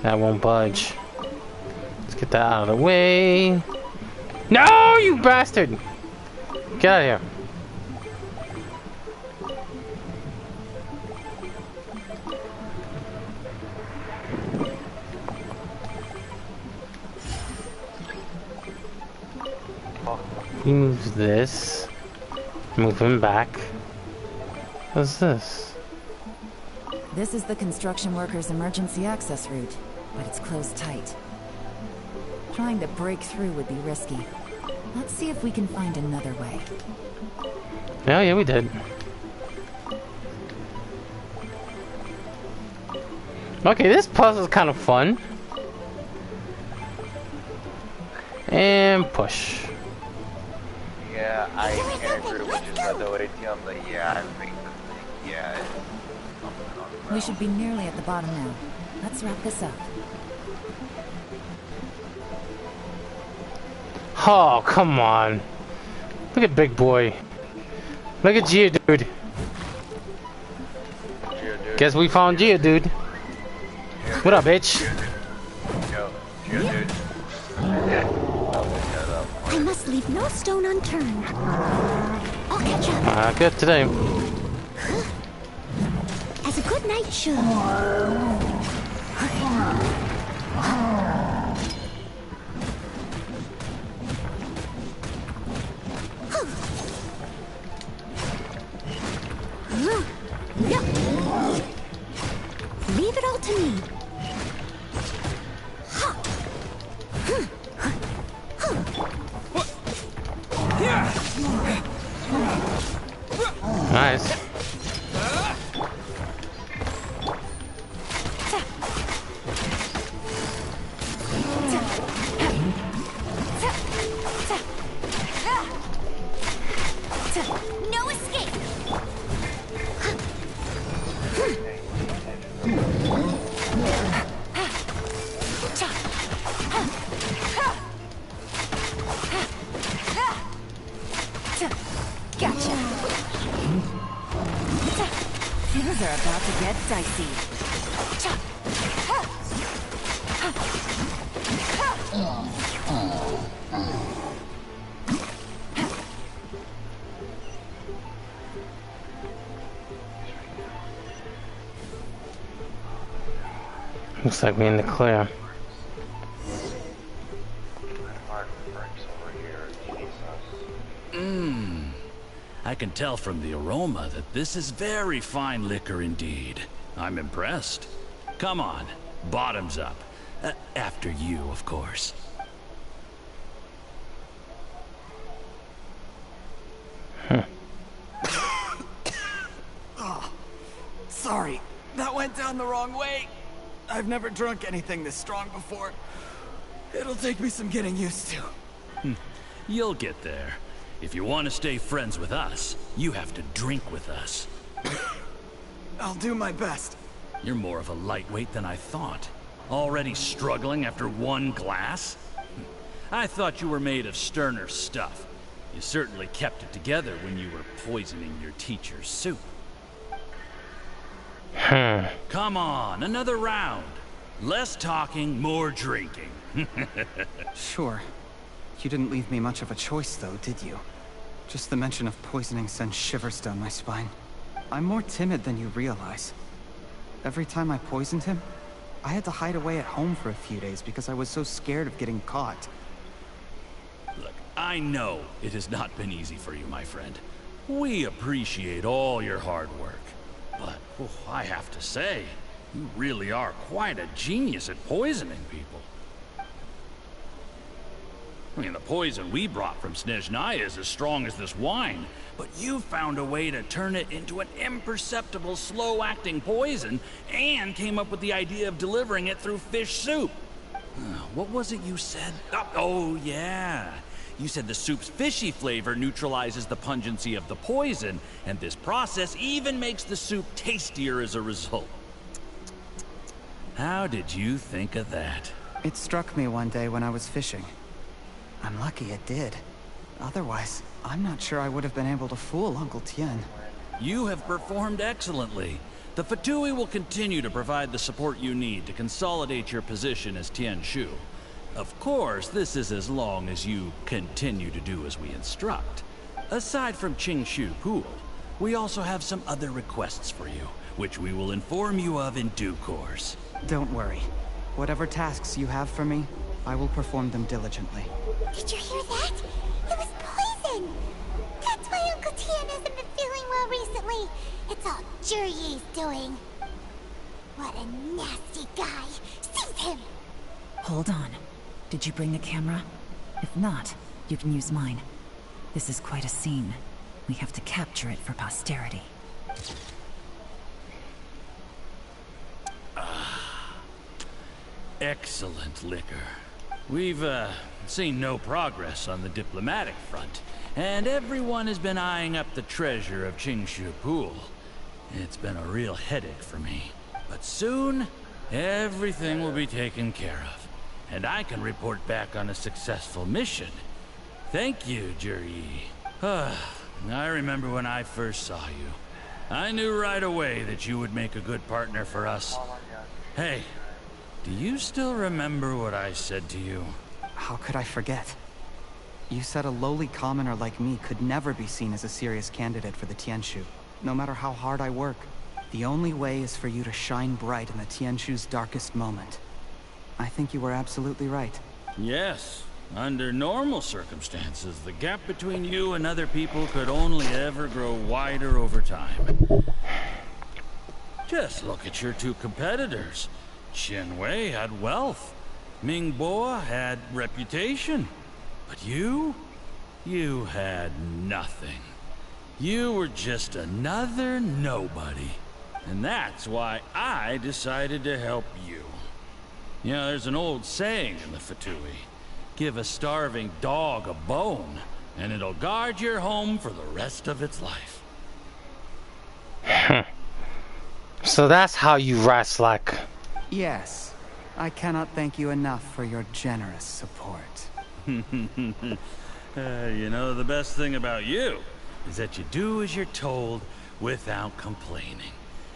That won't budge. Let's get that out of the way. No, you bastard! Get out of here. He moves this. Move him back. What's this? This is the construction workers' emergency access route, but it's closed tight. Trying to break through would be risky. Let's see if we can find another way. Yeah, we did. Okay, this puzzle's kind of fun. And push. Yeah, I can't agree with you said though, ATM, but yeah, I think the thing, yeah, it's something on the ground. We should be nearly at the bottom now. Let's wrap this up. Oh, come on. Look at Big Boy. Look at Geodude. Guess we found Geodude. What up, bitch? Yo, Geodude. I must leave no stone unturned. I'll catch up. Good today. As a good knight should. Leave it all to me. Nice. No escape. Gotcha. Things are about to get dicey. Looks like we're in the clear. I can tell from the aroma that this is very fine liquor indeed. I'm impressed. Come on, bottoms up. After you, of course. Oh, sorry, that went down the wrong way. I've never drunk anything this strong before. It'll take me some getting used to. You'll get there. If you want to stay friends with us, you have to drink with us. I'll do my best. You're more of a lightweight than I thought. Already struggling after one glass? I thought you were made of sterner stuff. You certainly kept it together when you were poisoning your teacher's soup. Come on, another round. Less talking, more drinking. Sure. You didn't leave me much of a choice, though, did you? Just the mention of poisoning sends shivers down my spine. I'm more timid than you realize. Every time I poisoned him, I had to hide away at home for a few days because I was so scared of getting caught. Look, I know it has not been easy for you, my friend. We appreciate all your hard work. But, I have to say, you really are quite a genius at poisoning people. I mean, the poison we brought from Snezhnaya is as strong as this wine, but you found a way to turn it into an imperceptible, slow-acting poison, and came up with the idea of delivering it through fish soup. What was it you said? Oh, yeah. You said the soup's fishy flavor neutralizes the pungency of the poison, and this process even makes the soup tastier as a result. How did you think of that? It struck me one day when I was fishing. I'm lucky it did. Otherwise, I'm not sure I would have been able to fool Uncle Tien. You have performed excellently. The Fatui will continue to provide the support you need to consolidate your position as Tien Shu. Of course, this is as long as you continue to do as we instruct. Aside from Qingshu Pool, we also have some other requests for you, which we will inform you of in due course. Don't worry. Whatever tasks you have for me, I will perform them diligently. Did you hear that? It was poison! That's why Uncle Tien hasn't been feeling well recently. It's all Jurye's doing. What a nasty guy. Seize him! Hold on. Did you bring the camera? If not, you can use mine. This is quite a scene. We have to capture it for posterity. Excellent liquor. We've, seen no progress on the diplomatic front, and everyone has been eyeing up the treasure of Qingshu Pool. It's been a real headache for me. But soon, everything will be taken care of, and I can report back on a successful mission. Thank you, Juryi. I remember when I first saw you. I knew right away that you would make a good partner for us. Hey, do you still remember what I said to you? How could I forget? You said a lowly commoner like me could never be seen as a serious candidate for the Tianshu, no matter how hard I work. The only way is for you to shine bright in the Tianshu's darkest moment. I think you were absolutely right. Yes. Under normal circumstances, the gap between you and other people could only ever grow wider over time. Just look at your two competitors. Chen Wei had wealth. Ming Boa had reputation. But you had nothing. You were just another nobody. And that's why I decided to help you. You know, there's an old saying in the Fatui. Give a starving dog a bone, and it'll guard your home for the rest of its life. So that's how you rat slack. Yes. I cannot thank you enough for your generous support. You know, the best thing about you is that you do as you're told without complaining.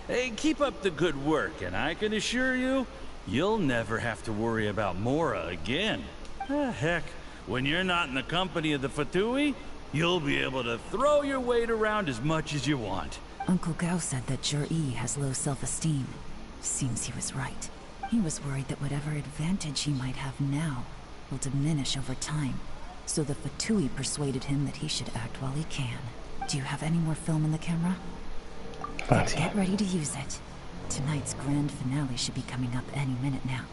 Hey, keep up the good work, and I can assure you, you'll never have to worry about Mora again. Heck, when you're not in the company of the Fatui, you'll be able to throw your weight around as much as you want. Uncle Gao said that Jur-E has low self-esteem. Seems he was right. He was worried that whatever advantage he might have now will diminish over time. So the Fatui persuaded him that he should act while he can. Do you have any more film in the camera? Get ready to use it. Tonight's grand finale should be coming up any minute now.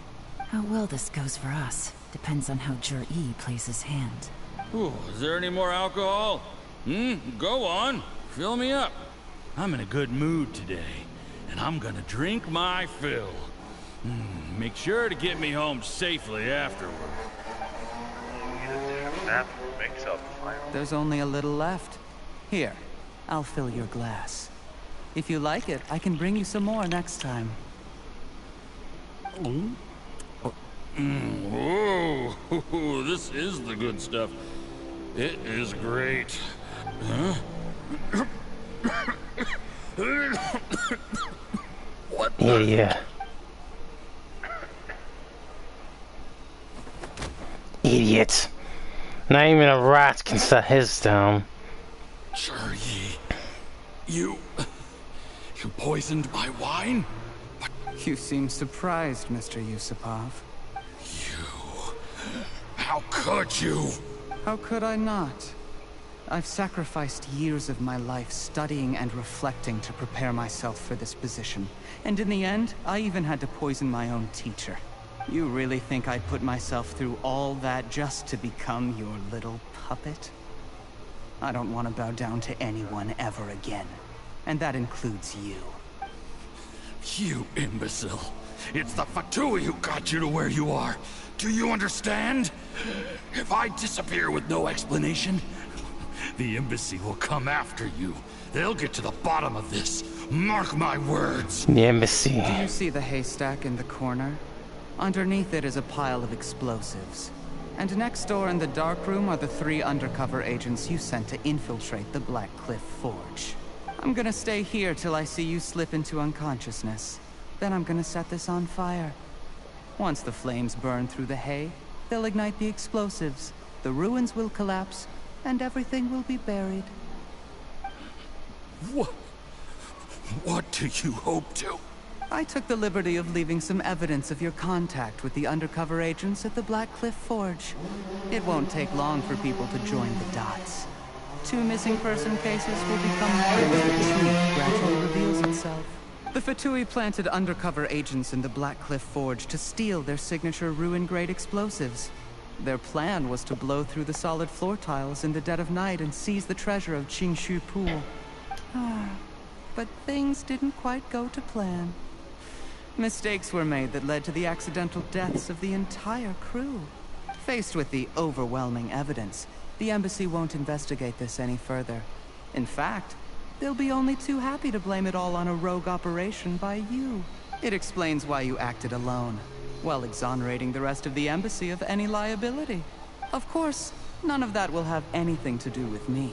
How well this goes for us depends on how Jur-E plays his hand. Ooh, is there any more alcohol? Go on. Fill me up. I'm in a good mood today, and I'm gonna drink my fill. Make sure to get me home safely afterward. There's only a little left. Here, I'll fill your glass. If you like it, I can bring you some more next time. Whoa, this is the good stuff. It is great. Huh? What the? Yeah. Idiot. Not even a rat can set his down. Jur-E, you poisoned my wine? You seem surprised, Mr. Yusupov. How could you? How could I not? I've sacrificed years of my life studying and reflecting to prepare myself for this position. And in the end, I even had to poison my own teacher. You really think I'd put myself through all that just to become your little puppet? I don't want to bow down to anyone ever again. And that includes you. You imbecile. It's the Fatui who got you to where you are. Do you understand? If I disappear with no explanation, the embassy will come after you. They'll get to the bottom of this. Mark my words. The embassy. Do you see the haystack in the corner? Underneath it is a pile of explosives. And next door in the dark room are the 3 undercover agents you sent to infiltrate the Black Cliff Forge. I'm gonna stay here till I see you slip into unconsciousness. Then I'm gonna set this on fire. Once the flames burn through the hay, they'll ignite the explosives. The ruins will collapse, and everything will be buried. What do you hope to? I took the liberty of leaving some evidence of your contact with the undercover agents at the Black Cliff Forge. It won't take long for people to join the dots. 2 missing person cases will become more as the truth gradually reveals itself. The Fatui planted undercover agents in the Black Cliff Forge to steal their signature ruin-grade explosives. Their plan was to blow through the solid floor tiles in the dead of night and seize the treasure of Qingshu Pool. But things didn't quite go to plan. Mistakes were made that led to the accidental deaths of the entire crew. Faced with the overwhelming evidence, the embassy won't investigate this any further. In fact, they'll be only too happy to blame it all on a rogue operation by you. It explains why you acted alone, while exonerating the rest of the embassy of any liability. Of course, none of that will have anything to do with me.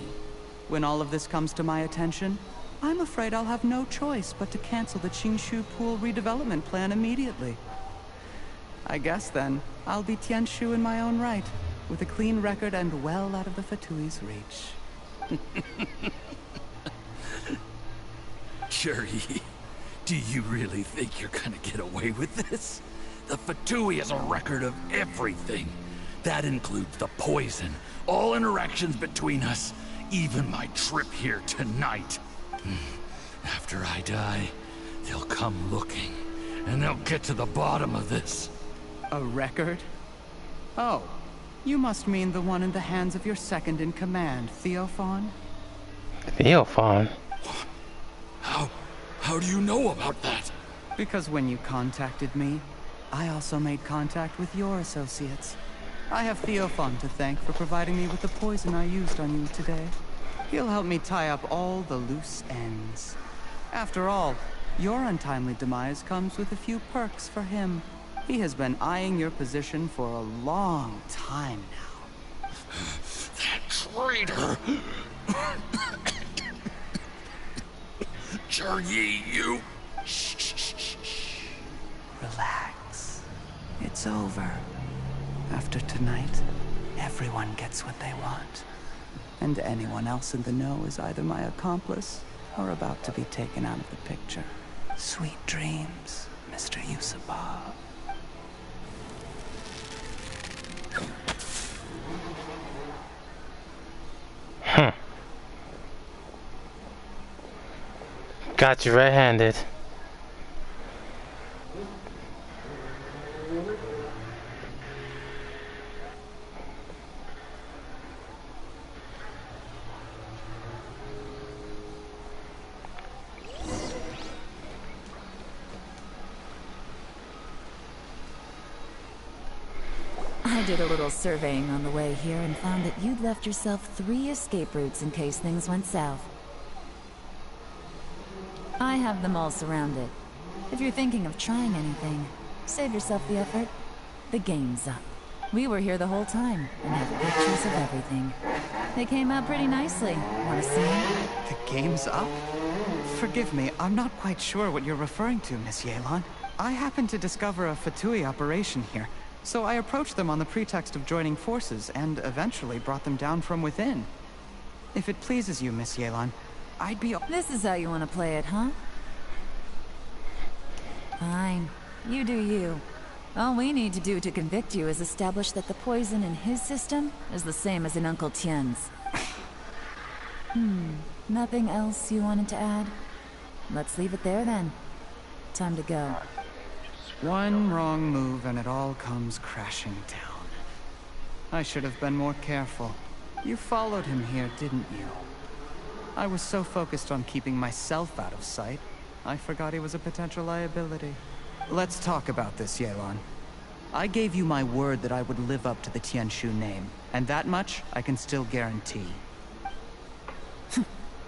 When all of this comes to my attention, I'm afraid I'll have no choice but to cancel the Qingshu Pool redevelopment plan immediately. I guess then, I'll be Tianshu in my own right. with a clean record and well out of the Fatui's reach. Jerry, do you really think you're gonna get away with this? The Fatui has a record of everything. That includes the poison, all interactions between us, even my trip here tonight. After I die, they'll come looking, and they'll get to the bottom of this. A record? Oh, you must mean the one in the hands of your second in command, Theophan? Theophan? How do you know about that? Because when you contacted me, I also made contact with your associates. I have Theophan to thank for providing me with the poison I used on you today. He'll help me tie up all the loose ends. After all, your untimely demise comes with a few perks for him. He has been eyeing your position for a long time now. That traitor! Jerry, you... Shh. Relax. It's over. After tonight, everyone gets what they want. And anyone else in the know is either my accomplice or about to be taken out of the picture. Sweet dreams, Mr. Yusupov. Got you red-handed. I did a little surveying on the way here and found that you'd left yourself 3 escape routes in case things went south. I have them all surrounded. If you're thinking of trying anything, save yourself the effort. The game's up. We were here the whole time and have pictures of everything. They came out pretty nicely. Want to see them? The game's up? Forgive me, I'm not quite sure what you're referring to, Miss Yelan. I happened to discover a Fatui operation here, so I approached them on the pretext of joining forces and eventually brought them down from within. If it pleases you, Miss Yelan, I'd be... This is how you want to play it, huh? Fine. You do you. All we need to do to convict you is establish that the poison in his system is the same as in Uncle Tien's. Nothing else you wanted to add? Let's leave it there then. Time to go. One wrong move and it all comes crashing down. I should have been more careful. You followed him here, didn't you? I was so focused on keeping myself out of sight, I forgot he was a potential liability. Let's talk about this, Yelan. I gave you my word that I would live up to the Tianshu name, and that much I can still guarantee.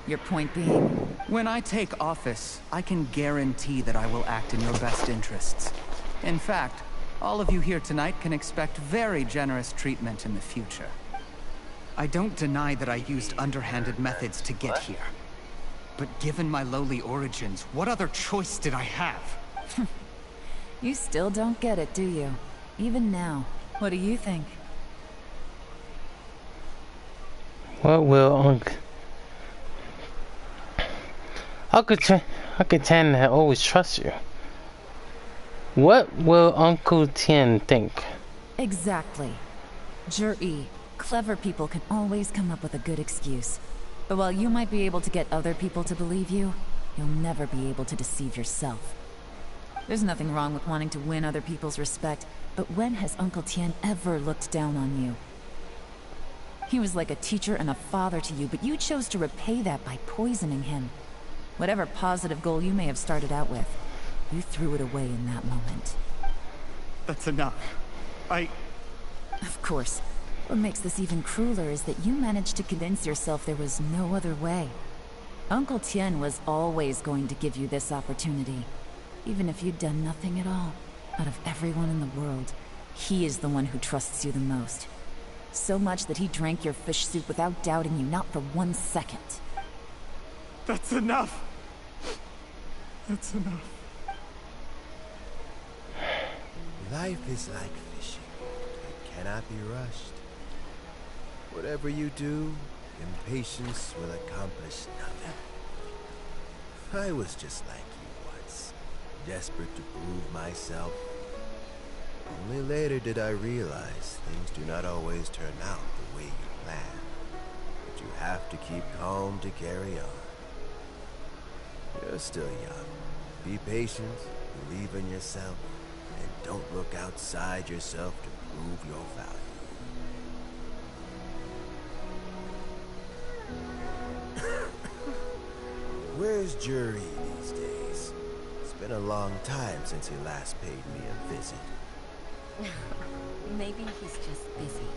Your point being? When I take office, I can guarantee that I will act in your best interests. In fact, all of you here tonight can expect very generous treatment in the future. I don't deny that I used underhanded methods to get here. But given my lowly origins, what other choice did I have? You still don't get it, do you? Even now. What do you think? What will Uncle Tien always trust you. What will Uncle Tien think? Exactly. Jur-E, clever people can always come up with a good excuse. But while you might be able to get other people to believe you, you'll never be able to deceive yourself. There's nothing wrong with wanting to win other people's respect, but when has Uncle Tien ever looked down on you? He was like a teacher and a father to you, but you chose to repay that by poisoning him. Whatever positive goal you may have started out with, you threw it away in that moment. That's enough. Of course. What makes this even crueler is that you managed to convince yourself there was no other way. Uncle Tien was always going to give you this opportunity. Even if you'd done nothing at all. Out of everyone in the world, he is the one who trusts you the most. So much that he drank your fish soup without doubting you, not for 1 second. That's enough. That's enough. Life is like fishing. It cannot be rushed. Whatever you do, impatience will accomplish nothing. I was just like you once, desperate to prove myself. Only later did I realize things do not always turn out the way you plan. But you have to keep calm to carry on. You're still young. Be patient, believe in yourself, and don't look outside yourself to prove your value. Where's Jury these days? It's been a long time since he last paid me a visit. Maybe he's just busy.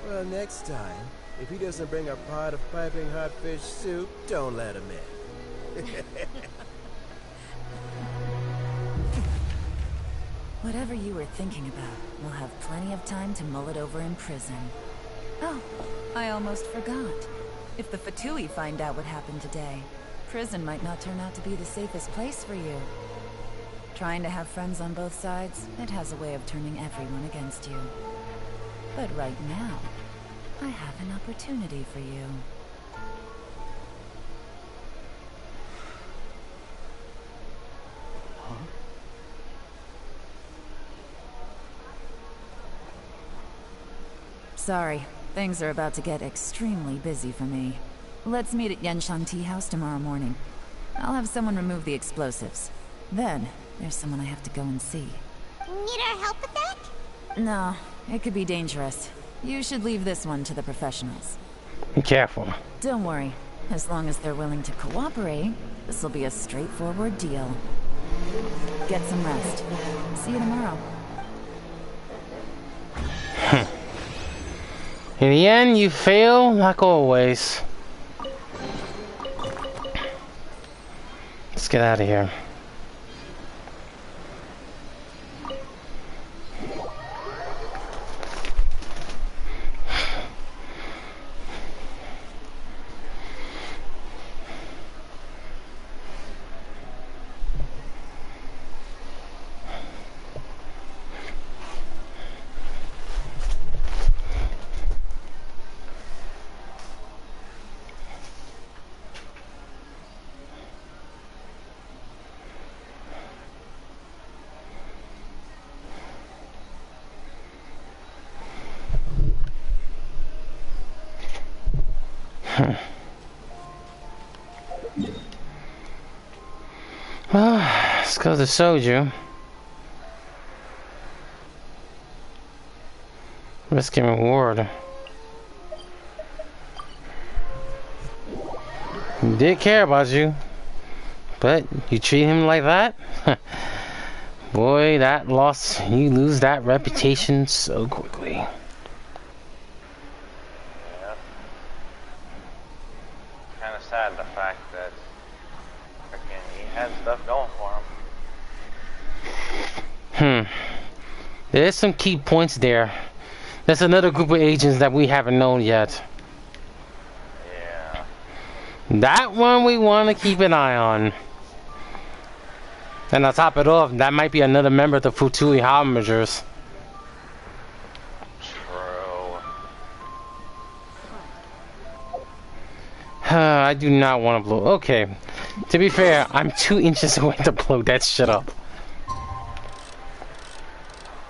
Well, next time, if he doesn't bring a pot of piping hot fish soup, don't let him in. Whatever you were thinking about, we'll have plenty of time to mull it over in prison. Oh, I almost forgot. If the Fatui find out what happened today, prison might not turn out to be the safest place for you. Trying to have friends on both sides, it has a way of turning everyone against you. But right now, I have an opportunity for you. Sorry, things are about to get extremely busy for me. Let's meet at Genshin Tea House tomorrow morning. I'll have someone remove the explosives. Then, there's someone I have to go and see. Need our help with that? No, it could be dangerous. You should leave this one to the professionals. Be careful. Don't worry. As long as they're willing to cooperate, this will be a straightforward deal. Get some rest. See you tomorrow. In the end, you fail like always. Let's get out of here. Well, let's go to Soju. Risk and reward. He did care about you, but you treat him like that? Boy, that loss, you lose that reputation so quickly. Yeah. Kind of sad the fact that he had stuff going for him. There's some key points there. There's another group of agents that we haven't known yet. Yeah. That one we want to keep an eye on. And to top it off, that might be another member of the Futui Harmagers. True. I do not want to blow. Okay. To be fair, I'm 2 inches away to blow that shit up.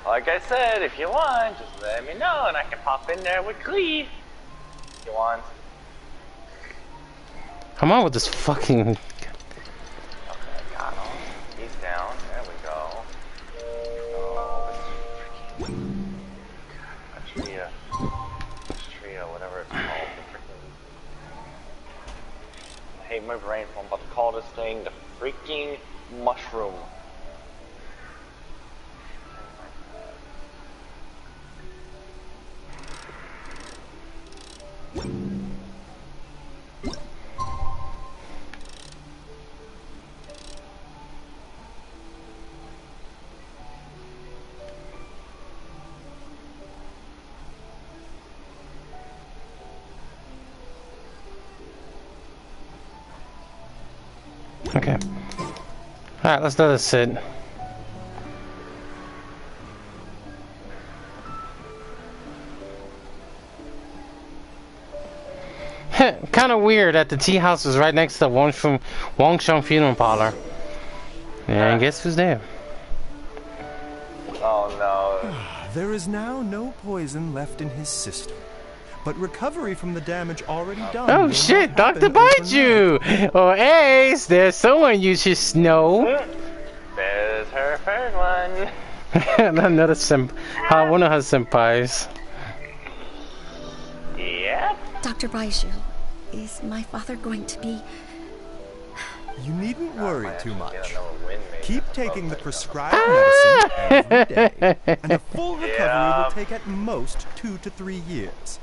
Like I said, if you want, just let me know and I can pop in there with Glee. If you want. Come on with this fucking... Okay, got him. He's down. There we go. Oh, this freaking... Tria, whatever it's called. I hate my brain, so I'm about to call this thing the freaking mushroom. Okay. Alright, let's let it sit. kind of weird that the tea house is right next to Wangsheng funeral parlor. And guess who's there? Oh no. There is now no poison left in his system, but recovery from the damage already done. Oh shit, Dr. Baiju! Oh Ace, there's someone you should know. There's her first one. Another one of her senpais. Yep. Dr. Baiju, is my father going to be... You needn't worry too much. Keep taking the prescribed medicine every day, and a full recovery will take at most 2 to 3 years.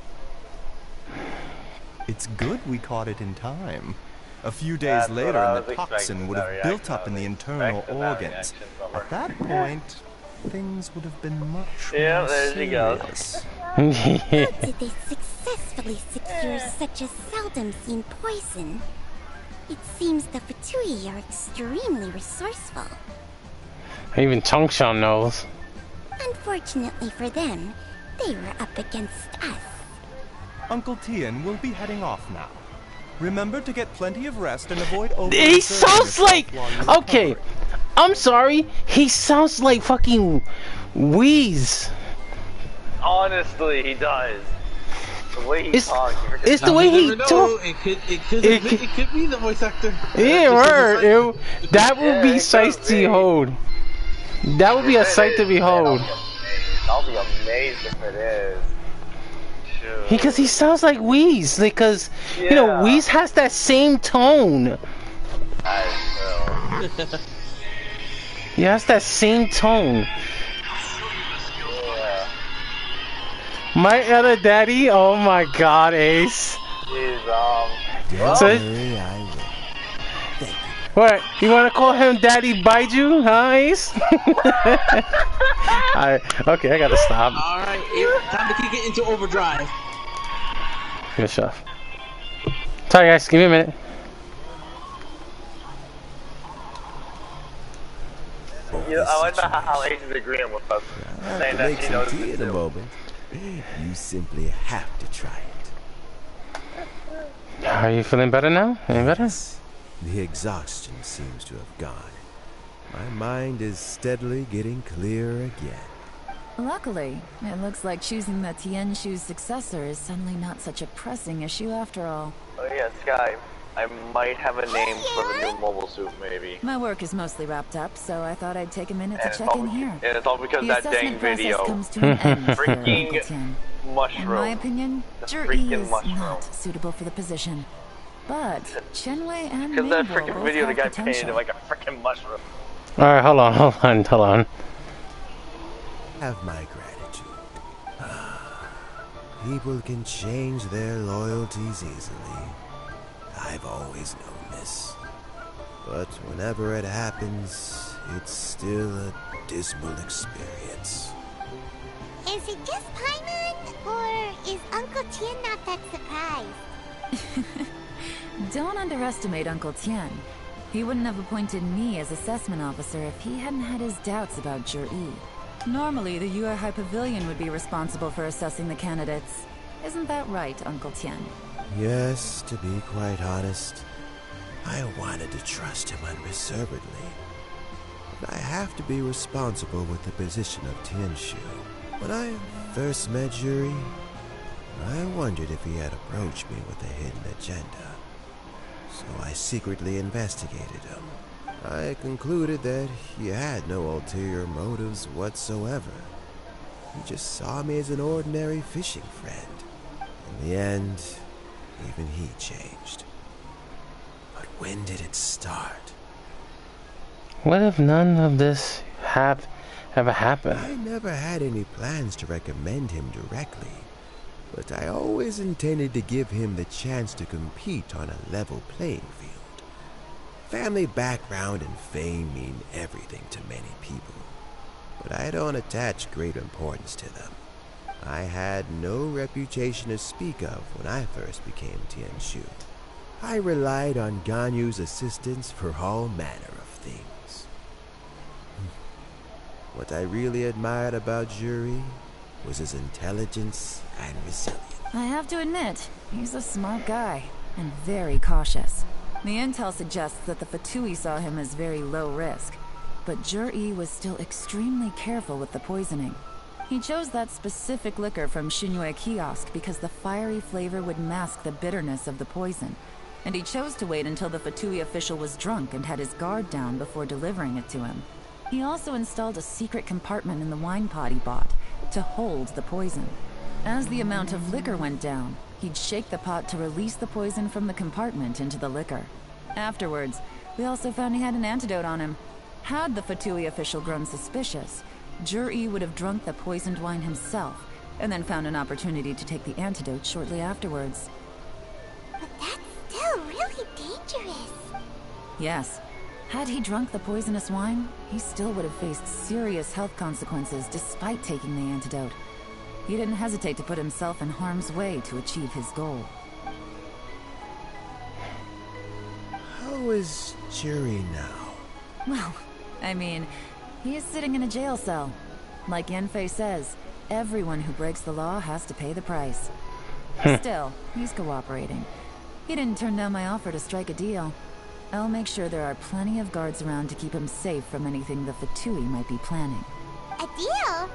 It's good we caught it in time. A few days later, and the toxin would have built up in the internal organs. At that point, things would have been much more serious. How did they successfully secure such a seldom seen poison? It seems the Fatui are extremely resourceful. Even Chongshan knows. Unfortunately for them, they were up against us. Uncle Tian will be heading off now. Remember to get plenty of rest and avoid over. He sounds like... Okay, I'm sorry. He sounds like fucking Wheeze. Honestly, he does. The way he talks. It's the way he talks. It could be the voice actor. Yeah, word. That would be sight to behold. That would be a sight to behold. I'll be amazed if it is. Because he sounds like Wheeze. Because, you know, Wheeze has that same tone. I know. He has that same tone. My other daddy, oh my god, Ace. So, what? You want to call him Daddy Baiju, huh, Ace? Okay, I gotta stop. Alright, time to kick it into overdrive. Good stuff. Sorry, guys, give me a minute. You know, I like how Ace is agreeing with us, saying that she knows tea in a moment. You simply have to try it. Are you feeling better now? Any better? The exhaustion seems to have gone. My mind is steadily getting clearer again. Luckily, it looks like choosing the Tianshu's successor is suddenly not such a pressing issue after all. Oh yeah, Sky. I might have a name for the new mobile suit, maybe. My work is mostly wrapped up, so I thought I'd take a minute to check in here. And it's all because that dang video. Comes to an end for Freaking mushroom. In my opinion, Zhi is not suitable for the position. But Chenwei and because that Mabel freaking both video, the have guy painted it potential. like a freaking mushroom. Alright, hold on. Have my gratitude. People can change their loyalties easily. I've always known this. But whenever it happens, it's still a dismal experience. Is it just Paimon, or is Uncle Tian not that surprised? Don't underestimate Uncle Tian. He wouldn't have appointed me as assessment officer if he hadn't had his doubts about Zhi. Normally, the Yuer High Pavilion would be responsible for assessing the candidates. Isn't that right, Uncle Tian? Yes, to be quite honest, I wanted to trust him unreservedly. But I have to be responsible with the position of Tianshu. When I first met Zhi, I wondered if he had approached me with a hidden agenda. So I secretly investigated him. I concluded that he had no ulterior motives whatsoever. He just saw me as an ordinary fishing friend. In the end, even he changed. But when did it start? What if none of this ever happened? I never had any plans to recommend him directly, but I always intended to give him the chance to compete on a level playing field. Family background and fame mean everything to many people, but I don't attach great importance to them. I had no reputation to speak of when I first became Tianshu. I relied on Ganyu's assistance for all manner of things. What I really admired about Zhi was his intelligence and resilience. I have to admit, he's a smart guy. and very cautious. The intel suggests that the Fatui saw him as very low risk, but Jur-E was still extremely careful with the poisoning. He chose that specific liquor from Shinue Kiosk because the fiery flavor would mask the bitterness of the poison, and he chose to wait until the Fatui official was drunk and had his guard down before delivering it to him. He also installed a secret compartment in the wine pot he bought to hold the poison. As the amount of liquor went down, he'd shake the pot to release the poison from the compartment into the liquor. Afterwards, we also found he had an antidote on him. Had the Fatui official grown suspicious, Jur-E would have drunk the poisoned wine himself, and then found an opportunity to take the antidote shortly afterwards. But that's still really dangerous. Yes. Had he drunk the poisonous wine, he still would have faced serious health consequences despite taking the antidote. He didn't hesitate to put himself in harm's way to achieve his goal. How is Jerry now? Well, I mean, he is sitting in a jail cell. Like Yanfei says, everyone who breaks the law has to pay the price. Still, he's cooperating. He didn't turn down my offer to strike a deal. I'll make sure there are plenty of guards around to keep him safe from anything the Fatui might be planning. A deal?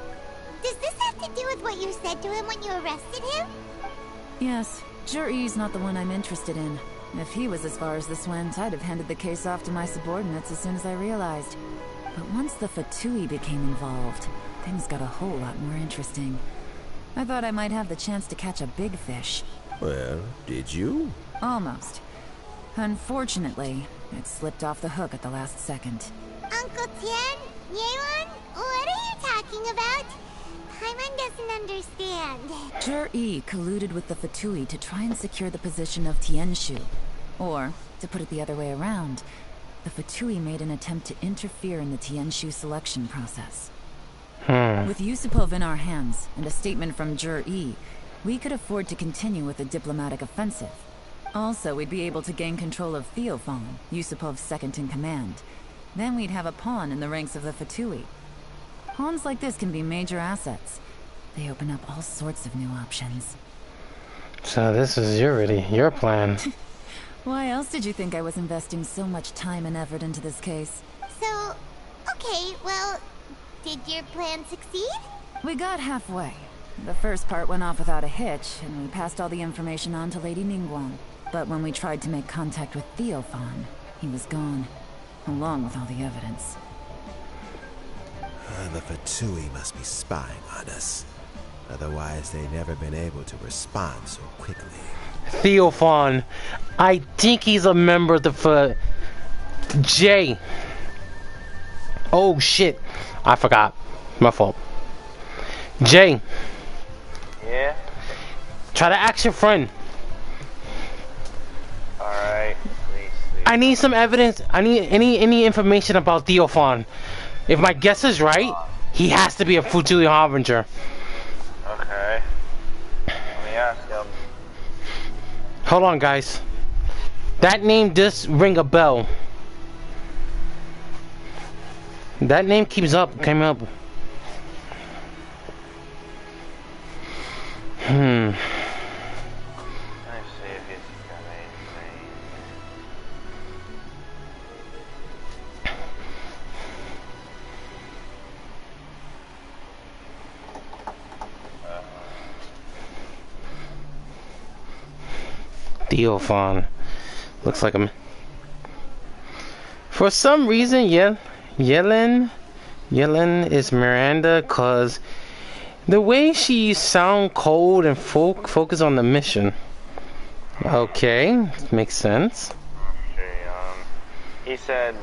Does this have to do with what you said to him when you arrested him? Yes, Jur-E's not the one I'm interested in. If he was as far as this went, I'd have handed the case off to my subordinates as soon as I realized. But once the Fatui became involved, things got a whole lot more interesting. I thought I might have the chance to catch a big fish. Well, did you? Almost. Unfortunately, it slipped off the hook at the last second. Uncle Tien? Yelan? What are you talking about? Paimon doesn't understand. Jur-E colluded with the Fatui to try and secure the position of Tianshu. Or, to put it the other way around, the Fatui made an attempt to interfere in the Tianshu selection process. With Yusupov in our hands, and a statement from Jur-E, we could afford to continue with a diplomatic offensive. Also, we'd be able to gain control of Theophan, Yusupov's second-in-command. Then we'd have a pawn in the ranks of the Fatui. Pawns like this can be major assets. They open up all sorts of new options. So this is your plan. Why else did you think I was investing so much time and effort into this case? So, okay, well, did your plan succeed? We got halfway. The first part went off without a hitch, and we passed all the information on to Lady Ningguang. But when we tried to make contact with Theophan, he was gone, along with all the evidence. The Fatui must be spying on us. Otherwise, they'd never been able to respond so quickly. Theophan, I think he's a member of the Jay. Oh shit, I forgot. My fault. Jay. Yeah? Try to ask your friend. Alright. I need some evidence. I need any information about Theophan. If my guess is right, he has to be a Fatui Harbinger. Okay. Let me ask him. Hold on, guys. That name does ring a bell. That name came up. Let me see if he's got anything. Theophan. Looks like him. For some reason, Yelan is Miranda, cause the way she sound cold and focus on the mission. Okay, makes sense. Okay, he said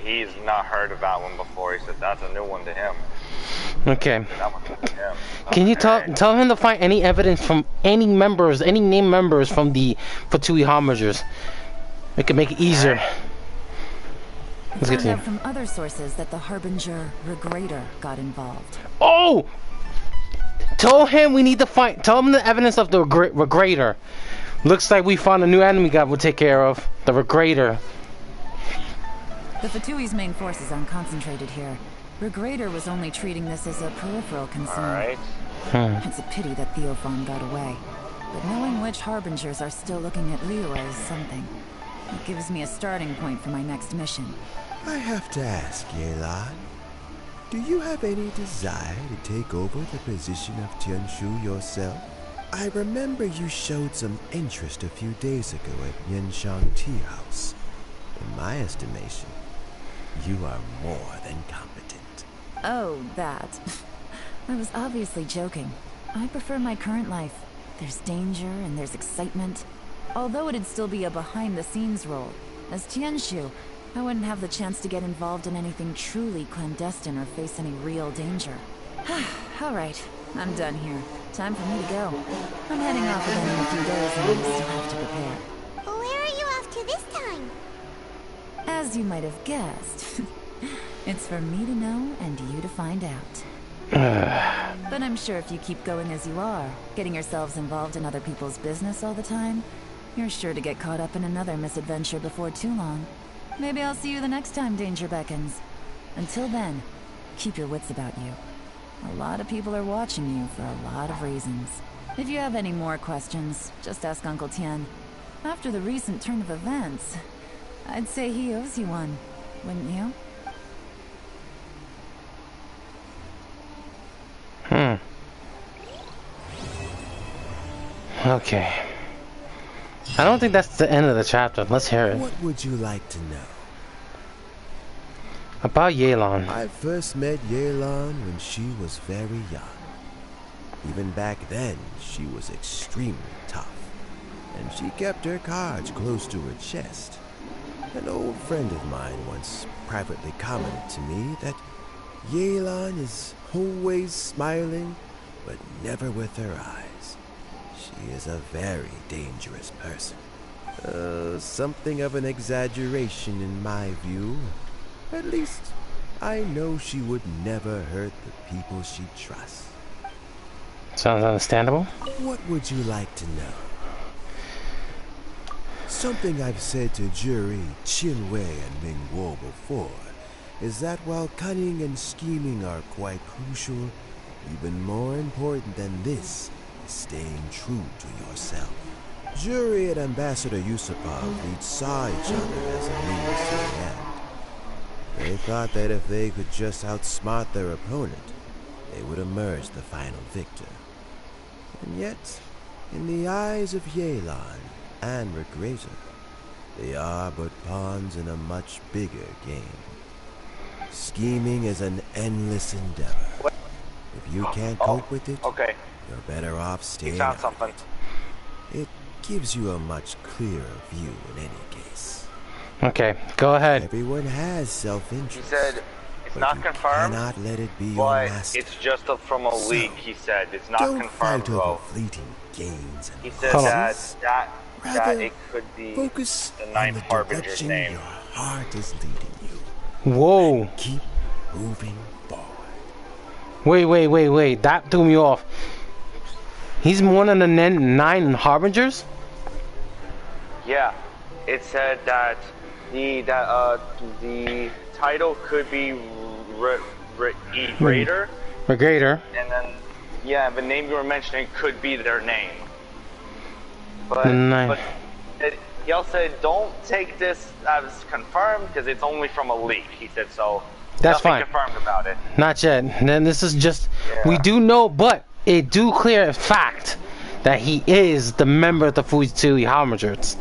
he's not heard of that one before. He said that's a new one to him. Okay. That one's to him. Can you tell him to find any evidence from any named members from the Fatui Harbingers? It could make it easier. Let's get to out from other sources that the Harbinger Regrader got involved. Oh! Tell him we need to find. Tell him the evidence of the Regrader. Looks like we found a new enemy God will take care of. The Regrader. The Fatui's main forces aren't concentrated here. Regrader was only treating this as a peripheral concern. Alright. It's a pity that Theophan got away. but knowing which harbingers are still looking at Liyue is something. It gives me a starting point for my next mission. I have to ask, Yelan, do you have any desire to take over the position of Tianshu yourself? I remember you showed some interest a few days ago at Yenshan Tea House. In my estimation, you are more than competent. Oh, that. I was obviously joking. I prefer my current life. There's danger and there's excitement. Although it'd still be a behind-the-scenes role. As Tianshu, I wouldn't have the chance to get involved in anything truly clandestine or face any real danger. Alright, I'm done here. Time for me to go. I'm heading off again in a few days and I still have to prepare. Where are you off to this time? As you might have guessed, it's for me to know and you to find out. But I'm sure if you keep going as you are, getting yourselves involved in other people's business all the time, you're sure to get caught up in another misadventure before too long. Maybe I'll see you the next time danger beckons. Until then, keep your wits about you. A lot of people are watching you for a lot of reasons. If you have any more questions, just ask Uncle Tien. After the recent turn of events, I'd say he owes you one, wouldn't you? Okay. I don't think that's the end of the chapter. Let's hear it. What would you like to know? About Yelan. I first met Yelan when she was very young. Even back then, she was extremely tough. And she kept her cards close to her chest. An old friend of mine once privately commented to me that Yelan is always smiling, but never with her eyes. She is a very dangerous person. Something of an exaggeration in my view. At least, I know she would never hurt the people she trusts. Sounds understandable. What would you like to know? Something I've said to Jury, Qinwei, and Mingguo before is that while cunning and scheming are quite crucial, even more important than this is staying true to yourself. Jury and Ambassador Yusupov each saw each other as a means to the end. They thought that if they could just outsmart their opponent, they would emerge the final victor. And yet, in the eyes of Yelan and Regrator, they are but pawns in a much bigger game. Scheming is an endless endeavor. If you can't cope with it, you're better off staying out of it. It gives you a much clearer view in any case. Okay, go ahead. Everyone has self-interest. He said it's not confirmed, cannot let it be but your master. it's just from a leak. He said it's not Don't confirmed fight over though. fleeting gains. He said that it could be focus the Ninth on the Harbinger's direction name. your heart is leading you. Whoa. Keep moving forward. Wait. That threw me off. He's one of the nine harbingers? Yeah. It said that the title could be Regrator. Regrator. And then, yeah, the name you were mentioning could be their name. But he also said, don't take this as confirmed because it's only from a leak. He said so. That's nothing fine. confirmed about it. Not yet. Then this is just we do know, but it do clear fact that he is the member of the Fujitsui Harbingers.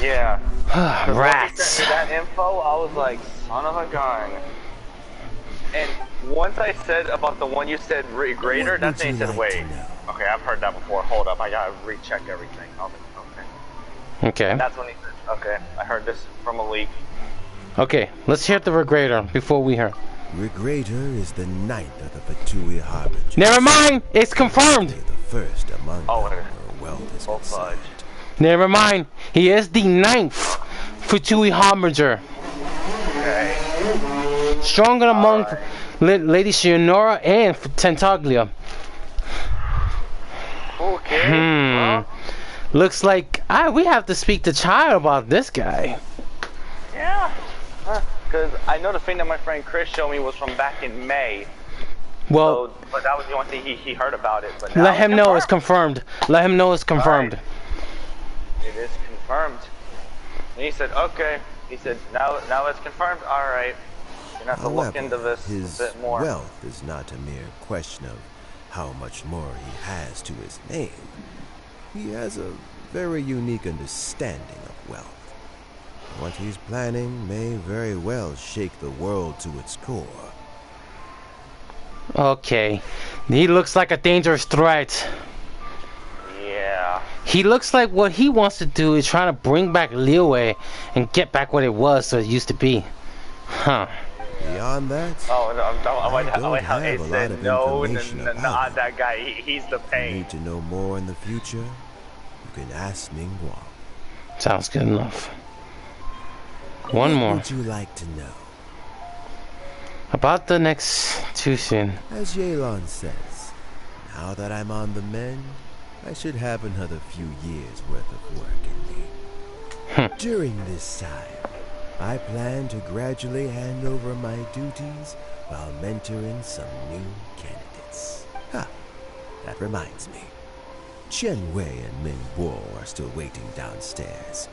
Yeah. Rats. When he sent me that info, I was like, son of a gun. And once I said about the one you said Regrator, that's when he said, wait. Okay, I've heard that before. Hold up, I gotta recheck everything. Okay. That's when he said, okay, I heard this from a leak. Okay, let's hear the Regrator before we hear. Regrator is the ninth of the Fatui Harbingers. Never mind, it's confirmed. The first among them are well discussed. Never mind, he is the ninth Fatui Harbinger. Okay. Stronger among Lady Shionora and Tentaglia. Okay. Looks like we have to speak to Child about this guy. Yeah. Because I know the thing that my friend Chris showed me was from back in May. Well, so, but that was the only thing he heard about it. But now let him know it's confirmed. Let him know it's confirmed. Right. It is confirmed. And he said, okay. He said, now it's confirmed. All right. You're gonna have to look into this a bit more. His wealth is not a mere question of how much more he has to his name. He has a very unique understanding of wealth. What he's planning may very well shake the world to its core. Okay. He looks like a dangerous threat. Yeah. He looks like what he wants to do is trying to bring back Liyue and get back what it was so it used to be. Huh. Beyond that, I like how it said no, not that guy. He's the pain. If you need to know more in the future, you can ask Ming Guang. Sounds good enough. One more. What would you like to know? About the next Tushin. As Yelan says, now that I'm on the mend, I should have another few years worth of work in me. During this time, I plan to gradually hand over my duties while mentoring some new candidates. That reminds me. Chen Wei and Ming Guo are still waiting downstairs.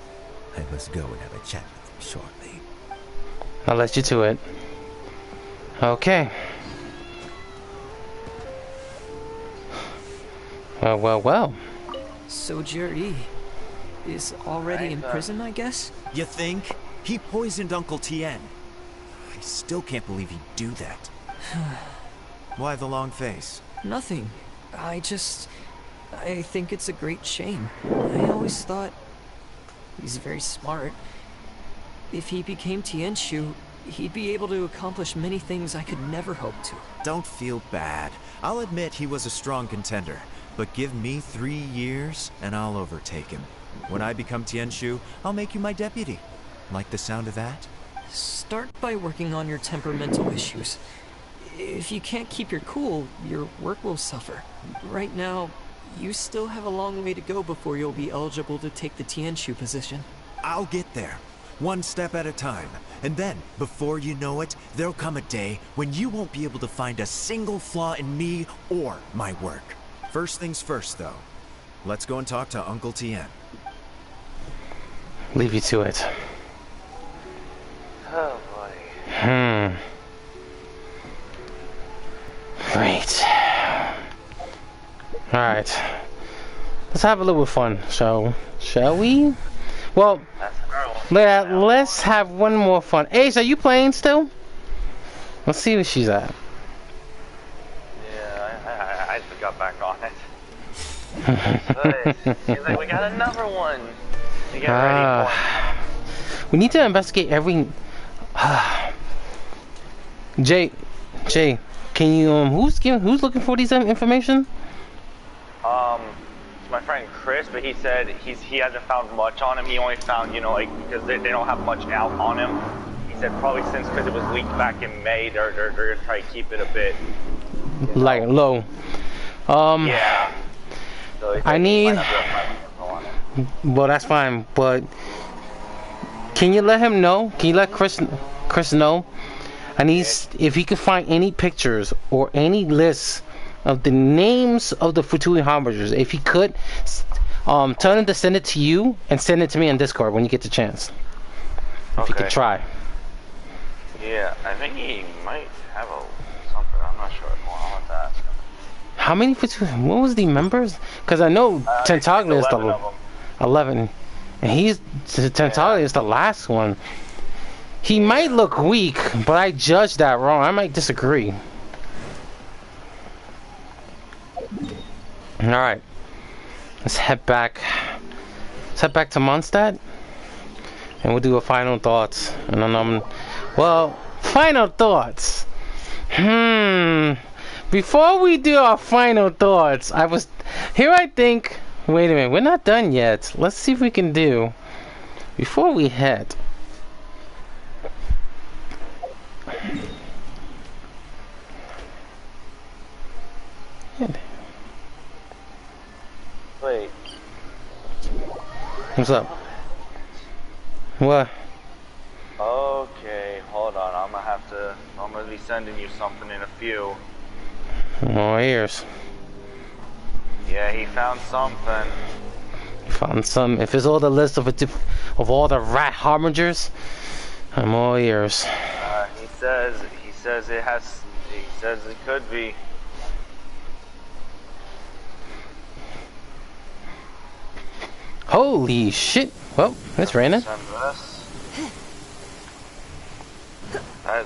I must go and have a chat with them shortly. I'll let you to it. Okay. Well. So Jerry is already in prison, I guess? You think? He poisoned Uncle Tien. I still can't believe he'd do that. Why the long face? Nothing. I think it's a great shame. I always thought he's very smart. If he became Tianshu, he'd be able to accomplish many things I could never hope to. Don't feel bad. I'll admit he was a strong contender, but give me 3 years and I'll overtake him. When I become Tianshu, I'll make you my deputy. Like the sound of that? Start by working on your temperamental issues. If you can't keep your cool, your work will suffer. Right now, you still have a long way to go before you'll be eligible to take the Tianshu position. I'll get there. One step at a time. And then, before you know it, there'll come a day when you won't be able to find a single flaw in me or my work. First things first, though. Let's go and talk to Uncle Tien. Leave you to it. Oh boy. Great. Alright. Let's have a little bit of fun, shall we? Well, let's have one more fun. Ace, are you playing still? Let's see where she's at. Yeah, I got back on it. She's like, we got another one to get ready for. We need to investigate every... Jay, can you who's looking for these information? It's my friend Chris, but he said he hasn't found much on him. He only found, like, because they don't have much out on him. He said probably because it was leaked back in May, they're gonna try to keep it a bit like low. Yeah. So I need. Well, that's fine, but can you let him know? Can you let Chris know? I need if he can find any pictures or any lists of the names of the Futui Harbingers. If he could, tell him to send it to you and send it to me on Discord when you get the chance. If you could try. Yeah, I think he might have something. I'm not sure what's going on with that. How many Futui? What was the members? Because I know Tentaglia is the 11, and Tentaglia is the last one. He might look weak, but I judged that wrong. I might disagree. Alright. Let's head back. Let's head back to Mondstadt. And we'll do a final thoughts. And then final thoughts. Before we do our final thoughts, I think, wait a minute, we're not done yet. Let's see if we can do, before we head. Wait. What's up? What? Okay, hold on. I'm gonna be sending you something in a few. I'm all ears. Yeah, he found something. Found some. If it's all the list of all the rat harbingers, I'm all ears. He says it has. He says it could be. Holy shit! Well, it's raining.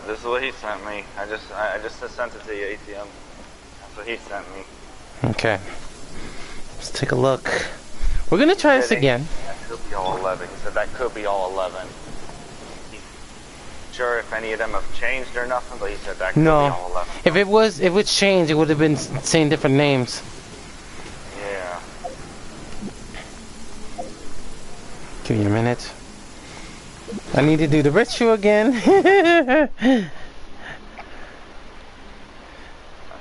This is what he sent me. I just sent it to the ATM. That's what he sent me. Okay. Let's take a look. We're gonna try this again. That could be all 11. He said that could be all 11. He's sure if any of them have changed or nothing, but he said that could be all 11. If it was changed, it would have been saying different names. Yeah. Give me a minute. I need to do the ritual again. I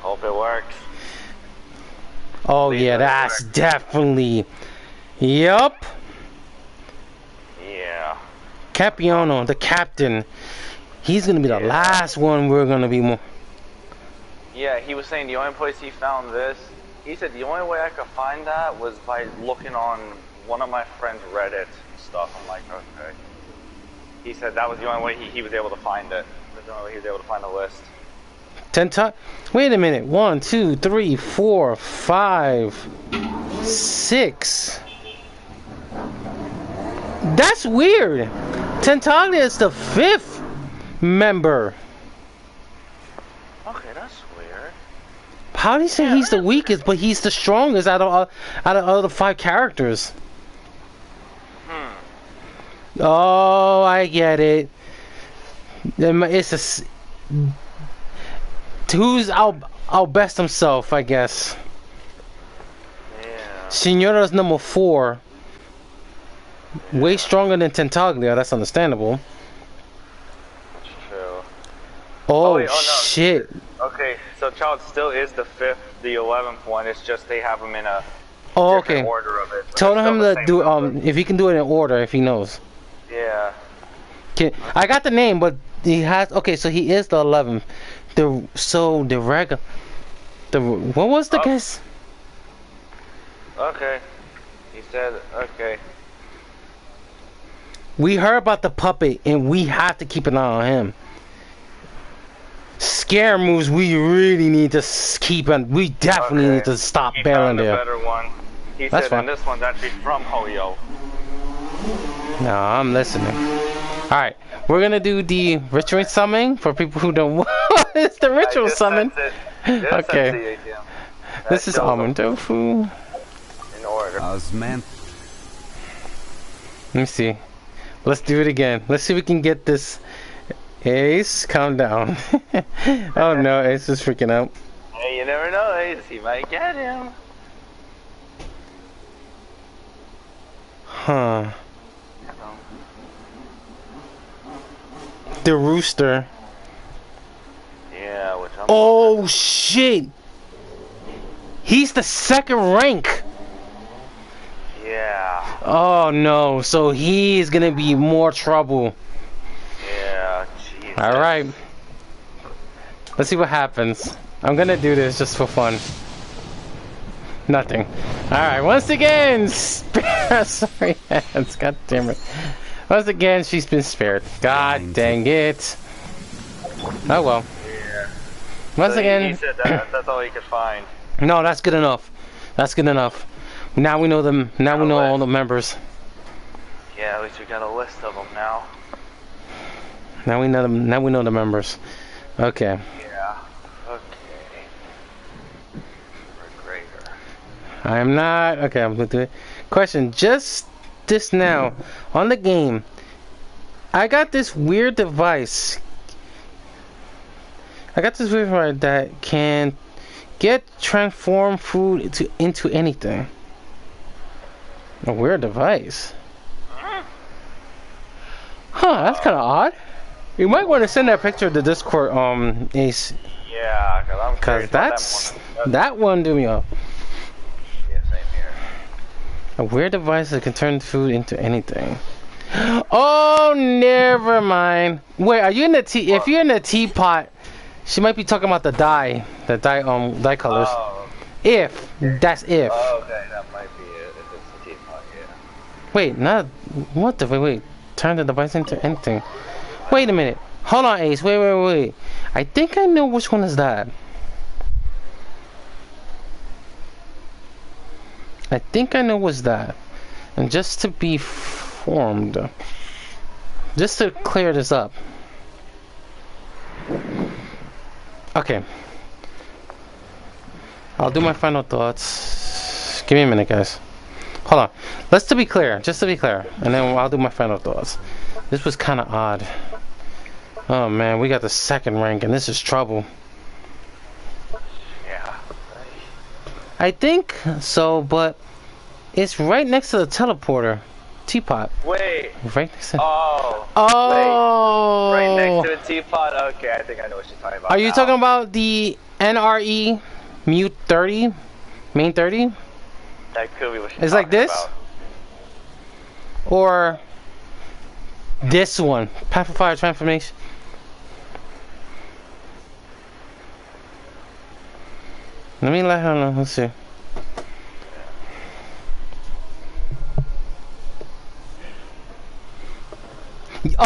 hope it works. Oh yeah, that's definitely. Yup. Yeah. Capiano, the captain. He's gonna be the last one we're gonna be more. Yeah, he was saying the only place he found this. He said the only way I could find that was by looking on one of my friends' Reddit stuff. I'm like, okay. He said that was the only way he was able to find it. That's the only way he was able to find the list. 10 times. Wait a minute. 1, 2, 3, 4, 5, 6. That's weird. Tentaglia is the 5th member. Okay, that's weird. How do you say he's the weakest, but he's the strongest out of all the 5 characters? Oh, I get it. It's who's outbest himself, I guess. Yeah. Signora's number 4. Way stronger than Tentaglia, that's understandable. True. Oh, wait, no. shit. Okay, so Child still is the 5th, the 11th one. It's just they have him in a different order of it. Tell him to do if he can do it in order if he knows. Yeah. I got the name, but he has. Okay, so he is the 11th. What was the guess? Okay. He said okay. We heard about the puppet, and we have to keep an eye on him. Scare moves, we really need to keep on. We definitely need to stop bailing there. Better one. He That's said, fine. and this one's actually from Hoyo. No, I'm listening. Alright, we're gonna do the ritual summon for people who don't want. It's the ritual summon. Okay. This is almond tofu. In order. Man. Let me see. Let's do it again. Let's see if we can get this. Ace, calm down. Oh no, Ace is freaking out. Hey, you never know, Ace. He might get him. Huh. The rooster. Yeah, which I'm. Oh shit! He's the 2nd rank. Yeah. Oh no, so he's gonna be more trouble. Yeah, jeez. Alright. Let's see what happens. I'm gonna do this just for fun. Nothing. Alright, once again, sorry, hands. God damn it. Once again, she's been spared. God dang it. Oh well. Yeah. Once So again. He said that's all he could find. No, that's good enough. That's good enough. Now we know them. Now we know all the members. Yeah, at least we got a list of them now. Now we know them. Now we know the members. Okay. Yeah. Okay. Greater. I am not. Okay, I'm gonna do it. Question: just this now on the game, I got this weird device. That can get transform food into anything. A weird device. Huh? That's kind of odd. You might want to send that picture to Discord, Ace. Yeah, Cause that one do me off. Yeah, same here. A weird device that can turn food into anything. Oh, never mind. Wait, are you in the tea? If you're in the teapot, She might be talking about the dye colors. Oh. If that's if. Oh, okay, that might be it. If it's the teapot, yeah. Wait, not what the wait. Turn the device into anything. Wait a minute. Hold on, Ace. Wait. I think I know which one is that. I think I know what's that. And just to be formed, just to clear this up. Okay. I'll do my final thoughts. Give me a minute, guys. Hold on. Just to be clear, and then I'll do my final thoughts. This was kind of odd. Oh man, we got the second rank, and this is trouble. Yeah. I think so, but it's right next to the teleporter. Teapot. Wait. Right next to. Oh. Oh. Wait. Right next to a teapot. Okay, I think I know what you're talking about. Are you talking about the NRE Mute 30, main 30? That could be what you're it's like this, about. Or this one, Path of Fire Transformation. Let me let her know. Let's see.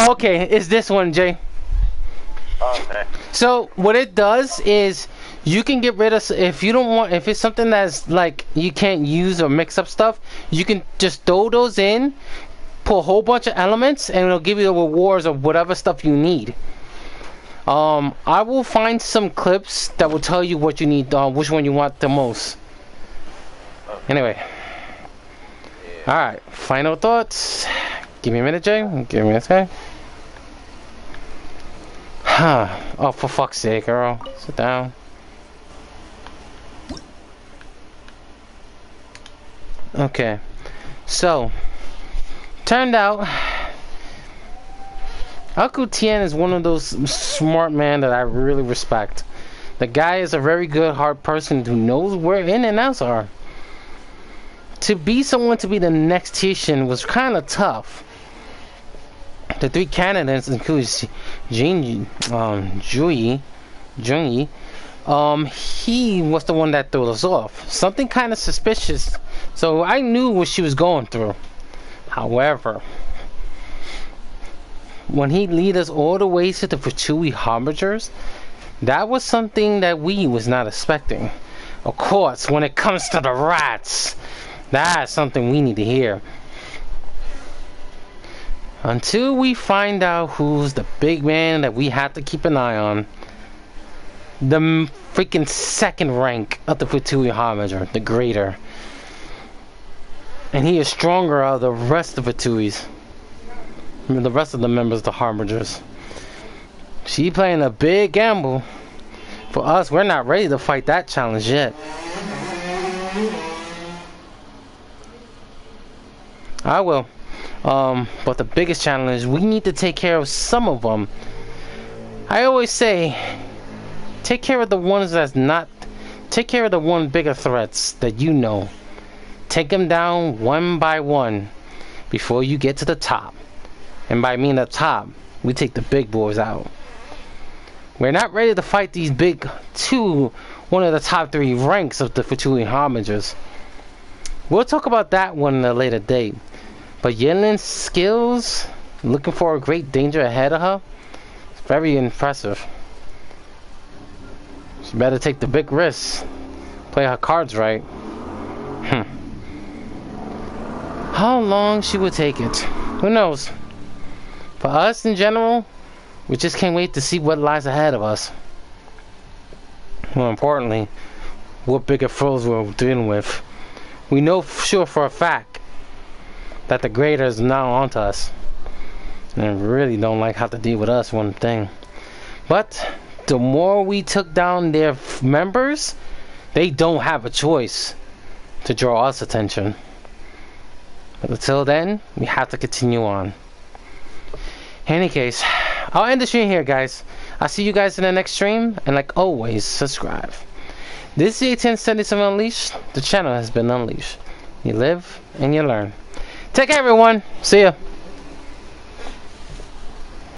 Okay, it's this one, Jay. Okay. So what it does is you can get rid of, if you don't want, if it's something that's like you can't use or mix up stuff, you can just throw those in, put a whole bunch of elements, and it'll give you the rewards of whatever stuff you need. I will find some clips that will tell you what you need, which one you want the most. Anyway. Alright, final thoughts. Give me a minute, Jay. Give me a second. Oh, for fuck's sake, girl. Sit down. Okay. So, turned out Uncle Tien is one of those smart men that I really respect. The guy is a very good, hard person who knows where in and outs are. To be someone to be the next Tishin was kind of tough. The three candidates include Junyi. He was the one that threw us off. Something kind of suspicious. So I knew what she was going through. However, when he lead us all the way to the Fatui Harbingers, that was something that we was not expecting. Of course, when it comes to the rats, that's something we need to hear. Until we find out who's the big man that we have to keep an eye on. The freaking second rank of the Fatui Harbinger, the greater. And he is stronger of the rest of the Fatuis. The rest of the members of the Harbingers. She playing a big gamble. For us, we're not ready to fight that challenge yet. I will. But the biggest challenge is we need to take care of some of them. I always say, take care of the ones that's not. Take care of the one bigger threats that you know. Take them down one by one before you get to the top. And by mean the top, we take the big boys out. We're not ready to fight these big one of the top 3 ranks of the Fatui Harbingers. We'll talk about that one in a later date. But Yelan's skills, looking for a great danger ahead of her, it's very impressive. She better take the big risks. Play her cards right. How long she would take it, who knows? For us in general, we just can't wait to see what lies ahead of us. More importantly, what bigger foes we're dealing with. We know sure for a fact that the greater is now onto us. And really don't like how to deal with us, one thing. But the more we took down their members, they don't have a choice to draw us attention. But until then, we have to continue on. In any case, I'll end the stream here, guys. I'll see you guys in the next stream, and like always, subscribe. This is ATM77 Unleashed. The channel has been unleashed. You live and you learn. Take care, everyone. See ya.